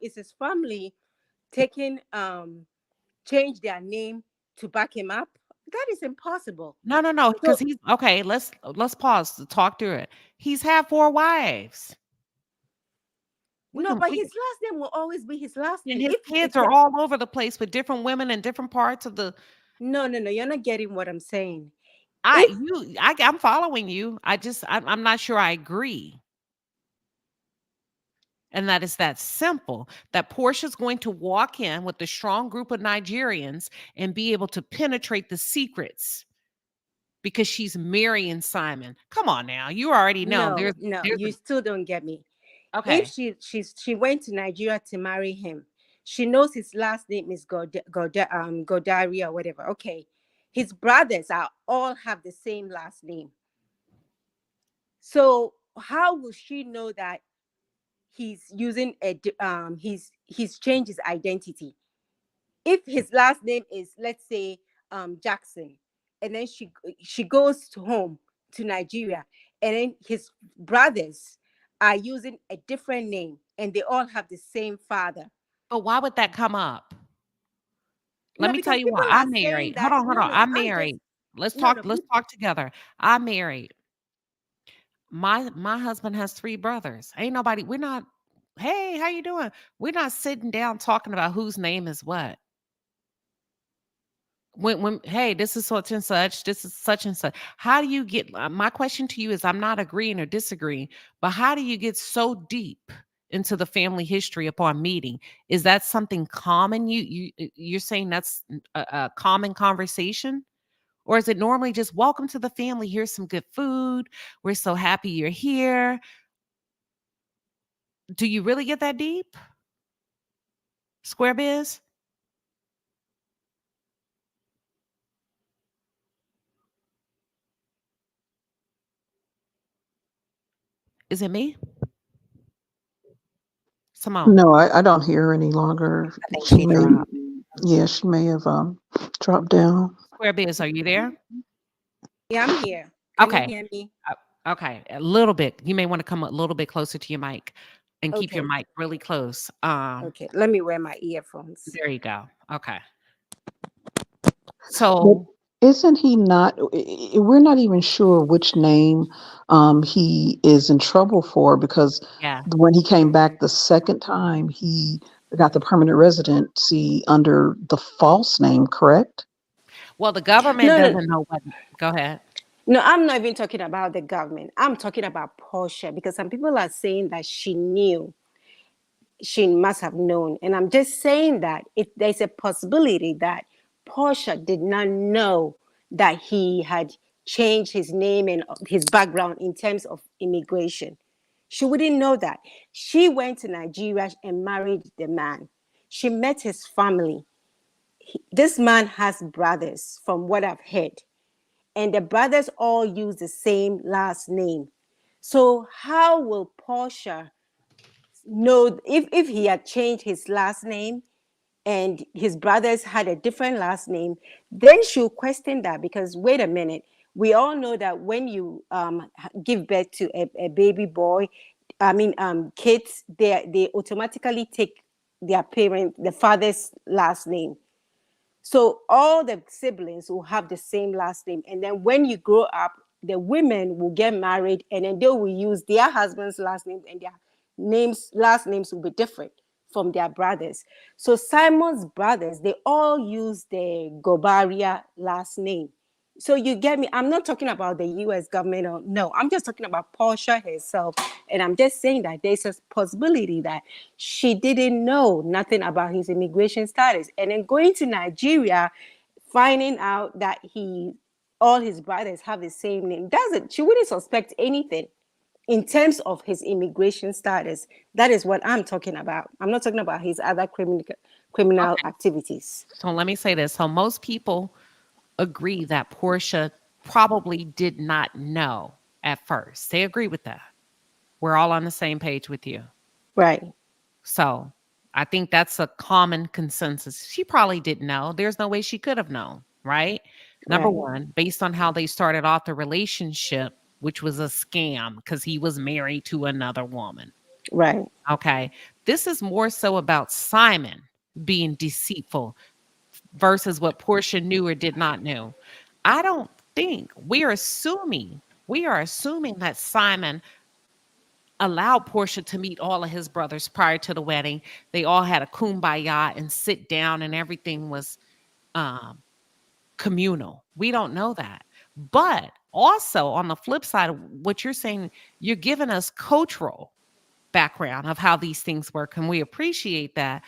is his family taking change their name to back him up? That is impossible. No, no, no, So because he's okay. Let's pause to talk through it. He's had 4 wives. We no, can, but we his can, last name will always be his last and name. his If kids it's are all over the place with different women in different parts of the. no, you're not getting what I'm saying. I'm following you. I'm not sure I agree. And that is that simple, that Portia's going to walk in with a strong group of Nigerians and be able to penetrate the secrets because she's marrying Simon. Come on now. You already know No, there's you still don't get me. If okay. she went to Nigeria to marry him, she knows his last name is Godari or whatever. Okay, his brothers are all have the same last name. So how will she know that he's using he's changed his identity? If his last name is, let's say, Jackson, and then she goes to home to Nigeria, and then his brothers are using a different name and they all have the same father. But why would that come up? Let No, me tell because you people why. are I'm saying married. Hold that on, hold on. I'm I'm just married. Let's no talk, no let's people, talk together. I'm married. My husband has 3 brothers. Ain't nobody, we're not, hey, how you doing? We're not sitting down talking about whose name is what. When hey, this is such and such, this is such and such. How do you get, my question to you is, I'm not agreeing or disagreeing, but how do you get so deep into the family history upon meeting? Is that something common? You're saying that's a common conversation? Or is it normally just welcome to the family? Here's some good food. We're so happy you're here. Do you really get that deep? Square biz? Is it me? Simone. No, I don't hear her any longer. I think She she may, dropped. yeah, she may have dropped down. Square Biz, are you there? Yeah, I'm here. Can you Okay. hear me? Okay. A little bit. You may want to come a little bit closer to your mic and keep your Okay. mic really close. Okay. Let me wear my earphones. There you go. Okay. But So isn't he not? We're not even sure which name he is in trouble for, because yeah. when he came back the second time, he got the permanent residency under the false name, correct? Well, the government No, no, doesn't know what. Go ahead. no. I'm not even talking about the government. I'm talking about Porsha, because some people are saying that she knew. She must have known, and I'm just saying that if there's a possibility that Porsha did not know that he had changed his name and his background in terms of immigration. She wouldn't know that. She went to Nigeria and married the man. She met his family. This man has brothers, from what I've heard, and the brothers all use the same last name. So how will Porsha know if he had changed his last name and his brothers had a different last name? Then she'll question that, because wait a minute, we all know that when you give birth to a baby boy, kids, they automatically take the father's last name. So all the siblings will have the same last name. And then when you grow up, the women will get married, and then they will use their husband's last name, and their last names will be different from their brothers. So Simon's brothers, they all use the Gobaria last name. So you get me? I'm not talking about the US government, or no, I'm just talking about Porsha herself. And I'm just saying that there's a possibility that she didn't know nothing about his immigration status. And then going to Nigeria, finding out that all his brothers have the same name, she wouldn't suspect anything in terms of his immigration status. That is what I'm talking about. I'm not talking about his other criminal Okay. activities. So let me say this. So most people agree that Portia probably did not know at first. They agree with that. We're all on the same page with you. Right. So I think that's a common consensus. She probably didn't know. There's no way she could have known, right? Number Right. one, based on how they started off the relationship, which was a scam because he was married to another woman. Right. Okay. This is more so about Simon being deceitful versus what Portia knew or did not know. I don't think we are assuming that Simon allowed Portia to meet all of his brothers prior to the wedding. They all had a kumbaya and sit down, and everything was communal. We don't know that. But also on the flip side of what you're saying, you're giving us cultural background of how these things work, and we appreciate that.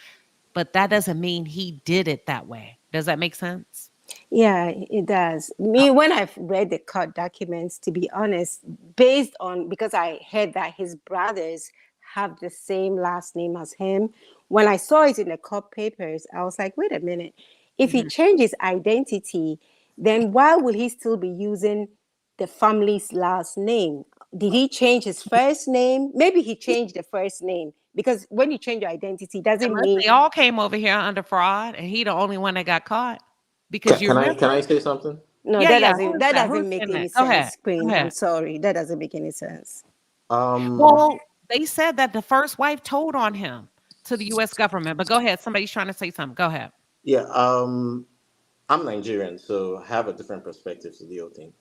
But that doesn't mean he did it that way. Does that make sense? Yeah, it does. Me, when I've read the court documents, to be honest, because I heard that his brothers have the same last name as him, when I saw it in the court papers, I was like, wait a minute. If he changed his identity, then why would he still be using the family's last name? Did he change his first name? Maybe he changed the first name, because when you change your identity, doesn't Unless mean they all came over here under fraud, and he the only one that got caught. Because you Can remember? I say something? no, Yeah, that yeah. doesn't Who's that that? doesn't Who's make saying any that? Go ahead. sense, Queen. Go I'm ahead. sorry, that doesn't make any sense. Well, they said that the first wife told on him to the U.S. government. But go ahead. Somebody's trying to say something. Go ahead. Yeah, I'm Nigerian, so I have a different perspective to the whole thing.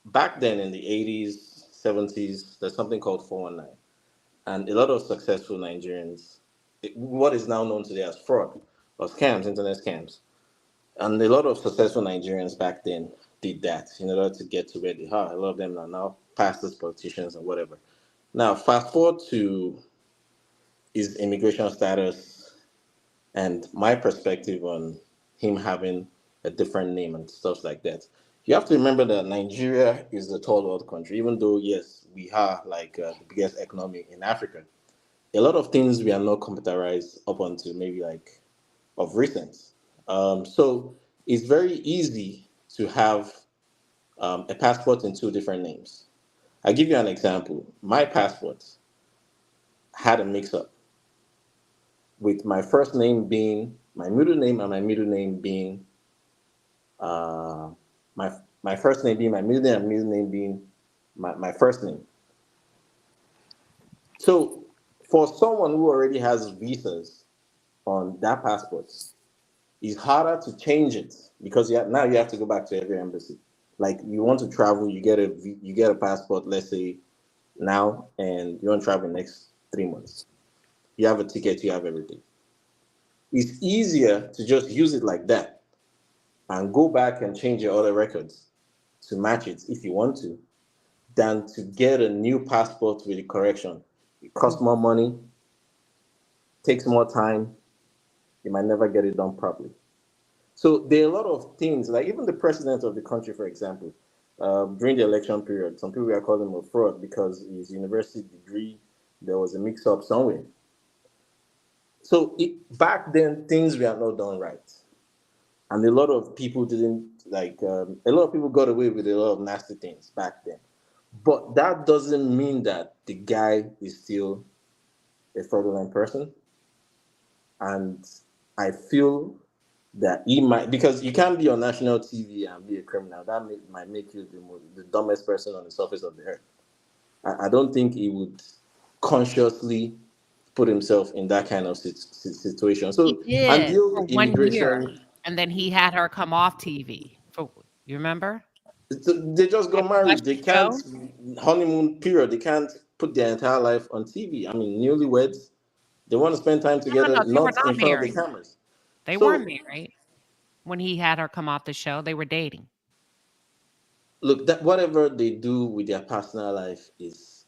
Back then in the 80s, 70s, there's something called 419. And a lot of successful Nigerians, what is now known today as fraud or scams, internet scams. And a lot of successful Nigerians back then did that in order to get to where they are. A lot of them are now pastors, politicians, and whatever. Now, fast forward to his immigration status and my perspective on him having a different name and stuff like that. You have to remember that Nigeria is the third world country, even though, yes, we are like the biggest economy in Africa. A lot of things we are not computerized up until maybe like of recent. So it's very easy to have a passport in two different names. I'll give you an example. My passport had a mix-up with my first name being my middle name and my middle name being uh, my first name being my middle name and middle name being my first name. So for someone who already has visas on that passport, it's harder to change it because now you have to go back to every embassy. Like you want to travel, you get a passport, let's say now, and you want to travel next 3 months. You have a ticket, you have everything. It's easier to just use it like that and go back and change your other records to match it if you want to, than to get a new passport with a correction. It costs more money, takes more time, you might never get it done properly. So there are a lot of things, like even the president of the country, for example, during the election period, some people are calling him a fraud because his university degree, there was a mix-up somewhere. So back then, things were not done right. And a lot of people didn't, a lot of people got away with a lot of nasty things back then. But that doesn't mean that the guy is still a fraudulent person. And I feel that he might, because you can't be on national TV and be a criminal. That might make you the dumbest person on the surface of the earth. I don't think he would consciously put himself in that kind of situation. So, He and did deal for with 1 year, immigration. and then he had her come off TV. You remember? They just got Watch married. They the can't show? honeymoon period. They can't put their entire life on TV. I mean, newlyweds. They want to spend time No, together, they were not not in front of the married. cameras. They weren't So married when he had her come off the show. They were dating. look, that whatever they do with their personal life is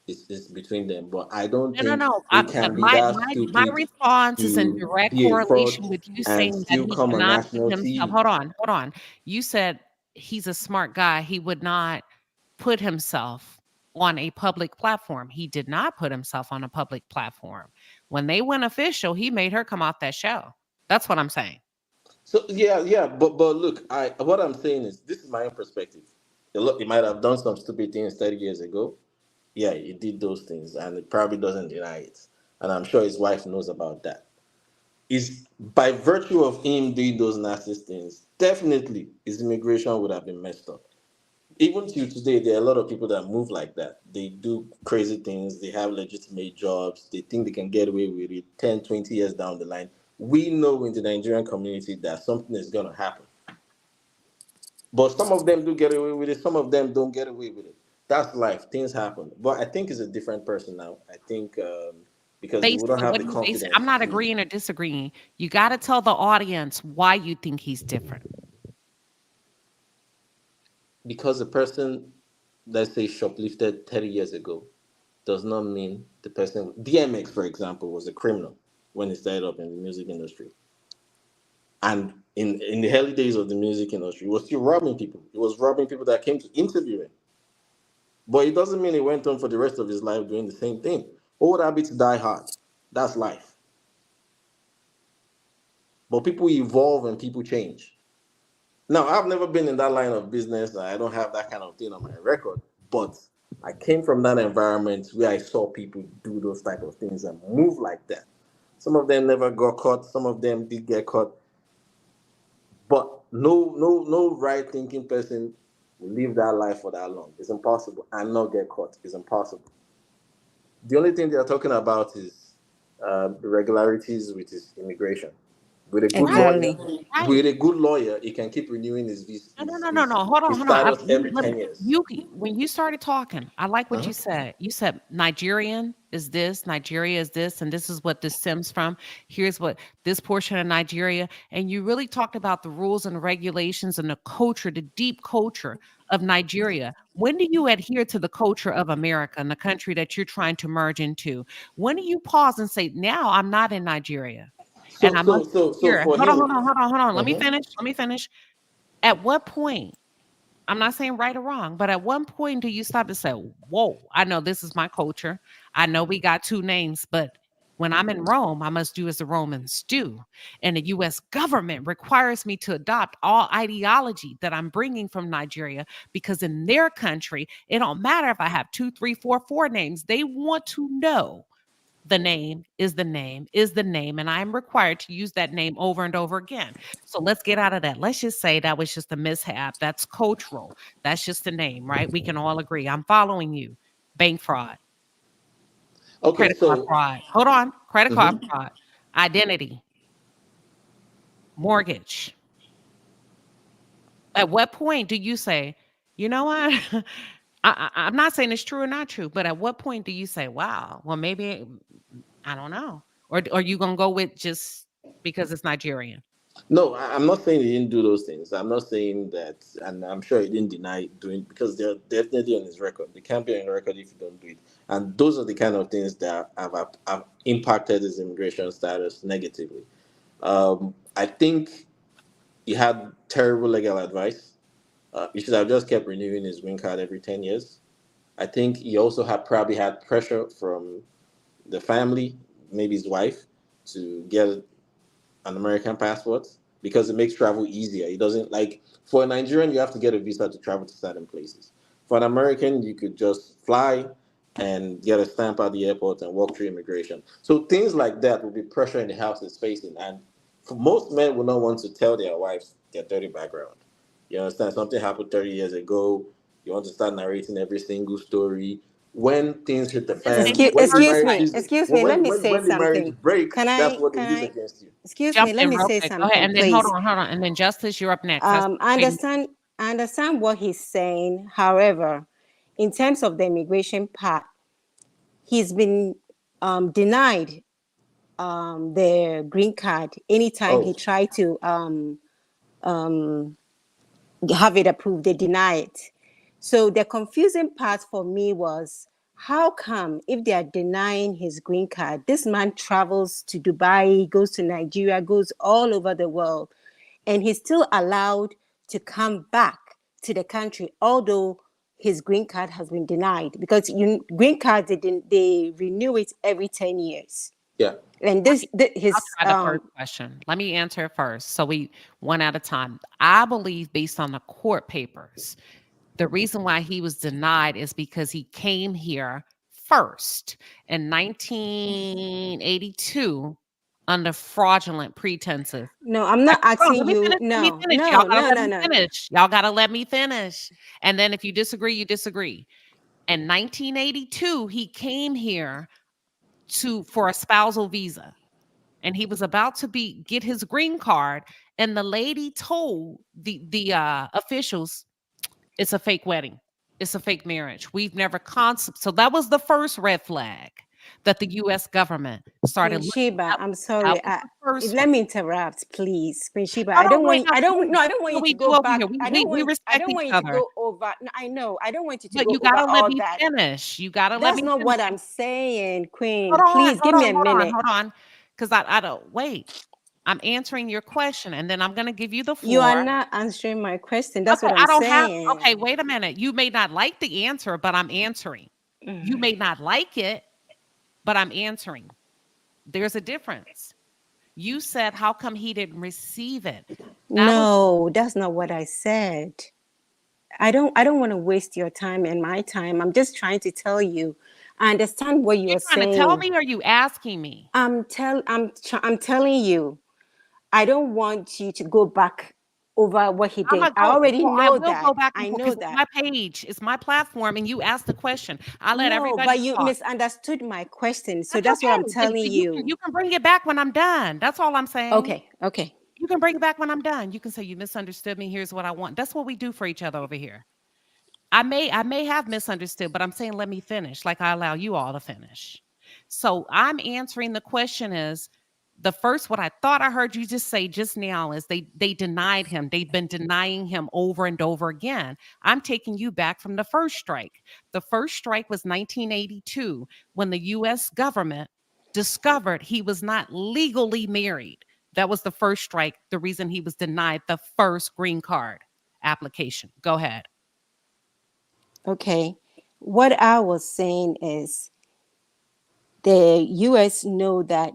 between them. But I don't No, no, think no. they But can be my that my my stupid response is in to direct be a fraud correlation with you and saying that still he come on cannot put national himself. TV. Hold on. You said he's a smart guy. He would not put himself on a public platform. He did not put himself on a public platform. When they went official, he made her come off that show. That's what I'm saying. So yeah, but look, what I'm saying is this is my own perspective. He might have done some stupid things 30 years ago. Yeah, he did those things, and he probably doesn't deny it. And I'm sure his wife knows about that. Is by virtue of him doing those nasty things, definitely his immigration would have been messed up. Even to today, there are a lot of people that move like that. They do crazy things, they have legitimate jobs, they think they can get away with it 10, 20 years down the line. We know in the Nigerian community that something is going to happen. But some of them do get away with it, some of them don't get away with it. That's life, things happen. But I think he's a different person now. I think because they Based wouldn't on have what the he based, confidence I'm not to. agreeing or disagreeing. You got to tell the audience why you think he's different. Because the person, let's say, shoplifted 30 years ago, does not mean the person. DMX, for example, was a criminal when he started up in the music industry. And in the early days of the music industry, he was still robbing people. He was robbing people that came to interview him. But it doesn't mean he went on for the rest of his life doing the same thing. Old habits die hard. That's life. But people evolve and people change. Now, I've never been in that line of business. I don't have that kind of thing on my record. But I came from that environment where I saw people do those type of things and move like that. Some of them never got caught. Some of them did get caught. But no right thinking person will live that life for that long. It's impossible. And not get caught. It's impossible. The only thing they're talking about is irregularities with his immigration. With a good Exactly. lawyer, with a good lawyer, he can keep renewing his No. Hold on. status every 10 years. When you started talking, I like what Uh-huh. you said. You said Nigerian is this, Nigeria is this, and this is what this stems from. Here's what this portion of Nigeria, and you really talked about the rules and regulations and the culture, the deep culture of Nigeria. When do you adhere to the culture of America and the country that you're trying to merge into? When do you pause and say, now I'm not in Nigeria? And So I so must so so here. for Hold on, him, hold on. Let me uh-huh. finish. At what point, I'm not saying right or wrong, but at one point do you stop to say, whoa, I know this is my culture. I know we got two names, but When I'm in Rome, I must do as the Romans do. And the US government requires me to adopt all ideology that I'm bringing from Nigeria, because in their country, it don't matter if I have 2, 3, 4, 4 names. They want to know the name is the name is the name, and I'm required to use that name over and over again. So let's get out of that. Let's just say that was just a mishap. That's cultural. That's just a name, right? We can all agree. I'm following you. Bank fraud, Okay, credit card so fraud. Hold on. Credit card mhm. fraud, identity, mortgage. At what point do you say, you know what? I'm not saying it's true or not true, but at what point do you say, wow, well, maybe, I don't know. Or are you going to go with just because it's Nigerian? No, I'm not saying he didn't do those things. I'm not saying that, and I'm sure he didn't deny doing, because they're definitely on his record. They can't be on your record if you don't do it. And those are the kind of things that have impacted his immigration status negatively. I think he had terrible legal advice. He should have just kept renewing his green card every 10 years. I think he also probably had pressure from the family, maybe his wife, to get an American passport, because it makes travel easier. It doesn't, like, for a Nigerian, you have to get a visa to travel to certain places. For an American, you could just fly and get a stamp at the airport and walk through immigration. So things like that will be pressure in the house is facing. And for most men will not want to tell their wives their dirty background. You understand? Something happened 30 years ago. You want to start narrating every single story. When things hit the fan, Thank you when the for Excuse right. me, marriages, excuse me. Let when me when say when the marriage something. breaks, Can that's I? what they Can use I? against you. Excuse Jump me. Let in me real say quick. Go ahead. something, And then hold please. on, hold on. And then Justice, you're up next. That's I understand. I understand what he's saying. However, in terms of the immigration part, he's been denied the green card anytime he Oh, tried to have it approved. They deny it. So the confusing part for me was, how come if they are denying his green card, this man travels to Dubai, goes to Nigeria, goes all over the world, and he's still allowed to come back to the country, although his green card has been denied? Because green cards, they renew it every 10 years. yeah. And I'll try the first question. Let me answer it first. So we one at a time. I believe, based on the court papers, the reason why he was denied is because he came here first in 1982 under fraudulent pretenses. No, I'm not Hold on, asking let me you. finish. Let me No, finish. Y'all no, gotta no, let no, me no. finish. Y'all gotta let me finish. And then if you disagree, you disagree. In 1982, he came here for a spousal visa, and he was about to get his green card, and the lady told the officials, it's a fake wedding, it's a fake marriage, we've never so that was the first red flag that the US government started Queen looking Sheba, at. I'm That sorry. was the first Let one. me interrupt, please. Queen Sheba, Oh, no, wait, no, I don't wait. no, I That's don't want what you we to do go over back. here. We I respect don't each want you to other. go over. No, I know. I don't want you to But go you over gotta let all me that. finish. You gotta let That's me not finish. what I'm saying, Hold Queen. on, Please hold give me on, a hold on, minute. hold on. Because I don't wait. I'm answering your question, and then I'm gonna give you the You are floor. not answering my question. That's Okay, what I'm I don't have. saying. Okay, wait a minute. You may not like the answer, but I'm answering. You may not like it, but I'm answering. There's a difference. You said, how come he didn't receive it? That was No, that's not what I said. I don't want to waste your time and my time. I'm just trying to tell you. I understand what you you're trying to tell saying. me, or are you asking me? I'm telling you. I don't want you to go back over what he I'm did. gonna I go. already Well, I know will go that. back and I forth know because it's that. my page, it's my platform, and you asked the question. I let No, everybody but you talk. misunderstood my question. So That's that's what I'm okay. But telling you you. can bring it back when I'm done. That's all I'm saying. Okay. You can bring it back when I'm done. You can say you misunderstood me. Here's what I want. That's what we do for each other over here. I may have misunderstood, but I'm saying let me finish, like I allow you all to finish. So I'm answering the question is the first, what I thought I heard you just say just now is they denied him. They've been denying him over and over again. I'm taking you back from the first strike. The first strike was 1982 when the US government discovered he was not legally married. That was the first strike, the reason he was denied the first green card application. Go ahead. Okay. What I was saying is the US know that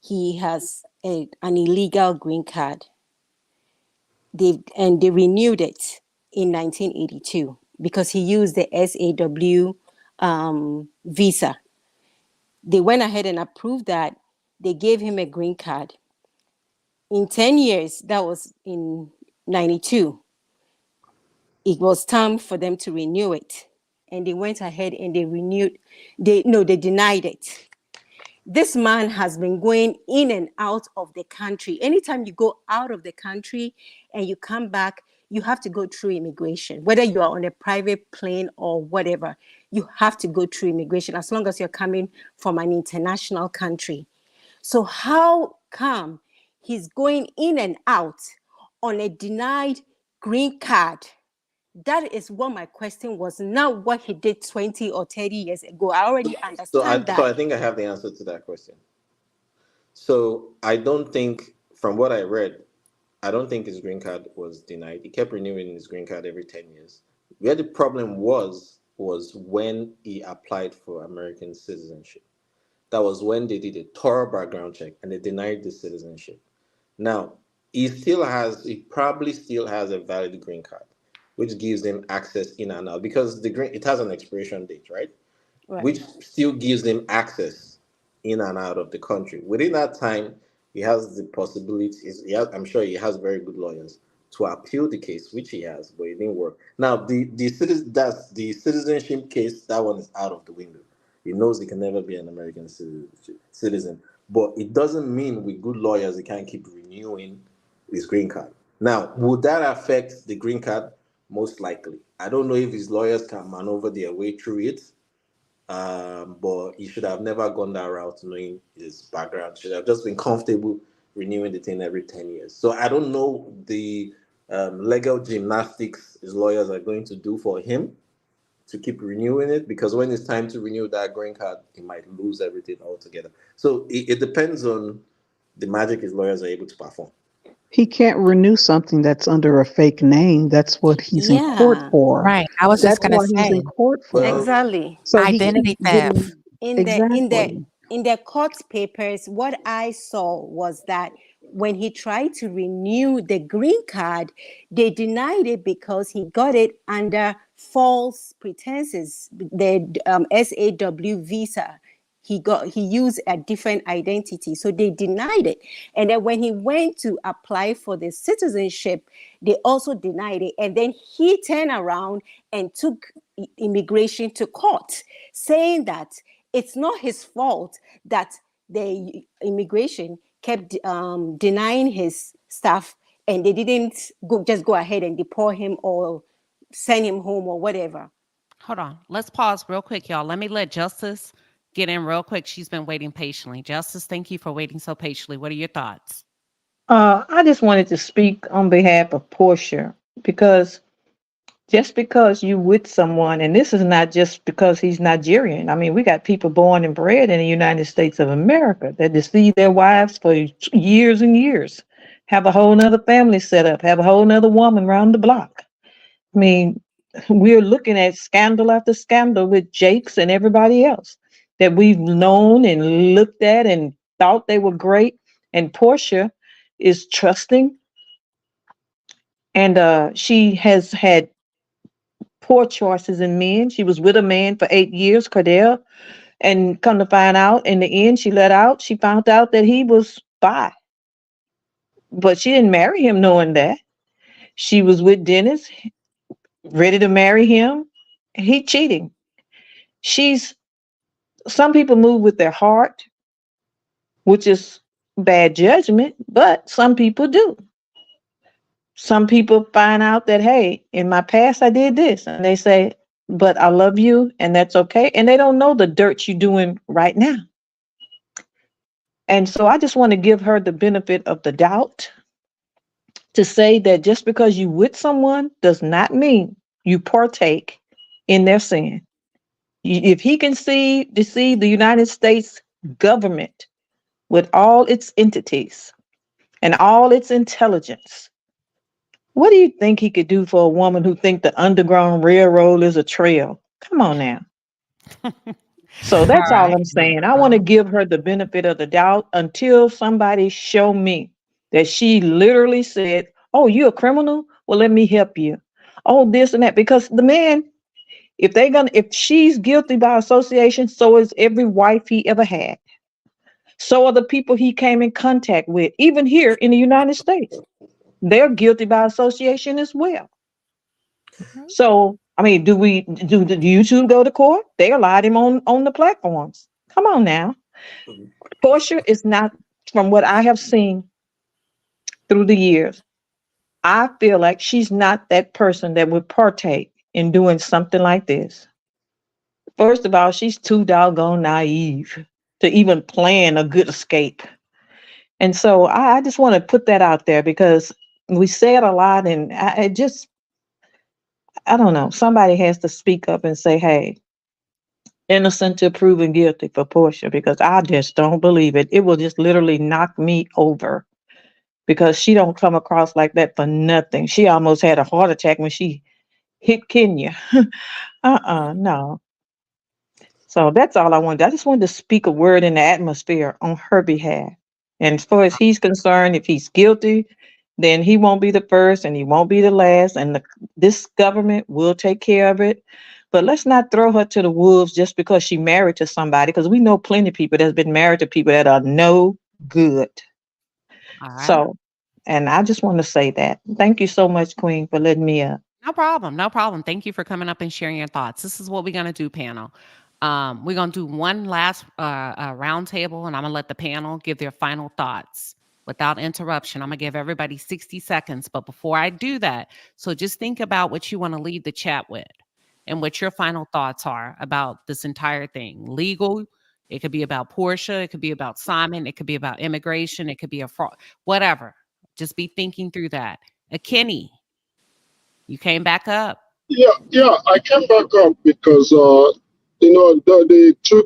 he has an illegal green card. They renewed it in 1982 because he used the SAW visa. They went ahead and approved that. They gave him a green card. In 10 years, that was in 92, it was time for them to renew it. And they went ahead and they renewed, they denied it. This man has been going in and out of the country. Anytime you go out of the country and you come back, you have to go through immigration. Whether you are on a private plane or whatever, you have to go through immigration as long as you're coming from an international country. So how come he's going in and out on a denied green card? That is what my question was, not what he did 20 or 30 years ago. I already understand that. So I think I have the answer to that question. So I don't think, from what I read, I don't think his green card was denied. He kept renewing his green card every 10 years. Where the problem was when he applied for American citizenship. That was when they did a thorough background check and they denied the citizenship. Now, he probably still has a valid green card, which gives him access in and out because it has an expiration date, right? Which still gives him access in and out of the country. Within that time, he has the possibilities. I'm sure he has very good lawyers to appeal the case, which he has, but it didn't work. Now, the citizenship case, that one is out of the window. He knows he can never be an American citizen, but it doesn't mean with good lawyers he can't keep renewing his green card. Now, would that affect the green card? Most likely. I don't know if his lawyers can maneuver their way through it, but he should have never gone that route knowing his background. Should have just been comfortable renewing the thing every 10 years. So I don't know the legal gymnastics his lawyers are going to do for him to keep renewing it, because when it's time to renew that green card, he might lose everything altogether. So it depends on the magic his lawyers are able to perform. He can't renew something that's under a fake name. That's what he's in court for. Right. I was just going to He's in say. court for. Exactly. So Identity theft. In the court papers, what I saw was that when he tried to renew the green card, they denied it because he got it under false pretenses. The SAW visa, he used a different identity, so they denied it. And then when he went to apply for the citizenship, they also denied it. And then he turned around and took immigration to court, saying that it's not his fault that the immigration kept denying his stuff, and they didn't just go ahead and deport him or send him home or whatever. Hold on. Let's pause real quick, y'all. Let me let Justice get in real quick. She's been waiting patiently. Justice, thank you for waiting so patiently. What are your thoughts? I just wanted to speak on behalf of Porsha, because just because you with someone, and this is not just because he's Nigerian. I mean, we got people born and bred in the United States of America that deceive their wives for years and years, have a whole nother family set up, have a whole nother woman around the block. I mean, we're looking at scandal after scandal with Jakes and everybody else that we've known and looked at and thought they were great. And Porsha is trusting, and she has had poor choices in men. She was with a man for 8 years, Cordell, and come to find out, in the end, she found out that he was bi. But she didn't marry him knowing that. She was with Dennis, ready to marry him. He cheating. Some people move with their heart, which is bad judgment, but some people do. Some people find out that, hey, in my past I did this, and they say, but I love you, and that's okay. And they don't know the dirt you're doing right now. And so I just want to give her the benefit of the doubt to say that just because you with someone does not mean you partake in their sin. If he can deceive the United States government with all its entities and all its intelligence, what do you think he could do for a woman who thinks the Underground Railroad is a trail? Come on now. So All that's all right. I'm saying. I want to give her the benefit of the doubt until somebody show me that she literally said, "Oh, you a criminal? Well, let me help you." Oh, this and that. Because the man, if she's guilty by association, so is every wife he ever had. So are the people he came in contact with, even here in the United States. They're guilty by association as well. Mhm. So, I mean, do the YouTube go to court? They allowed him on the platforms. Come on now. Porsha is not, from what I have seen through the years, I feel like she's not that person that would partake in doing something like this. First of all, she's too doggone naive to even plan a good escape. And so I just want to put that out there because we say it a lot, and I don't know. Somebody has to speak up and say, "Hey, innocent till proven guilty for Porsha," because I just don't believe it. It will just literally knock me over because she don't come across like that for nothing. She almost had a heart attack when she hit Kenya. No. So that's all I wanted. I just wanted to speak a word in the atmosphere on her behalf. And as far as he's concerned, if he's guilty, then he won't be the first and he won't be the last. And this government will take care of it. But let's not throw her to the wolves just because she married to somebody, because we know plenty of people that's been married to people that are no good. All right. So, and I just want to say that. Thank you so much, Queen, for letting me up. No problem. No problem. Thank you for coming up and sharing your thoughts. This is what we're going to do, panel. We're going to do one last round table, and I'm going to let the panel give their final thoughts without interruption. I'm going to give everybody 60 seconds. But before I do that, so just think about what you want to leave the chat with and what your final thoughts are about this entire thing. Legal, it could be about Porsha, it could be about Simon, it could be about immigration, it could be a fraud, whatever. Just be thinking through that. Kenny, you came back up. Yeah, I came back up because the two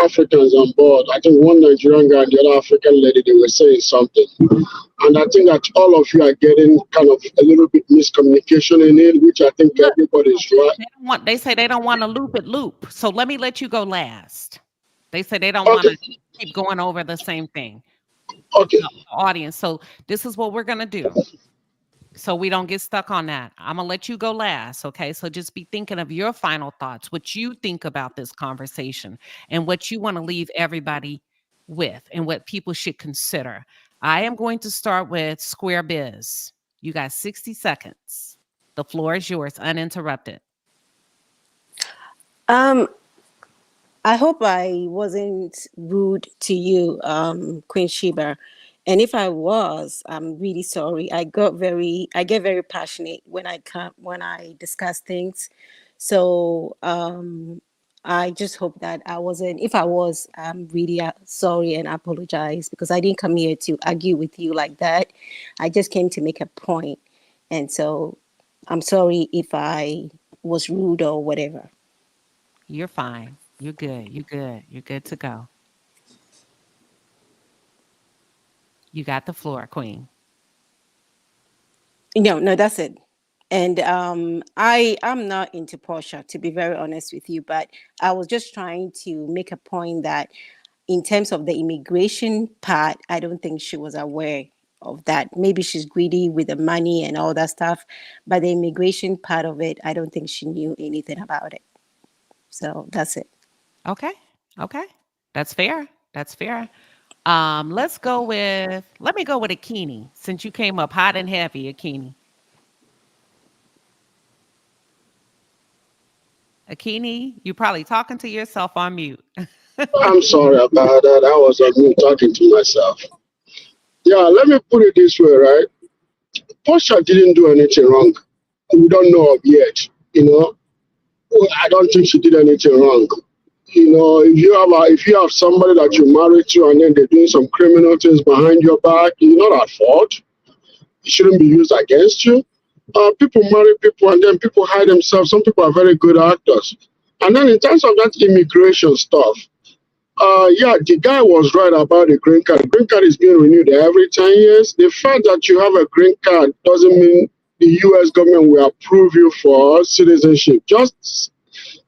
Africans on board. I think one Nigerian guy and the other African lady, they were saying something, and I think that all of you are getting kind of a little bit miscommunication in it, which I think everybody's right. They say they don't want to loop. So let me let you go last. They say they don't want to keep going over the same thing. Okay. The audience. So this is what we're gonna do. So we don't get stuck on that. I'm going to let you go last, okay? So just be thinking of your final thoughts, what you think about this conversation, and what you want to leave everybody with, and what people should consider. I am going to start with Square Biz. You got 60 seconds. The floor is yours, uninterrupted. I hope I wasn't rude to you, Queen Sheba. And if I was, I'm really sorry. I get very passionate when I discuss things. So I just hope that I wasn't. If I was, I'm really sorry and I apologize, because I didn't come here to argue with you like that. I just came to make a point. And so I'm sorry if I was rude or whatever. You're fine. You're good. You're good. You're good to go. You got the floor, Queen. No, that's it. And I'm not into Porsha, to be very honest with you, but I was just trying to make a point that in terms of the immigration part, I don't think she was aware of that. Maybe she's greedy with the money and all that stuff, but the immigration part of it, I don't think she knew anything about it. So that's it. Okay. That's fair. Let me go with Akini, since you came up hot and heavy, Akini. Akini, you're probably talking to yourself on mute. I'm sorry about that. I was on mute talking to myself. Yeah, let me put it this way, right? Porsha didn't do anything wrong. We don't know of yet. I don't think she did anything wrong. If you have somebody that you're married to and then they're doing some criminal things behind your back, you're not at fault. It shouldn't be used against you. People marry people and then people hide themselves. Some people are very good actors. And then in terms of that immigration stuff, the guy was right about the green card. The green card is being renewed every 10 years. The fact that you have a green card doesn't mean the U.S. government will approve you for citizenship. Just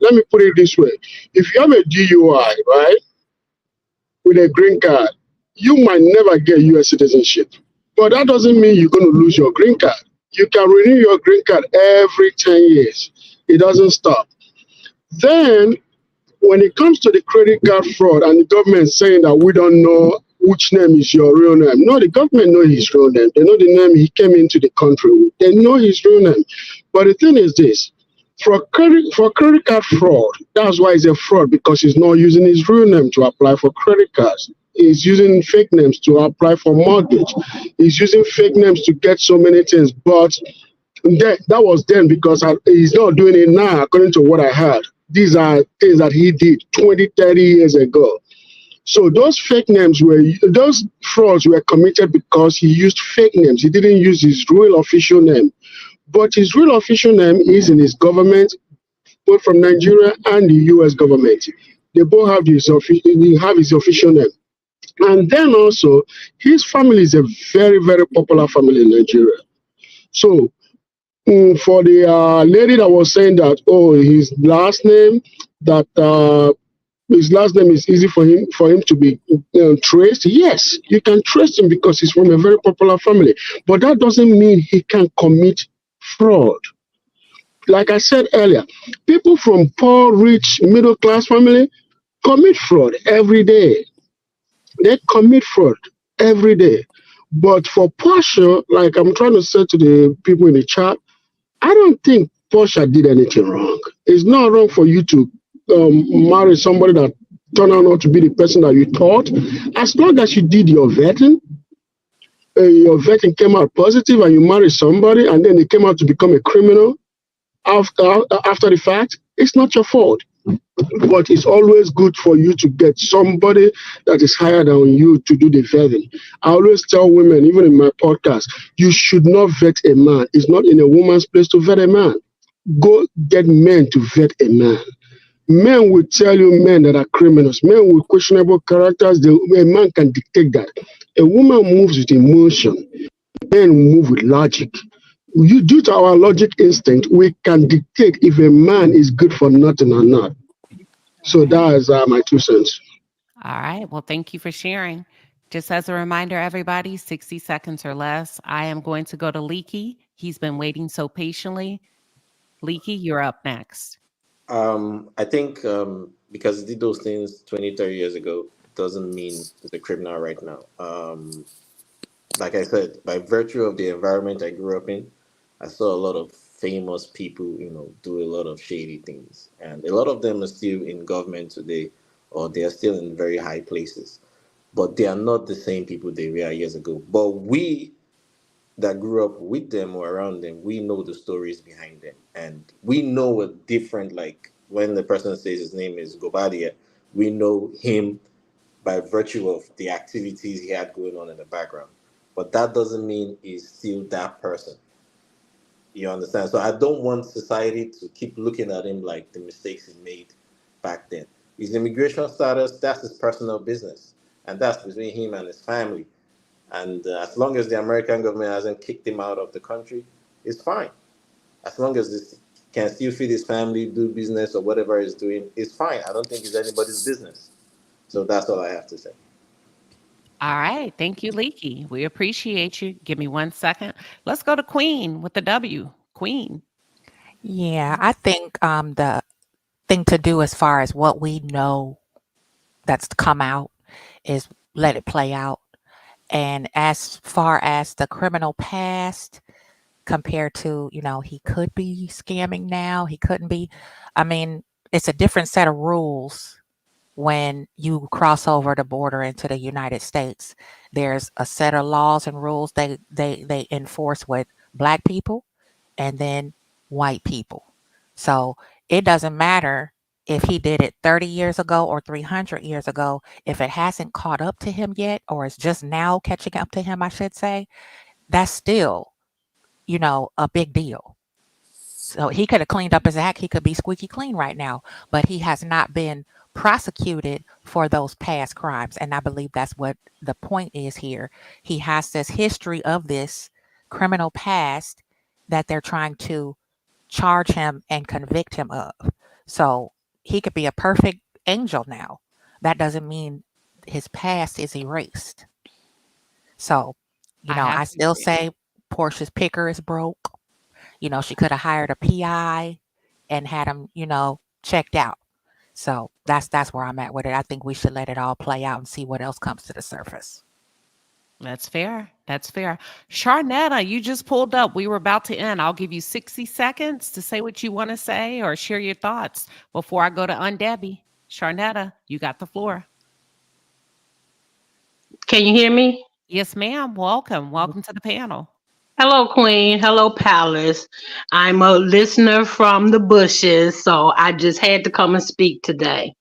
let me put it this way. If you have a DUI, right, with a green card, you might never get US citizenship. But that doesn't mean you're going to lose your green card. You can renew your green card every 10 years. It doesn't stop. Then, when it comes to the credit card fraud and the government saying that we don't know which name is your real name. No, the government know his real name. They know the name he came into the country with. They know his real name. But the thing is this, for credit card fraud, that's why it's a fraud, because he's not using his real name to apply for credit cards. He's using fake names to apply for mortgage. He's using fake names to get so many things. But that was then, because he's not doing it now, according to what I heard. These are things that he did 20, 30 years ago. So those those frauds were committed because he used fake names. He didn't use his real official name. But his real official name is in his government, both from Nigeria and the US government. They both have his official name. And then also, his family is a very, very popular family in Nigeria. So for the lady that was saying that, his last name is easy for him to be traced. Yes, you can trace him because he's from a very popular family. But that doesn't mean he can commit fraud. Like I said earlier, people from poor, rich, middle class family commit fraud every day. They commit fraud every day. But for Porsha, like I'm trying to say to the people in the chat, I don't think Porsha did anything wrong. It's not wrong for you to marry somebody that turned out not to be the person that you thought. As long as you did your vetting came out positive, and you married somebody and then they came out to become a criminal after the fact, it's not your fault. But it's always good for you to get somebody that is higher than you to do the vetting. I always tell women, even in my podcast, you should not vet a man. It's not in a woman's place to vet a man. Go get men to vet a man. Men will tell you men that are criminals, men with questionable characters. A man can dictate that. A woman moves with emotion. Men move with logic. Due to our logic instinct, we can dictate if a man is good for nothing or not. So that is my 2 cents. All right. Well, thank you for sharing. Just as a reminder, everybody, 60 seconds or less. I am going to go to Leaky. He's been waiting so patiently. Leaky, you're up next. I think because he did those things 20, 30 years ago doesn't mean he's a criminal right now. Like I said, by virtue of the environment I grew up in, I saw a lot of famous people, do a lot of shady things. And a lot of them are still in government today, or they are still in very high places. But they are not the same people they were years ago. But we that grew up with them or around them, we know the stories behind them. And we know what different, like when the person says his name is Gobadia, we know him by virtue of the activities he had going on in the background. But that doesn't mean he's still that person. You understand? So I don't want society to keep looking at him like the mistakes he made back then. His immigration status, that's his personal business. And that's between him and his family. And as long as the American government hasn't kicked him out of the country, it's fine. As long as this can still feed his family, do business or whatever he's doing, it's fine. I don't think it's anybody's business. So that's all I have to say. All right. Thank you, Leaky. We appreciate you. Give me 1 second. Let's go to Queen with the W. Queen. Yeah, I think the thing to do as far as what we know that's come out is let it play out. And as far as the criminal past compared to, he could be scamming now, he couldn't be. I mean, it's a different set of rules when you cross over the border into the United States. There's a set of laws and rules they enforce with Black people and then white people. So it doesn't matter if he did it 30 years ago or 300 years ago. If it hasn't caught up to him yet, or it's just now catching up to him, I should say, that's still, a big deal. So he could have cleaned up his act. He could be squeaky clean right now, but he has not been prosecuted for those past crimes. And I believe that's what the point is here. He has this history of this criminal past that they're trying to charge him and convict him of. So he could be a perfect angel now. That doesn't mean his past is erased. So, I have I to still agree. say Portia's picker is broke. She could have hired a PI and had him, checked out. So that's where I'm at with it. I think we should let it all play out and see what else comes to the surface. That's fair. That's fair. Sharnetta, you just pulled up. We were about to end. I'll give you 60 seconds to say what you want to say or share your thoughts before I go to Undebbie. Sharnetta, you got the floor. Can you hear me? Yes, ma'am. Welcome. Welcome to the panel. Hello, Queen. Hello, Palace. I'm a listener from the bushes, so I just had to come and speak today.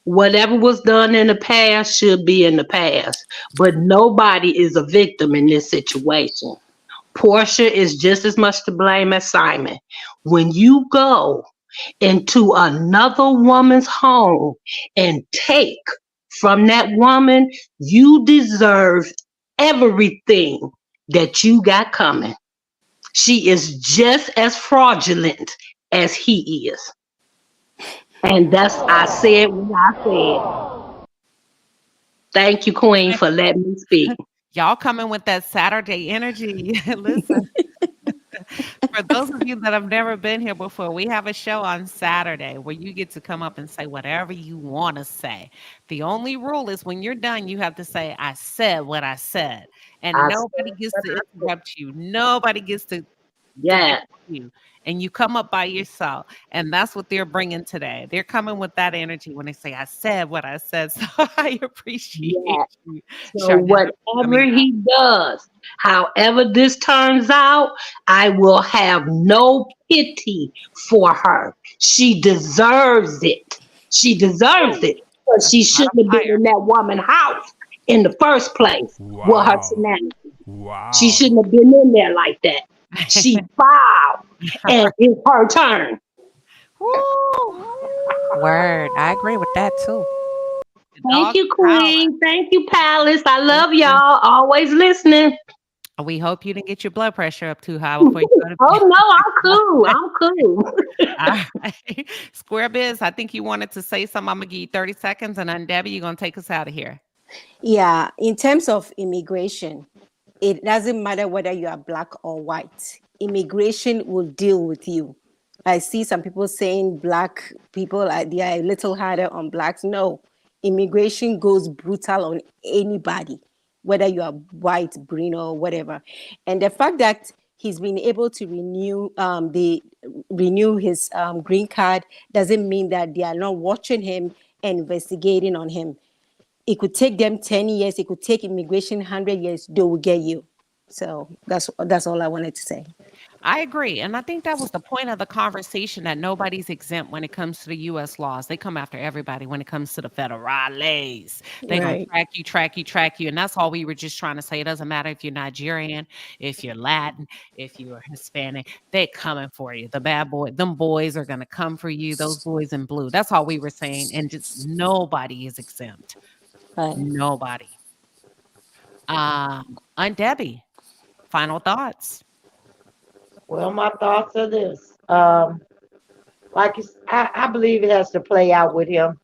Whatever was done in the past should be in the past, but nobody is a victim in this situation. Porsha is just as much to blame as Simon. When you go into another woman's home and take from that woman, you deserve everything that you got coming. She is just as fraudulent as he is. And I said what I said. Thank you, Queen, for letting me speak. Y'all coming with that Saturday energy. Listen, for those of you that have never been here before, we have a show on Saturday where you get to come up and say whatever you want to say. The only rule is when you're done, you have to say, I said what I said. And I nobody gets to interrupt you. Nobody gets to Yeah. you. And you come up by yourself. And that's what they're bringing today. They're coming with that energy when they say, I said what I said. So I appreciate Yeah. you. So whatever he does, however this turns out, I will have no pity for her. She deserves it. She deserves it. But she shouldn't have been in that woman's house in the first place with her shenanigans. She shouldn't have been in there like that. She filed, and it's her turn. Word. I agree with that too. Thank you, Queen. Thank you, Palace. I love y'all. Always listening. We hope you didn't get your blood pressure up too high before you go to Oh no, I'm cool. All right. Square Biz, I think you wanted to say something. I'm gonna give you 30 seconds, and then Debbie, you're gonna take us out of here. Yeah, in terms of immigration, it doesn't matter whether you are black or white. Immigration will deal with you. I see some people saying black people they are a little harder on blacks. No, immigration goes brutal on anybody, whether you are white, green, or whatever. And the fact that he's been able to renew his green card doesn't mean that they are not watching him and investigating on him. It could take them 10 years. It could take immigration 100 years. They will get you. So that's all I wanted to say. I agree. And I think that was the point of the conversation, that nobody's exempt when it comes to the U.S. laws. They come after everybody when it comes to the federales. They're going to track you. And that's all we were just trying to say. It doesn't matter if you're Nigerian, if you're Latin, if you're Hispanic, they're coming for you. The bad boy, them boys are going to come for you. Those boys in blue. That's all we were saying. And just nobody is exempt. Nobody. Aunt Debbie, final thoughts. Well, my thoughts are this. I believe it has to play out with him.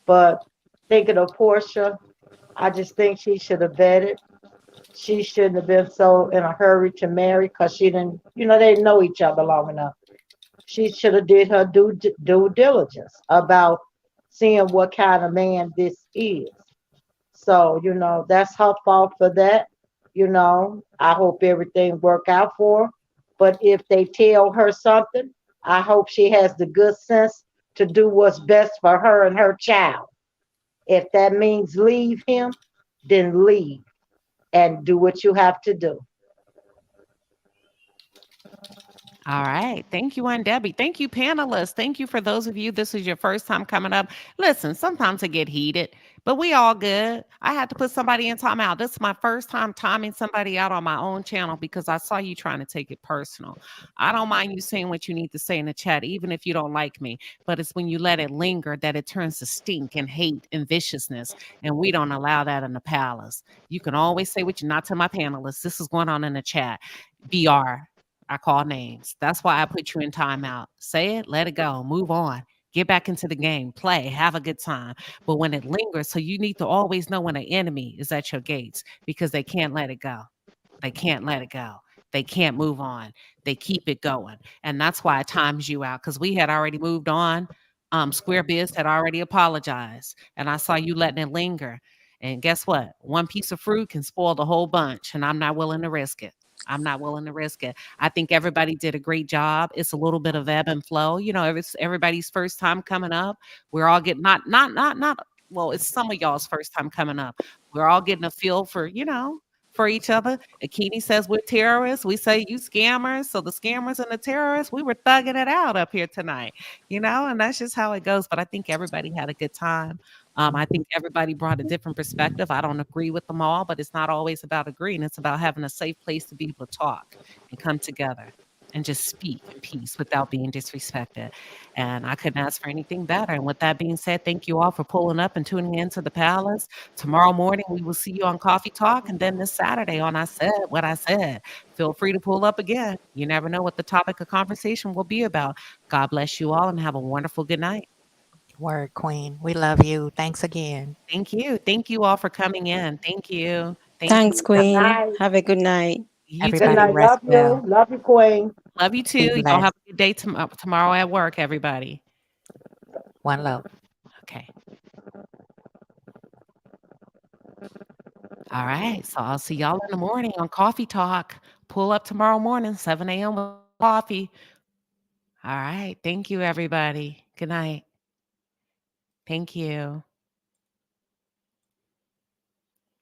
But thinking of Porsha, I just think she should have vetted. She shouldn't have been so in a hurry to marry because she didn't, they didn't know each other long enough. She should have did her due diligence about seeing what kind of man this is. So, that's her fault for that. I hope everything work out for her. But if they tell her something, I hope she has the good sense to do what's best for her and her child. If that means leave him, then leave and do what you have to do. All right. Thank you, Aunt Debbie. Thank you, panelists. Thank you for those of you. This is your first time coming up. Listen, sometimes I get heated, but we all good. I had to put somebody in timeout. This is my first time timing somebody out on my own channel because I saw you trying to take it personal. I don't mind you saying what you need to say in the chat, even if you don't like me, but it's when you let it linger that it turns to stink and hate and viciousness. And we don't allow that in the palace. You can always say what you're not to my panelists. This is going on in the chat. BR. I call names. That's why I put you in timeout. Say it, let it go, move on. Get back into the game, play, have a good time. But when it lingers, so you need to always know when an enemy is at your gates because they can't let it go. They can't let it go. They can't move on. They keep it going. And that's why it times you out because we had already moved on. Square Biz had already apologized. And I saw you letting it linger. And guess what? One piece of fruit can spoil the whole bunch. And I'm not willing to risk it. I'm not willing to risk it. I think everybody did a great job. It's a little bit of ebb and flow. You know, it's everybody's first time coming up. We're all getting not. Well, it's some of y'all's first time coming up. We're all getting a feel for, for each other. Akini says we're terrorists. We say you scammers. So the scammers and the terrorists, we were thugging it out up here tonight, and that's just how it goes. But I think everybody had a good time. I think everybody brought a different perspective. I don't agree with them all, but it's not always about agreeing. It's about having a safe place to be able to talk and come together and just speak in peace without being disrespected. And I couldn't ask for anything better. And with that being said, thank you all for pulling up and tuning into the Palace. Tomorrow morning, we will see you on Coffee Talk. And then this Saturday on I Said What I Said. Feel free to pull up again. You never know what the topic of conversation will be about. God bless you all and have a wonderful good night. Word, Queen. We love you. Thanks again. Thank you. Thank you all for coming in. Thank you. Thanks, you. Good Queen. night. Have a good night. You Good Everybody too. night. Love rest well. you. Love you, Queen. Love you Be too. Y'all blessed. have a good day tomorrow at work, everybody. One love. Okay. All right. So I'll see y'all in the morning on Coffee Talk. Pull up tomorrow morning, 7 a.m. with coffee. All right. Thank you, everybody. Good night. Thank you.